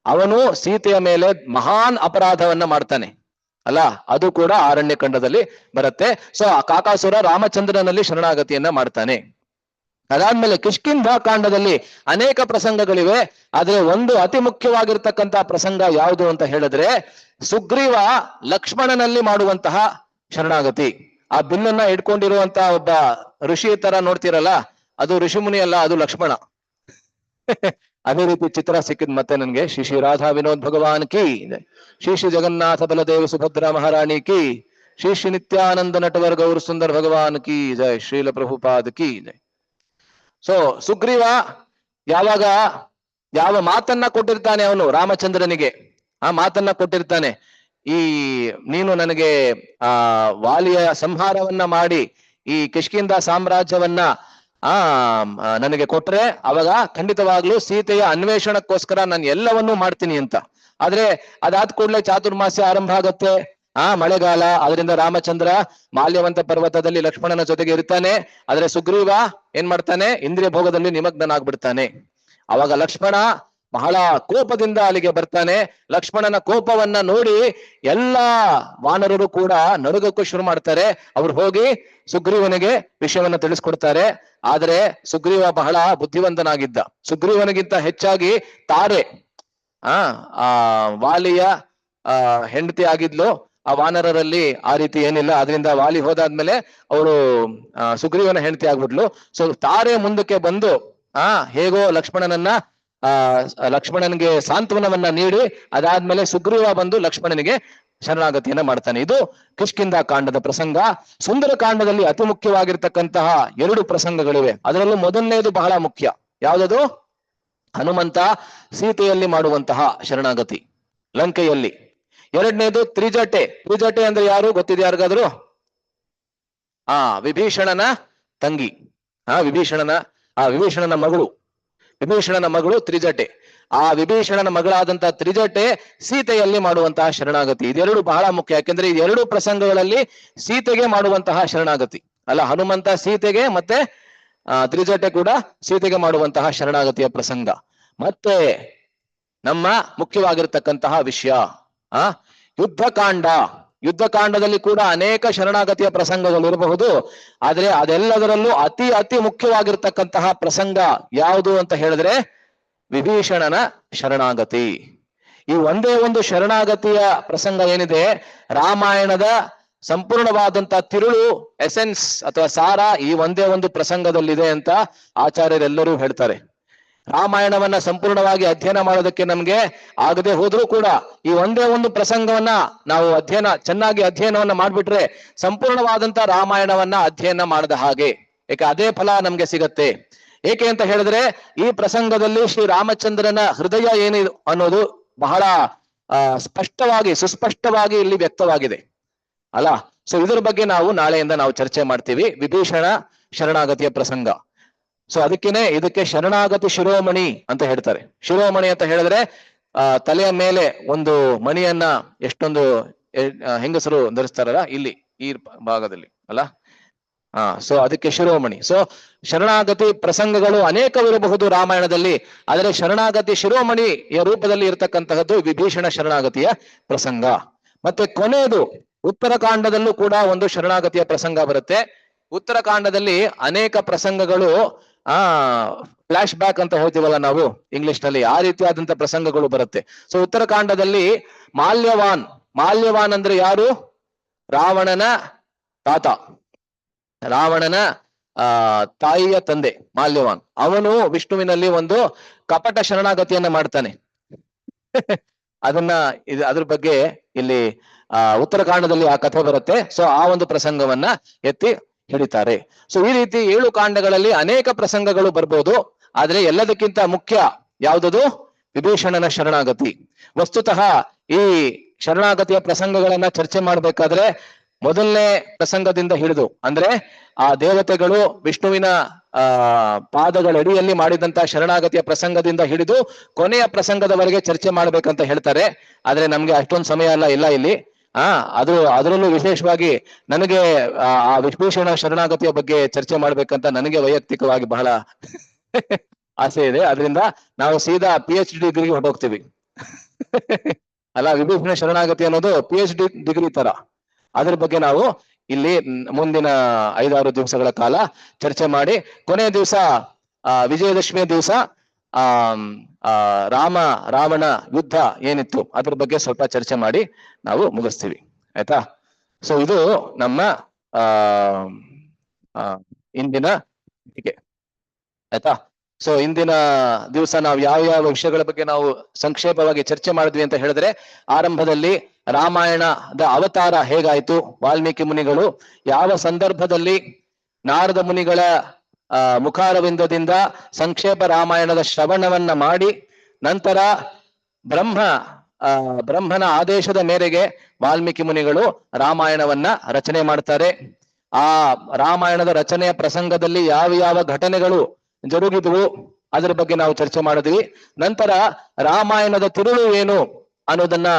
ಅವನು ಸೀತೆಯ ಮೇಲೆ ಮಹಾನ್ ಅಪರಾಧವನ್ನ ಮಾಡ್ತಾನೆ ಅಲ್ಲ, ಅದು ಕೂಡ ಆರಣ್ಯಕಾಂಡದಲ್ಲಿ ಬರುತ್ತೆ. ಸೊ ಆ ಕಾಕಾಸುರ ರಾಮಚಂದ್ರನಲ್ಲಿ ಶರಣಾಗತಿಯನ್ನ ಮಾಡ್ತಾನೆ. ಅದಾದ್ಮೇಲೆ ಕಿಷ್ಕಿಂಧ ಕಾಂಡದಲ್ಲಿ ಅನೇಕ ಪ್ರಸಂಗಗಳಿವೆ. ಆದ್ರೆ ಒಂದು ಅತಿ ಮುಖ್ಯವಾಗಿರ್ತಕ್ಕಂತಹ ಪ್ರಸಂಗ ಯಾವುದು ಅಂತ ಹೇಳಿದ್ರೆ, ಸುಗ್ರೀವ ಲಕ್ಷ್ಮಣನಲ್ಲಿ ಮಾಡುವಂತಹ ಶರಣಾಗತಿ. ಆ ಬಿಲ್ಲನ್ನ ಇಟ್ಕೊಂಡಿರುವಂತಹ ಒಬ್ಬ ಋಷಿ ತರ ನೋಡ್ತಿರಲ್ಲ, ಅದು ಋಷಿ ಮುನಿ ಅಲ್ಲ, ಅದು ಲಕ್ಷ್ಮಣ. ಅದೇ ರೀತಿ ಚಿತ್ರ ಸಿಕ್ಕಿದ್ ಮತ್ತೆ ನನ್ಗೆ. ಶ್ರೀ ರಾಧಾ ವಿನೋದ್ ಭಗವಾನ್ ಕಿ, ಶ್ರೀ ಜಗನ್ನಾಥ ಬಲದೇವ ಸುಭದ್ರಾ ಮಹಾರಾಣಿ ಕಿ, ಶ್ರೀ ನಿತ್ಯಾನಂದ ನಟವರ್ ಗೌರ್ ಸುಂದರ್ ಭಗವಾನ್ ಕಿ ಜೈ, ಶ್ರೀಲ ಪ್ರಭುಪಾದ್ ಕಿ ಜೈ. ಸೊ ಸುಗ್ರೀವ ಯಾವ ಮಾತನ್ನ ಕೊಟ್ಟಿರ್ತಾನೆ ಅವನು ರಾಮಚಂದ್ರನಿಗೆ, ಆ ಮಾತನ್ನ ಕೊಟ್ಟಿರ್ತಾನೆ, ನೀನು ನನಗೆ ವಾಲಿಯ ಸಂಹಾರವನ್ನ ಮಾಡಿ ಈ ಕಿಷ್ಕಿಂಧ ಸಾಮ್ರಾಜ್ಯವನ್ನ ನನಗೆ ಕೊಟ್ರೆ ಅವಾಗ ಖಂಡಿತವಾಗ್ಲೂ ಸೀತೆಯ ಅನ್ವೇಷಣಕ್ಕೋಸ್ಕರ ನಾನು ಎಲ್ಲವನ್ನೂ ಮಾಡ್ತೀನಿ ಅಂತ. ಆದ್ರೆ ಅದಾದ ಕೂಡಲೇ ಚಾತುರ್ಮಾಸ್ಯ ಆರಂಭ ಆಗತ್ತೆ, ಮಳೆಗಾಲ. ಅದರಿಂದ ರಾಮಚಂದ್ರ ಮಾಲ್ಯವಂತ ಪರ್ವತದಲ್ಲಿ ಲಕ್ಷ್ಮಣನ ಜೊತೆಗೆ ಇರ್ತಾನೆ. ಆದ್ರೆ ಸುಗ್ರೀವ ಏನ್ ಮಾಡ್ತಾನೆ, ಇಂದ್ರಿಯ ಭೋಗದಲ್ಲಿ ನಿಮಗ್ನನಾಗ್ಬಿಡ್ತಾನೆ. ಅವಾಗ ಲಕ್ಷ್ಮಣ ಬಹಳ ಕೋಪದಿಂದ ಅಲ್ಲಿಗೆ ಬರ್ತಾನೆ. ಲಕ್ಷ್ಮಣನ ಕೋಪವನ್ನ ನೋಡಿ ಎಲ್ಲಾ ವಾನರರು ಕೂಡ ನಡುಗಕ್ಕೂ ಶುರು ಮಾಡ್ತಾರೆ. ಅವ್ರು ಹೋಗಿ ಸುಗ್ರೀವನಿಗೆ ವಿಷಯವನ್ನ ತಿಳಿಸ್ಕೊಡ್ತಾರೆ. ಆದ್ರೆ ಸುಗ್ರೀವ ಬಹಳ ಬುದ್ಧಿವಂತನಾಗಿದ್ದ. ಸುಗ್ರೀವನಿಗಿಂತ ಹೆಚ್ಚಾಗಿ ತಾರೆ ವಾಲಿಯ ಹೆಂಡತಿ ಆಗಿದ್ಲು. ಆ ವಾನರರಲ್ಲಿ ಆ ರೀತಿ ಏನಿಲ್ಲ. ಅದರಿಂದ ವಾಲಿ ಹೋದಾದ್ಮೇಲೆ ಅವಳು ಸುಗ್ರೀವನ ಹೆಂಡತಿ ಆಗ್ಬಿಟ್ಲು. ಸೊ ತಾರೆ ಮುಂದಕ್ಕೆ ಬಂದು ಹೇಗೋ ಲಕ್ಷ್ಮಣನಿಗೆ ಸಾಂತ್ವನವನ್ನ ನೀಡಿ, ಅದಾದ್ಮೇಲೆ ಸುಗ್ರೀವ ಬಂದು ಲಕ್ಷ್ಮಣನಿಗೆ ಶರಣಾಗತಿಯನ್ನ ಮಾಡ್ತಾನೆ. ಇದು ಕಿಷ್ಕಿಂಧ ಕಾಂಡದ ಪ್ರಸಂಗ. ಸುಂದರ ಕಾಂಡದಲ್ಲಿ ಅತಿ ಮುಖ್ಯವಾಗಿರ್ತಕ್ಕಂತಹ 2 ಪ್ರಸಂಗಗಳಿವೆ. ಅದರಲ್ಲೂ ಮೊದಲನೇದು ಬಹಳ ಮುಖ್ಯ. ಯಾವುದದು? ಹನುಮಂತ ಸೀತೆಯಲ್ಲಿ ಮಾಡುವಂತಹ ಶರಣಾಗತಿ ಲಂಕೆಯಲ್ಲಿ. ಎರಡನೇದು ತ್ರಿಜಟೆ. ತ್ರಿಜಟೆ ಅಂದ್ರೆ ಯಾರು ಗೊತ್ತಿದೆ ಯಾರಿಗಾದ್ರು? ವಿಭೀಷಣನ ತಂಗಿ, ವಿಭೀಷಣನ ಮಗಳು. ವಿಭೀಷಣನ ಮಗಳು ತ್ರಿಜಟೆ. ಆ ವಿಭೀಷಣನ ಮಗಳಾದಂತಹ ತ್ರಿಜಟೆ ಸೀತೆಯಲ್ಲಿ ಮಾಡುವಂತಹ ಶರಣಾಗತಿ. ಇದೆರಡು ಬಹಳ ಮುಖ್ಯ. ಯಾಕೆಂದ್ರೆ ಈ ಎರಡು ಪ್ರಸಂಗಗಳಲ್ಲಿ ಸೀತೆಗೆ ಮಾಡುವಂತಹ ಶರಣಾಗತಿ ಅಲ್ಲ, ಹನುಮಂತ ಸೀತೆಗೆ ಮತ್ತೆ ತ್ರಿಜಟೆ ಕೂಡ ಸೀತೆಗೆ ಮಾಡುವಂತಹ ಶರಣಾಗತಿಯ ಪ್ರಸಂಗ. ಮತ್ತೆ ನಮ್ಮ ಮುಖ್ಯವಾಗಿರ್ತಕ್ಕಂತಹ ವಿಷಯ ಯುದ್ಧಕಾಂಡ. ಯುದ್ಧಕಾಂಡದಲ್ಲಿ ಕೂಡ ಅನೇಕ ಶರಣಾಗತಿಯ ಪ್ರಸಂಗಗಳು ಇರಬಹುದು. ಆದ್ರೆ ಅದೆಲ್ಲದರಲ್ಲೂ ಅತಿ ಅತಿ ಮುಖ್ಯವಾಗಿರ್ತಕ್ಕಂತಹ ಪ್ರಸಂಗ ಯಾವುದು ಅಂತ ಹೇಳಿದ್ರೆ ವಿಭೀಷಣನ ಶರಣಾಗತಿ. ಈ ಒಂದೇ ಒಂದು ಶರಣಾಗತಿಯ ಪ್ರಸಂಗ ಏನಿದೆ, ರಾಮಾಯಣದ ಸಂಪೂರ್ಣವಾದಂತಹ ತಿರುಳು, ಎಸೆನ್ಸ್ ಅಥವಾ ಸಾರ ಈ ಒಂದೇ ಒಂದು ಪ್ರಸಂಗದಲ್ಲಿದೆ ಅಂತ ಆಚಾರ್ಯರೆಲ್ಲರೂ ಹೇಳ್ತಾರೆ. ರಾಮಾಯಣವನ್ನ ಸಂಪೂರ್ಣವಾಗಿ ಅಧ್ಯಯನ ಮಾಡೋದಕ್ಕೆ ನಮ್ಗೆ ಆಗದೆ ಹೋದ್ರೂ ಕೂಡ ಈ ಒಂದೇ ಒಂದು ಪ್ರಸಂಗವನ್ನ ನಾವು ಚೆನ್ನಾಗಿ ಅಧ್ಯಯನವನ್ನ ಮಾಡ್ಬಿಟ್ರೆ ಸಂಪೂರ್ಣವಾದಂತ ರಾಮಾಯಣವನ್ನ ಅಧ್ಯಯನ ಮಾಡದ ಹಾಗೆ. ಏಕೆ ಅದೇ ಫಲ ನಮ್ಗೆ ಸಿಗತ್ತೆ. ಏಕೆ ಅಂತ ಹೇಳಿದ್ರೆ ಈ ಪ್ರಸಂಗದಲ್ಲಿ ಶ್ರೀ ರಾಮಚಂದ್ರನ ಹೃದಯ ಏನಿದೆ ಅನ್ನೋದು ಬಹಳ ಸುಸ್ಪಷ್ಟವಾಗಿ ಇಲ್ಲಿ ವ್ಯಕ್ತವಾಗಿದೆ ಅಲ್ಲ. ಸೊ ಇದ್ರ ಬಗ್ಗೆ ನಾವು ನಾಳೆಯಿಂದ ನಾವು ಚರ್ಚೆ ಮಾಡ್ತೀವಿ, ವಿಭೀಷಣ ಶರಣಾಗತಿಯ ಪ್ರಸಂಗ. ಸೊ ಇದಕ್ಕೆ ಶರಣಾಗತಿ ಶಿರೋಮಣಿ ಅಂತ ಹೇಳ್ತಾರೆ. ಶಿರೋಮಣಿ ಅಂತ ಹೇಳಿದ್ರೆ ತಲೆಯ ಮೇಲೆ ಒಂದು ಮಣಿಯನ್ನ ಎಷ್ಟೊಂದು ಹೆಂಗಸರು ಧರಿಸ್ತಾರಲ್ಲ ಇಲ್ಲಿ ಈ ಭಾಗದಲ್ಲಿ ಅಲ್ಲ. ಸೊ ಅದಕ್ಕೆ ಶಿರೋಮಣಿ. ಸೊ ಶರಣಾಗತಿ ಪ್ರಸಂಗಗಳು ಅನೇಕವಿರಬಹುದು ರಾಮಾಯಣದಲ್ಲಿ, ಆದರೆ ಶರಣಾಗತಿ ಶಿರೋಮಣಿಯ ರೂಪದಲ್ಲಿ ಇರತಕ್ಕಂತಹದ್ದು ವಿಭೀಷಣ ಶರಣಾಗತಿಯ ಪ್ರಸಂಗ. ಮತ್ತೆ ಕೊನೆಯದು ಉತ್ತರಕಾಂಡದಲ್ಲೂ ಕೂಡ ಒಂದು ಶರಣಾಗತಿಯ ಪ್ರಸಂಗ ಬರುತ್ತೆ. ಉತ್ತರಕಾಂಡದಲ್ಲಿ ಅನೇಕ ಪ್ರಸಂಗಗಳು ಫ್ಲಾಶ್ ಬ್ಯಾಕ್ ಅಂತ ಹೇಳ್ತೀವಲ್ಲ ನಾವು ಇಂಗ್ಲಿಷ್ ನಲ್ಲಿ, ಆ ರೀತಿಯಾದಂತ ಪ್ರಸಂಗಗಳು ಬರುತ್ತೆ. ಸೊ ಉತ್ತರಕಾಂಡದಲ್ಲಿ ಮಾಲ್ಯವಾನ್ ಅಂದ್ರೆ ಯಾರು? ರಾವಣನ ತಾತ, ರಾವಣನ ತಾಯಿಯ ತಂದೆ ಮಾಲ್ಯವಾನ್. ಅವನು ವಿಷ್ಣುವಿನಲ್ಲಿ ಒಂದು ಕಪಟ ಶರಣಾಗತಿಯನ್ನ ಮಾಡ್ತಾನೆ. ಅದ್ರ ಬಗ್ಗೆ ಇಲ್ಲಿ ಉತ್ತರಕಾಂಡದಲ್ಲಿ ಆ ಕಥೆ ಬರುತ್ತೆ. ಸೊ ಆ ಒಂದು ಪ್ರಸಂಗವನ್ನ ಎತ್ತಿ ಹಿಡಿತಾರೆ. ಸೊ ಈ ರೀತಿ 7 ಕಾಂಡಗಳಲ್ಲಿ ಅನೇಕ ಪ್ರಸಂಗಗಳು ಬರ್ಬೋದು. ಆದ್ರೆ ಎಲ್ಲದಕ್ಕಿಂತ ಮುಖ್ಯ ಯಾವುದದು? ವಿಭೀಷಣನ ಶರಣಾಗತಿ. ವಸ್ತುತಃ ಈ ಶರಣಾಗತಿಯ ಪ್ರಸಂಗಗಳನ್ನ ಚರ್ಚೆ ಮಾಡ್ಬೇಕಾದ್ರೆ ಮೊದಲನೇ ಪ್ರಸಂಗದಿಂದ ಹಿಡಿದು, ಅಂದ್ರೆ ಆ ದೇವತೆಗಳು ವಿಷ್ಣುವಿನ ಪಾದಗಳಡಿಯಲ್ಲಿ ಮಾಡಿದಂತಹ ಶರಣಾಗತಿಯ ಪ್ರಸಂಗದಿಂದ ಹಿಡಿದು ಕೊನೆಯ ಪ್ರಸಂಗದವರೆಗೆ ಚರ್ಚೆ ಮಾಡ್ಬೇಕಂತ ಹೇಳ್ತಾರೆ. ಆದ್ರೆ ನಮ್ಗೆ ಅಷ್ಟೊಂದು ಸಮಯ ಇಲ್ಲ ಇಲ್ಲಿ. ಅದರಲ್ಲೂ ವಿಶೇಷವಾಗಿ ನನಗೆ ಆ ವಿಭೀಷಣ ಶರಣಾಗತಿಯ ಬಗ್ಗೆ ಚರ್ಚೆ ಮಾಡ್ಬೇಕಂತ ನನಗೆ ವೈಯಕ್ತಿಕವಾಗಿ ಬಹಳ ಆಸೆ ಇದೆ. ಅದರಿಂದ ನಾವು ಸೀದಾ PhD ಡಿಗ್ರಿಗೆ ಹೊರಟೋಗ್ತೀವಿ ಅಲ್ಲ. ವಿಭೀಷಣ ಶರಣಾಗತಿ ಅನ್ನೋದು PhD ಡಿಗ್ರಿ ತರ. ಅದ್ರ ಬಗ್ಗೆ ನಾವು ಇಲ್ಲಿ ಮುಂದಿನ 5-6 ದಿವಸಗಳ ಕಾಲ ಚರ್ಚೆ ಮಾಡಿ, ಕೊನೆಯ ದಿವಸ ವಿಜಯದಶಮಿಯ ದಿವಸ ರಾವಣ ಯುದ್ಧ ಏನಿತ್ತು ಅದ್ರ ಬಗ್ಗೆ ಸ್ವಲ್ಪ ಚರ್ಚೆ ಮಾಡಿ ನಾವು ಮುಗಿಸ್ತೀವಿ, ಆಯ್ತಾ? ಸೊ ಇದು ನಮ್ಮ ಇಂದಿನ ಹೀಗೆ, ಆಯ್ತಾ? ಸೊ ಇಂದಿನ ದಿವಸ ನಾವು ಯಾವ ವಿಷಯಗಳ ಬಗ್ಗೆ ನಾವು ಸಂಕ್ಷೇಪವಾಗಿ ಚರ್ಚೆ ಮಾಡಿದ್ವಿ ಅಂತ ಹೇಳಿದ್ರೆ, ಆರಂಭದಲ್ಲಿ ರಾಮಾಯಣದ ಅವತಾರ ಹೇಗಾಯ್ತು, ವಾಲ್ಮೀಕಿ ಮುನಿಗಳು ಯಾವ ಸಂದರ್ಭದಲ್ಲಿ ನಾರದ ಮುನಿಗಳ ಮುಖಾರವಿಂದದಿಂದ ಸಂಕ್ಷೇಪ ರಾಮಾಯಣದ ಶ್ರವಣವನ್ನ ಮಾಡಿ, ನಂತರ ಬ್ರಹ್ಮನ ಆದೇಶದ ಮೇರೆಗೆ ವಾಲ್ಮೀಕಿ ಮುನಿಗಳು ರಾಮಾಯಣವನ್ನ ರಚನೆ ಮಾಡ್ತಾರೆ. ಆ ರಾಮಾಯಣದ ರಚನೆಯ ಪ್ರಸಂಗದಲ್ಲಿ ಯಾವ ಘಟನೆಗಳು ಜರುಗಿದ್ವು ಅದರ ಬಗ್ಗೆ ನಾವು ಚರ್ಚೆ ಮಾಡಿದ್ವಿ. ನಂತರ ರಾಮಾಯಣದ ತಿರುಳು ಏನು ಅನ್ನೋದನ್ನ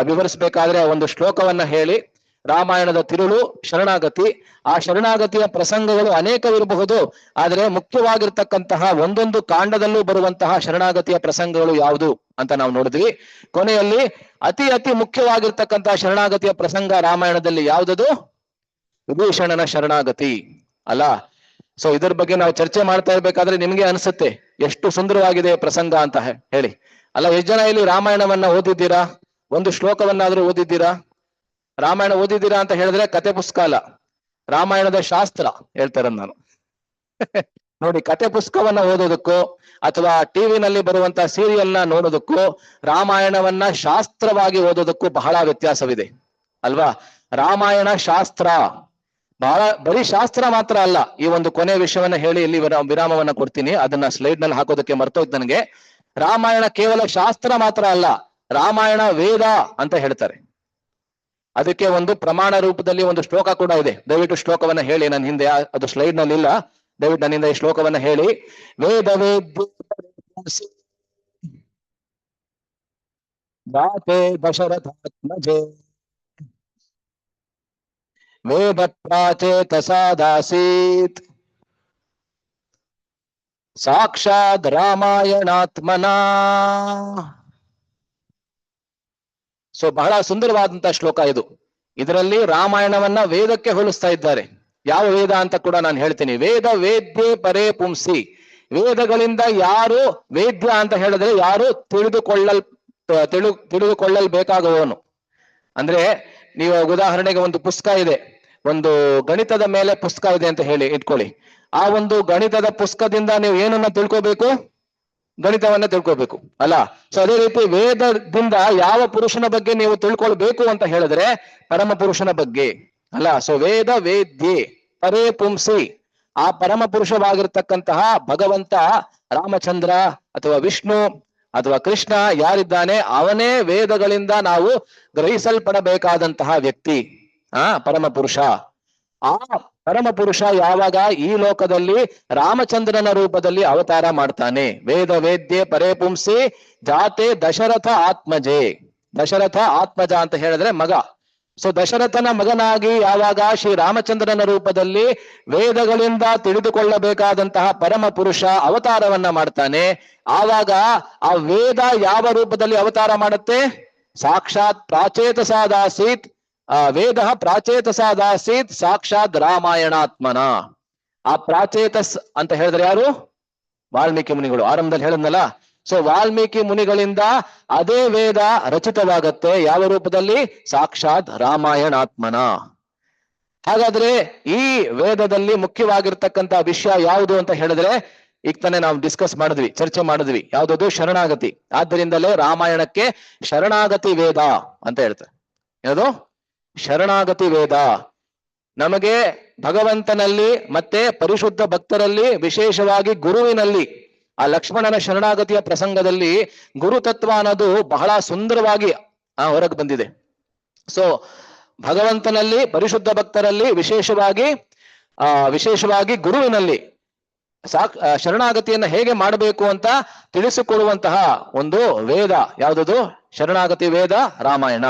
ವಿವರಿಸಬೇಕಾದ್ರೆ ಒಂದು ಶ್ಲೋಕವನ್ನ ಹೇಳಿ, ರಾಮಾಯಣದ ತಿರುಳು ಶರಣಾಗತಿ. ಆ ಶರಣಾಗತಿಯ ಪ್ರಸಂಗಗಳು ಅನೇಕವಿರಬಹುದು, ಆದರೆ ಮುಖ್ಯವಾಗಿರ್ತಕ್ಕಂತಹ ಒಂದೊಂದು ಕಾಂಡದಲ್ಲೂ ಬರುವಂತಹ ಶರಣಾಗತಿಯ ಪ್ರಸಂಗಗಳು ಯಾವುದು ಅಂತ ನಾವು ನೋಡಿದ್ವಿ. ಕೊನೆಯಲ್ಲಿ ಅತಿ ಮುಖ್ಯವಾಗಿರ್ತಕ್ಕಂತಹ ಶರಣಾಗತಿಯ ಪ್ರಸಂಗ ರಾಮಾಯಣದಲ್ಲಿ ಯಾವುದದು? ವಿಭೀಷಣನ ಶರಣಾಗತಿ ಅಲ್ಲ. ಸೊ ಇದರ ಬಗ್ಗೆ ನಾವು ಚರ್ಚೆ ಮಾಡ್ತಾ ಇರ್ಬೇಕಾದ್ರೆ ನಿಮ್ಗೆ ಅನ್ಸುತ್ತೆ ಎಷ್ಟು ಸುಂದರವಾಗಿದೆ ಪ್ರಸಂಗ ಅಂತ ಹೇಳಿ ಅಲ್ಲ. ಎಷ್ಟು ಜನ ಇಲ್ಲಿ ರಾಮಾಯಣವನ್ನ ಓದಿದ್ದೀರಾ? ಒಂದು ಶ್ಲೋಕವನ್ನಾದ್ರೂ ಓದಿದ್ದೀರಾ? ರಾಮಾಯಣ ಓದಿದ್ದೀರಾ ಅಂತ ಹೇಳಿದ್ರೆ ಕತೆ ಪುಸ್ತಕ ಅಲ್ಲ, ರಾಮಾಯಣದ ಶಾಸ್ತ್ರ ಹೇಳ್ತಾರೆ ನಾನು ನೋಡಿ. ಕತೆ ಪುಸ್ತಕವನ್ನ ಓದೋದಕ್ಕೂ ಅಥವಾ ಟಿವಿನಲ್ಲಿ ಬರುವಂತ ಸೀರಿಯಲ್ನ ನೋಡೋದಕ್ಕೂ ರಾಮಾಯಣವನ್ನ ಶಾಸ್ತ್ರವಾಗಿ ಓದೋದಕ್ಕೂ ಬಹಳ ವ್ಯತ್ಯಾಸವಿದೆ ಅಲ್ವಾ? ರಾಮಾಯಣ ಶಾಸ್ತ್ರ ಬರೀ ಶಾಸ್ತ್ರ ಮಾತ್ರ ಅಲ್ಲ. ಈ ಒಂದು ಕೊನೆ ವಿಷಯವನ್ನ ಹೇಳಿ ಇಲ್ಲಿ ವಿರಾಮವನ್ನ ಕೊಡ್ತೀನಿ, ಅದನ್ನ ಸ್ಲೈಡ್ ನಲ್ಲಿ ಹಾಕೋದಕ್ಕೆ ಮರ್ತೋಯ್ತು ನನಗೆ. ರಾಮಾಯಣ ಕೇವಲ ಶಾಸ್ತ್ರ ಮಾತ್ರ ಅಲ್ಲ, ರಾಮಾಯಣ ವೇದ ಅಂತ ಹೇಳ್ತಾರೆ. ಅದಕ್ಕೆ ಒಂದು ಪ್ರಮಾಣ ರೂಪದಲ್ಲಿ ಒಂದು ಶ್ಲೋಕ ಕೂಡ ಇದೆ. ದಯವಿಟ್ಟು ಶ್ಲೋಕವನ್ನ ಹೇಳಿ, ನನ್ನ ಹಿಂದೆ ಅದು ಸ್ಲೈಡ್ ನಲ್ಲಿ ಇಲ್ಲ, ದಯವಿಟ್ಟು ನನ್ನಿಂದ ಈ ಶ್ಲೋಕವನ್ನ ಹೇಳಿ. ವೇದ जाते दशरथात्मजे वेद प्राचेतसादासीत् साक्षात् ರಾಮಾಯಣಾತ್ಮನಾ. ಸೊ ಬಹಳ ಸುಂದರವಾದಂತಹ ಶ್ಲೋಕ ಇದು. ಇದರಲ್ಲಿ ರಾಮಾಯಣವನ್ನ ವೇದಕ್ಕೆ ಹೋಲಿಸ್ತಾ ಇದ್ದಾರೆ. ಯಾವ ವೇದ ಅಂತ ಕೂಡ ನಾನು ಹೇಳ್ತೀನಿ. ವೇದ ವೇದ್ಯೆ ಪರೇ ಪುಂಸಿ. ವೇದಗಳಿಂದ ಯಾರು ವೇದ್ಯ ಅಂತ ಹೇಳಿದ್ರೆ ಯಾರು ತಿಳಿದುಕೊಳ್ಳಲ್ಬೇಕಾಗುವವನು. ಅಂದ್ರೆ ನೀವು ಉದಾಹರಣೆಗೆ ಒಂದು ಪುಸ್ತಕ ಇದೆ, ಒಂದು ಗಣಿತದ ಮೇಲೆ ಪುಸ್ತಕ ಇದೆ ಅಂತ ಹೇಳಿ ಇಟ್ಕೊಳ್ಳಿ. ಆ ಒಂದು ಗಣಿತದ ಪುಸ್ತಕದಿಂದ ನೀವು ಏನನ್ನ ತಿಳ್ಕೋಬೇಕು? ಗಣಿತವನ್ನ ತಿಳ್ಕೋಬೇಕು ಅಲ್ಲ. ಸೊ ಅದೇ ರೀತಿ ವೇದದಿಂದ ಯಾವ ಪುರುಷನ ಬಗ್ಗೆ ನೀವು ತಿಳ್ಕೊಳ್ಬೇಕು ಅಂತ ಹೇಳಿದ್ರೆ ಪರಮ ಪುರುಷನ ಬಗ್ಗೆ ಅಲ್ಲ. ಸೊ ವೇದ ವೇದ್ಯೆ ಪರೇ ಪುಂಸಿ. ಆ ಪರಮ ಪುರುಷವಾಗಿರ್ತಕ್ಕಂತಹ ಭಗವಂತ ರಾಮಚಂದ್ರ ಅಥವಾ ವಿಷ್ಣು ಅಥವಾ ಕೃಷ್ಣ ಯಾರಿದ್ದಾನೆ ಅವನೇ ವೇದಗಳಿಂದ ನಾವು ಗ್ರಹಿಸಲ್ಪಡಬೇಕಾದಂತಹ ವ್ಯಕ್ತಿ ಪರಮ ಪುರುಷ. ಆ ಪರಮ ಪುರುಷ ಯಾವಾಗ ಈ ಲೋಕದಲ್ಲಿ ರಾಮಚಂದ್ರನ ರೂಪದಲ್ಲಿ ಅವತಾರ ಮಾಡ್ತಾನೆ. ವೇದ ವೇದ್ಯೆ ಪರೇ ಪುಂಸಿ ಜಾತೆ ದಶರಥ ಆತ್ಮಜೆ. ದಶರಥ ಆತ್ಮಜ ಅಂತ ಹೇಳಿದ್ರೆ ಮಗ. ಸೊ ದಶರಥನ ಮಗನಾಗಿ ಯಾವಾಗ ಶ್ರೀ ರಾಮಚಂದ್ರನ ರೂಪದಲ್ಲಿ ವೇದಗಳಿಂದ ತಿಳಿದುಕೊಳ್ಳಬೇಕಾದಂತಹ ಪರಮ ಪುರುಷ ಅವತಾರವನ್ನ ಮಾಡ್ತಾನೆ. ಆವಾಗ ಆ ವೇದ ಯಾವ ರೂಪದಲ್ಲಿ ಅವತಾರ ಮಾಡುತ್ತೆ? ಸಾಕ್ಷಾತ್ ಪ್ರಾಚೇತಸಾದಾಸೀತ್. ವೇದ ಪ್ರಾಚೇತಸಾದಾಸೀತ್ ಸಾಕ್ಷಾತ್ ರಾಮಾಯಣಾತ್ಮನ. ಆ ಪ್ರಾಚೇತಸ್ ಅಂತ ಹೇಳಿದ್ರೆ ಯಾರು? ವಾಲ್ಮೀಕಿ ಮುನಿಗಳು. ಆರಂಭದಲ್ಲಿ ಹೇಳಿದ್ನಲ್ಲ. ಸೊ ವಾಲ್ಮೀಕಿ ಮುನಿಗಳಿಂದ ಅದೇ ವೇದ ರಚಿತವಾಗತ್ತೆ. ಯಾವ ರೂಪದಲ್ಲಿ? ಸಾಕ್ಷಾತ್ ರಾಮಾಯಣಾತ್ಮನ. ಹಾಗಾದ್ರೆ ಈ ವೇದದಲ್ಲಿ ಮುಖ್ಯವಾಗಿರ್ತಕ್ಕಂಥ ವಿಷಯ ಯಾವುದು ಅಂತ ಹೇಳಿದ್ರೆ ಈಗ ತಾನೇ ನಾವು ಡಿಸ್ಕಸ್ ಮಾಡಿದ್ವಿ, ಚರ್ಚೆ ಮಾಡಿದ್ವಿ. ಯಾವ್ದದು? ಶರಣಾಗತಿ. ಆದ್ದರಿಂದಲೇ ರಾಮಾಯಣಕ್ಕೆ ಶರಣಾಗತಿ ವೇದ ಅಂತ ಹೇಳ್ತಾರೆ. ಯಾವುದು? ಶರಣಾಗತಿ ವೇದ. ನಮಗೆ ಭಗವಂತನಲ್ಲಿ ಮತ್ತೆ ಪರಿಶುದ್ಧ ಭಕ್ತರಲ್ಲಿ, ವಿಶೇಷವಾಗಿ ಗುರುವಿನಲ್ಲಿ, ಆ ಲಕ್ಷ್ಮಣನ ಶರಣಾಗತಿಯ ಪ್ರಸಂಗದಲ್ಲಿ ಗುರುತತ್ವ ಅನ್ನೋದು ಬಹಳ ಸುಂದರವಾಗಿ ಹೊರಗೆ ಬಂದಿದೆ. ಸೊ ಭಗವಂತನಲ್ಲಿ, ಪರಿಶುದ್ಧ ಭಕ್ತರಲ್ಲಿ, ವಿಶೇಷವಾಗಿ ಗುರುವಿನಲ್ಲಿ ಶರಣಾಗತಿಯನ್ನ ಹೇಗೆ ಮಾಡಬೇಕು ಅಂತ ತಿಳಿಸಿಕೊಡುವಂತಹ ಒಂದು ವೇದ ಯಾವುದದು? ಶರಣಾಗತಿ ವೇದ ರಾಮಾಯಣ.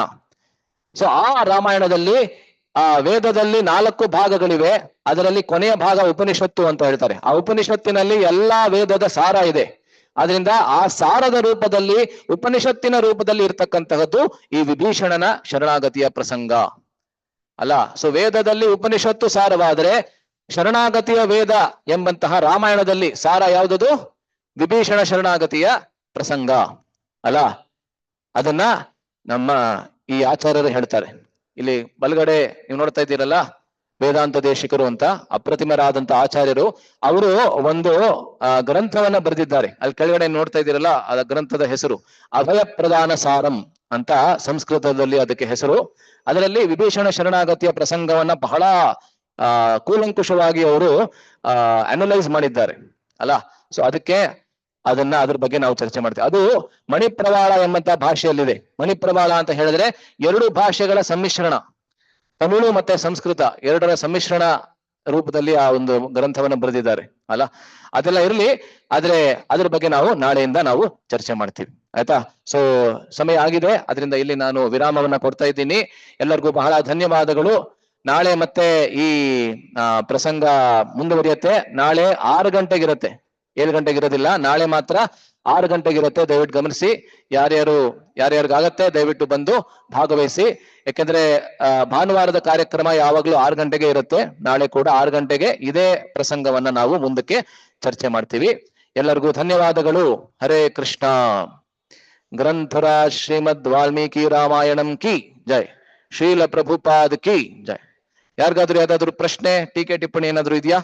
ಸೊ ಆ ರಾಮಾಯಣದಲ್ಲಿ ಆ ವೇದದಲ್ಲಿ 4 ಭಾಗಗಳಿವೆ. ಅದರಲ್ಲಿ ಕೊನೆಯ ಭಾಗ ಉಪನಿಷತ್ತು ಅಂತ ಹೇಳ್ತಾರೆ. ಆ ಉಪನಿಷತ್ತಿನಲ್ಲಿ ಎಲ್ಲಾ ವೇದದ ಸಾರ ಇದೆ. ಅದರಿಂದ ಆ ಸಾರದ ರೂಪದಲ್ಲಿ, ಉಪನಿಷತ್ತಿನ ರೂಪದಲ್ಲಿ ಇರ್ತಕ್ಕಂತಹದ್ದು ಈ ವಿಭೀಷಣನ ಶರಣಾಗತಿಯ ಪ್ರಸಂಗ ಅಲ್ಲ. ಸೊ ವೇದದಲ್ಲಿ ಉಪನಿಷತ್ತು ಸಾರವಾದರೆ ಶರಣಾಗತಿಯ ವೇದ ಎಂಬಂತಹ ರಾಮಾಯಣದಲ್ಲಿ ಸಾರ ಯಾವುದದು? ವಿಭೀಷಣ ಶರಣಾಗತಿಯ ಪ್ರಸಂಗ ಅಲ್ಲ. ಅದನ್ನ ನಮ್ಮ ಈ ಆಚಾರ್ಯರು ಹೇಳ್ತಾರೆ. ಇಲ್ಲಿ ಬಲಗಡೆ ನೀವು ನೋಡ್ತಾ ಇದ್ದೀರಲ್ಲ, ವೇದಾಂತ ದೇಶಿಕರು ಅಂತ ಅಪ್ರತಿಮರಾದಂತ ಆಚಾರ್ಯರು. ಅವರು ಒಂದು ಗ್ರಂಥವನ್ನ ಬರೆದಿದ್ದಾರೆ. ಅಲ್ಲಿ ಕೆಳಗಡೆ ನೋಡ್ತಾ ಇದ್ದೀರಲ್ಲ, ಆ ಗ್ರಂಥದ ಹೆಸರು ಅಭಯ ಪ್ರದಾನ ಸಾರಂ ಅಂತ ಸಂಸ್ಕೃತದಲ್ಲಿ ಅದಕ್ಕೆ ಹೆಸರು. ಅದರಲ್ಲಿ ವಿಭೀಷಣ ಶರಣಾಗತಿಯ ಪ್ರಸಂಗವನ್ನ ಬಹಳ ಕೂಲಂಕುಷವಾಗಿ ಅವರು ಅನಲೈಸ್ ಮಾಡಿದ್ದಾರೆ ಅಲ್ಲ. ಸೊ ಅದಕ್ಕೆ ಅದ್ರ ಬಗ್ಗೆ ನಾವು ಚರ್ಚೆ ಮಾಡ್ತೀವಿ. ಅದು ಮಣಿಪ್ರವಾಳ ಎಂಬಂತ ಭಾಷೆಯಲ್ಲಿದೆ. ಮಣಿಪ್ರವಾಳ ಅಂತ ಹೇಳಿದ್ರೆ 2 ಭಾಷೆಗಳ ಸಮ್ಮಿಶ್ರಣ, ತಮಿಳು ಮತ್ತೆ ಸಂಸ್ಕೃತ ಎರಡರ ಸಮ್ಮಿಶ್ರಣ ರೂಪದಲ್ಲಿ ಆ ಒಂದು ಗ್ರಂಥವನ್ನು ಬರೆದಿದ್ದಾರೆ ಅಲ್ಲ. ಅದೆಲ್ಲ ಇರಲಿ, ಆದ್ರೆ ಅದ್ರ ಬಗ್ಗೆ ನಾವು ನಾಳೆಯಿಂದ ನಾವು ಚರ್ಚೆ ಮಾಡ್ತೀವಿ, ಆಯ್ತಾ. ಸೊ ಸಮಯ ಆಗಿದೆ, ಅದರಿಂದ ಇಲ್ಲಿ ನಾನು ವಿರಾಮವನ್ನ ಕೊಡ್ತಾ ಇದ್ದೀನಿ. ಎಲ್ಲರಿಗೂ ಬಹಳ ಧನ್ಯವಾದಗಳು. ನಾಳೆ ಮತ್ತೆ ಈ ಪ್ರಸಂಗ ಮುಂದುವರಿಯುತ್ತೆ. ನಾಳೆ 6 ಗಂಟೆಗಿರುತ್ತೆ, 7 ಗಂಟೆಗಿರೋದಿಲ್ಲ. ನಾಳೆ ಮಾತ್ರ 6 ಗಂಟೆಗಿರುತ್ತೆ. ದಯವಿಟ್ಟು ಗಮನಿಸಿ. ಯಾರ್ಯಾರಿಗಾಗತ್ತೆ ದಯವಿಟ್ಟು ಬಂದು ಭಾಗವಹಿಸಿ. ಯಾಕೆಂದ್ರೆ ಭಾನುವಾರದ ಕಾರ್ಯಕ್ರಮ ಯಾವಾಗ್ಲೂ 6 ಗಂಟೆಗೆ ಇರುತ್ತೆ. ನಾಳೆ ಕೂಡ 6 ಗಂಟೆಗೆ ಇದೇ ಪ್ರಸಂಗವನ್ನ ನಾವು ಮುಂದಕ್ಕೆ ಚರ್ಚೆ ಮಾಡ್ತೀವಿ. ಎಲ್ಲರಿಗೂ ಧನ್ಯವಾದಗಳು. ಹರೇ ಕೃಷ್ಣ. ಗ್ರಂಥರಾಜ್ ಶ್ರೀಮದ್ ವಾಲ್ಮೀಕಿ ರಾಮಾಯಣಂ ಕಿ ಜೈ. ಶ್ರೀಲ ಪ್ರಭುಪಾದ್ ಕಿ ಜೈ. ಯಾರಿಗಾದ್ರೂ ಯಾವ್ದಾದ್ರು ಪ್ರಶ್ನೆ, ಟೀಕೆ, ಟಿಪ್ಪಣಿ ಏನಾದ್ರು ಇದೆಯಾ?